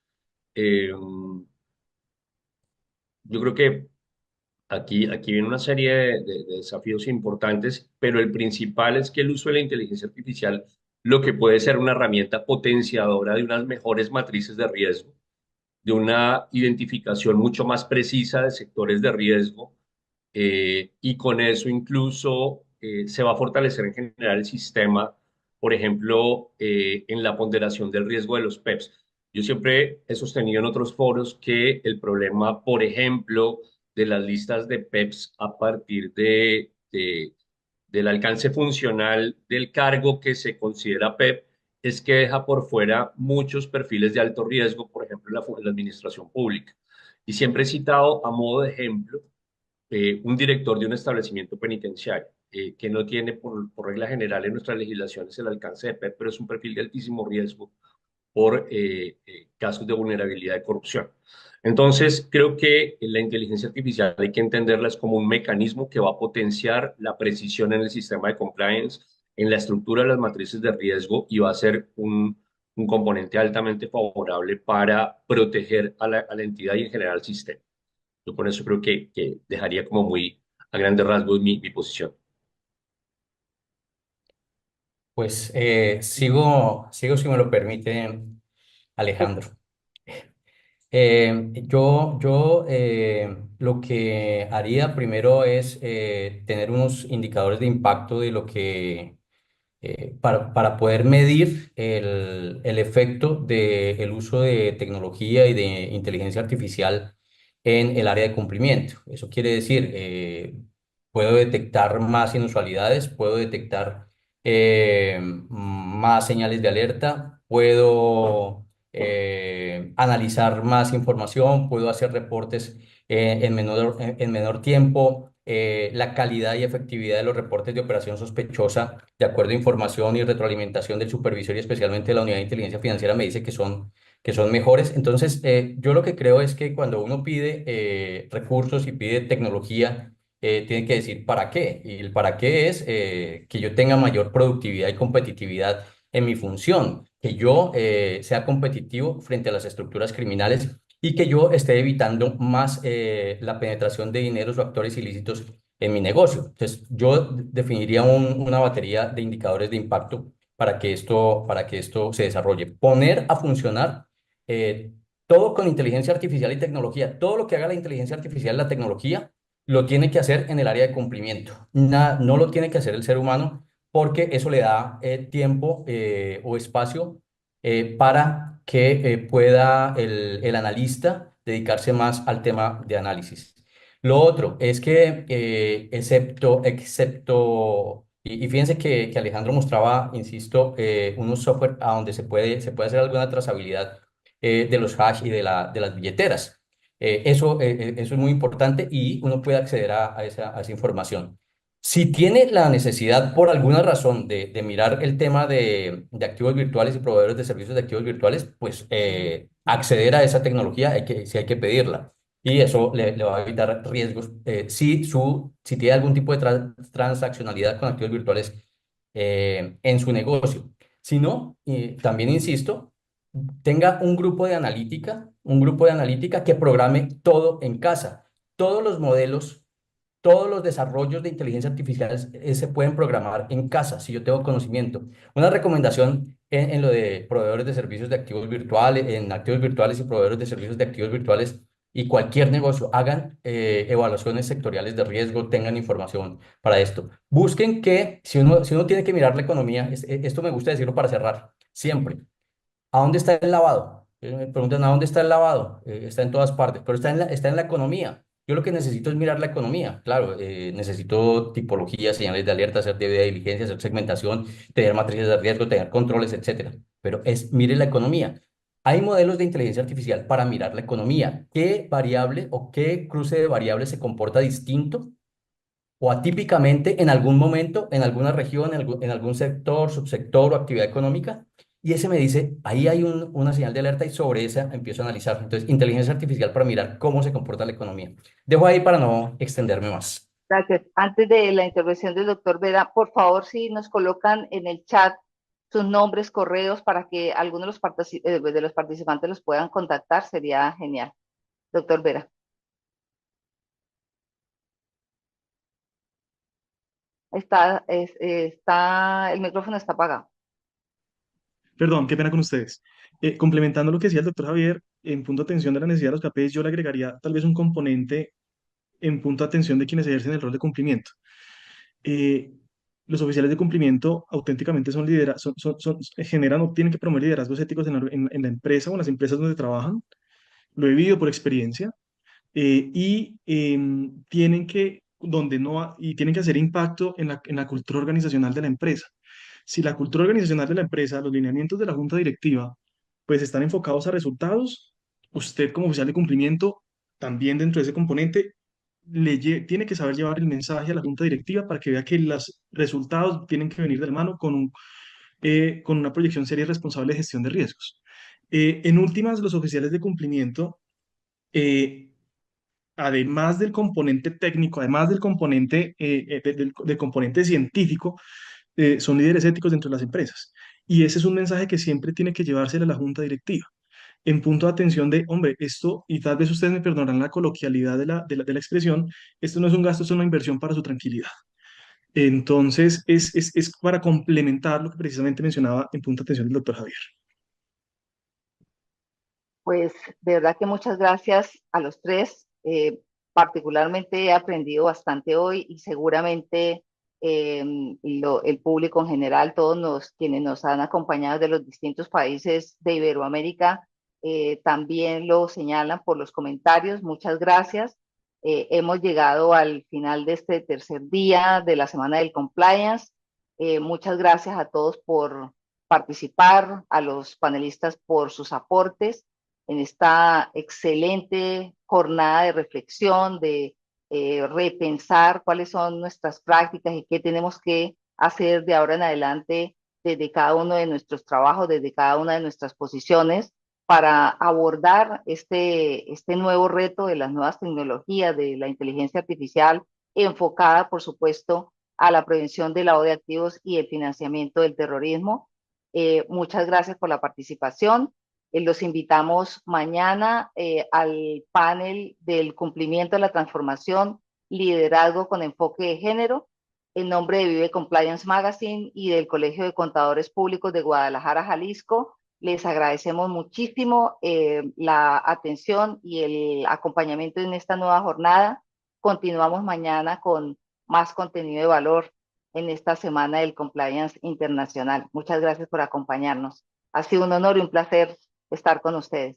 yo creo que aquí viene una serie de desafíos importantes, pero el principal es que el uso de la inteligencia artificial, lo que puede ser una herramienta potenciadora de unas mejores matrices de riesgo, de una identificación mucho más precisa de sectores de riesgo, y con eso incluso se va a fortalecer en general el sistema, por ejemplo, en la ponderación del riesgo de los PEPs. Yo siempre he sostenido en otros foros que el problema, por ejemplo, de las listas de PEPs a partir del alcance funcional del cargo que se considera PEP es que deja por fuera muchos perfiles de alto riesgo, por ejemplo, en la administración pública. Y siempre he citado a modo de ejemplo un director de un establecimiento penitenciario, que no tiene por regla general en nuestras legislaciones el alcance de PEP, pero es un perfil de altísimo riesgo por casos de vulnerabilidad de corrupción. Entonces, creo que la inteligencia artificial hay que entenderla como un mecanismo que va a potenciar la precisión en el sistema de compliance, en la estructura de las matrices de riesgo y va a ser un componente altamente favorable para proteger a la entidad y en general al sistema. Yo por eso creo que dejaría como muy a grandes rasgos mi posición. Pues sigo si me lo permite, Alejandro. Lo que haría primero es tener unos indicadores de impacto de lo que para poder medir el efecto del uso de tecnología y de inteligencia artificial en el área de cumplimiento. Eso quiere decir, puedo detectar más inusualidades, puedo detectar más señales de alerta, puedo analizar más información, puedo hacer reportes en menor tiempo. La calidad y efectividad de los reportes de operación sospechosa, de acuerdo a información y retroalimentación del supervisor y especialmente de la unidad de inteligencia financiera, me dice que son mejores. Entonces, yo lo que creo es que cuando uno pide recursos y pide tecnología, tiene que decir para qué. Y el para qué es que yo tenga mayor productividad y competitividad en mi función, que yo sea competitivo frente a las estructuras criminales y que yo esté evitando más la penetración de dineros o actores ilícitos en mi negocio. Entonces, yo definiría una batería de indicadores de impacto para que esto se desarrolle. Poner a funcionar eh, todo con inteligencia artificial y tecnología. Todo lo que haga la inteligencia artificial y la tecnología lo tiene que hacer en el área de cumplimiento. No lo tiene que hacer el ser humano porque eso le da tiempo o espacio para que pueda el analista dedicarse más al tema de análisis. Lo otro es que, y fíjense que Alejandro mostraba, insisto, unos software a donde se puede hacer alguna trazabilidad de los hash y de las billeteras. Eso es muy importante y uno puede acceder a esa información. Si tiene la necesidad por alguna razón de mirar el tema de activos virtuales y proveedores de servicios de activos virtuales, pues acceder a esa tecnología sí hay que pedirla. Y eso le va a evitar riesgos si tiene algún tipo de transaccionalidad con activos virtuales en su negocio. Si no, también insisto, tenga un grupo de analítica que programe todo en casa. Todos los modelos, todos los desarrollos de inteligencia artificial se pueden programar en casa, si yo tengo conocimiento. Una recomendación en lo de proveedores de servicios de activos virtuales, en activos virtuales y proveedores de servicios de activos virtuales y cualquier negocio, hagan evaluaciones sectoriales de riesgo, tengan información para esto. Busquen que, si uno tiene que mirar la economía, esto me gusta decirlo para cerrar, siempre. ¿A dónde está el lavado? Me preguntan, ¿a dónde está el lavado? Está en todas partes, pero está en la economía. Yo lo que necesito es mirar la economía. Claro, necesito tipologías, señales de alerta, hacer debida diligencia, hacer segmentación, tener matrices de riesgo, tener controles, etcétera. Pero mire la economía. Hay modelos de inteligencia artificial para mirar la economía. ¿Qué variable o qué cruce de variables se comporta distinto o atípicamente en algún momento, en alguna región, en algún sector, subsector o actividad económica? Y ese me dice, ahí hay una señal de alerta y sobre esa empiezo a analizar. Entonces, inteligencia artificial para mirar cómo se comporta la economía. Dejo ahí para no extenderme más. Gracias. Antes de la intervención del doctor Vera, por favor, si nos colocan en el chat sus nombres, correos, para que algunos de los participantes los puedan contactar, sería genial. Doctor Vera. El micrófono está apagado. Perdón, qué pena con ustedes. Complementando lo que decía el doctor Javier, en punto de atención de la necesidad de los KPIs, yo le agregaría tal vez un componente en punto de atención de quienes ejercen el rol de cumplimiento. Eh, los oficiales de cumplimiento auténticamente generan o tienen que promover liderazgos éticos en la empresa o en las empresas donde trabajan. Lo he vivido por experiencia. Tienen que, tienen que hacer impacto en la cultura organizacional de la empresa. Si la cultura organizacional de la empresa, los lineamientos de la junta directiva, pues están enfocados a resultados, usted como oficial de cumplimiento, también dentro de ese componente, tiene que saber llevar el mensaje a la junta directiva para que vea que los resultados tienen que venir de la mano con una proyección seria y responsable de gestión de riesgos. En últimas, los oficiales de cumplimiento, eh, además del componente técnico, además del componente, del componente científico, son líderes éticos dentro de las empresas. Y ese es un mensaje que siempre tiene que llevársele a la junta directiva. En punto de atención de, hombre, esto, y tal vez ustedes me perdonarán la coloquialidad de la expresión, esto no es un gasto, es una inversión para su tranquilidad. Entonces, es para complementar lo que precisamente mencionaba en punto de atención del doctor Javier. Pues de verdad que muchas gracias a los tres. Particularmente he aprendido bastante hoy y seguramente el público en general, quienes nos han acompañado de los distintos países de Iberoamérica, también lo señalan por los comentarios. Muchas gracias. Hemos llegado al final de este tercer día de la Semana del Compliance. Muchas gracias a todos por participar, a los panelistas por sus aportes en esta excelente jornada de reflexión, de repensar cuáles son nuestras prácticas y qué tenemos que hacer de ahora en adelante desde cada uno de nuestros trabajos, desde cada una de nuestras posiciones, para abordar este nuevo reto de las nuevas tecnologías, de la inteligencia artificial, enfocada, por supuesto, a la prevención del lavado de activos y el financiamiento del terrorismo. Muchas gracias por la participación. Los invitamos mañana al panel del cumplimiento de la transformación, liderazgo con enfoque de género, en nombre de Vive Compliance Magazine y del Colegio de Contadores Públicos de Guadalajara, Jalisco. Les agradecemos muchísimo la atención y el acompañamiento en esta nueva jornada. Continuamos mañana con más contenido de valor. en esta semana del Compliance Internacional. Muchas gracias por acompañarnos. Ha sido un honor y un placer estar con ustedes.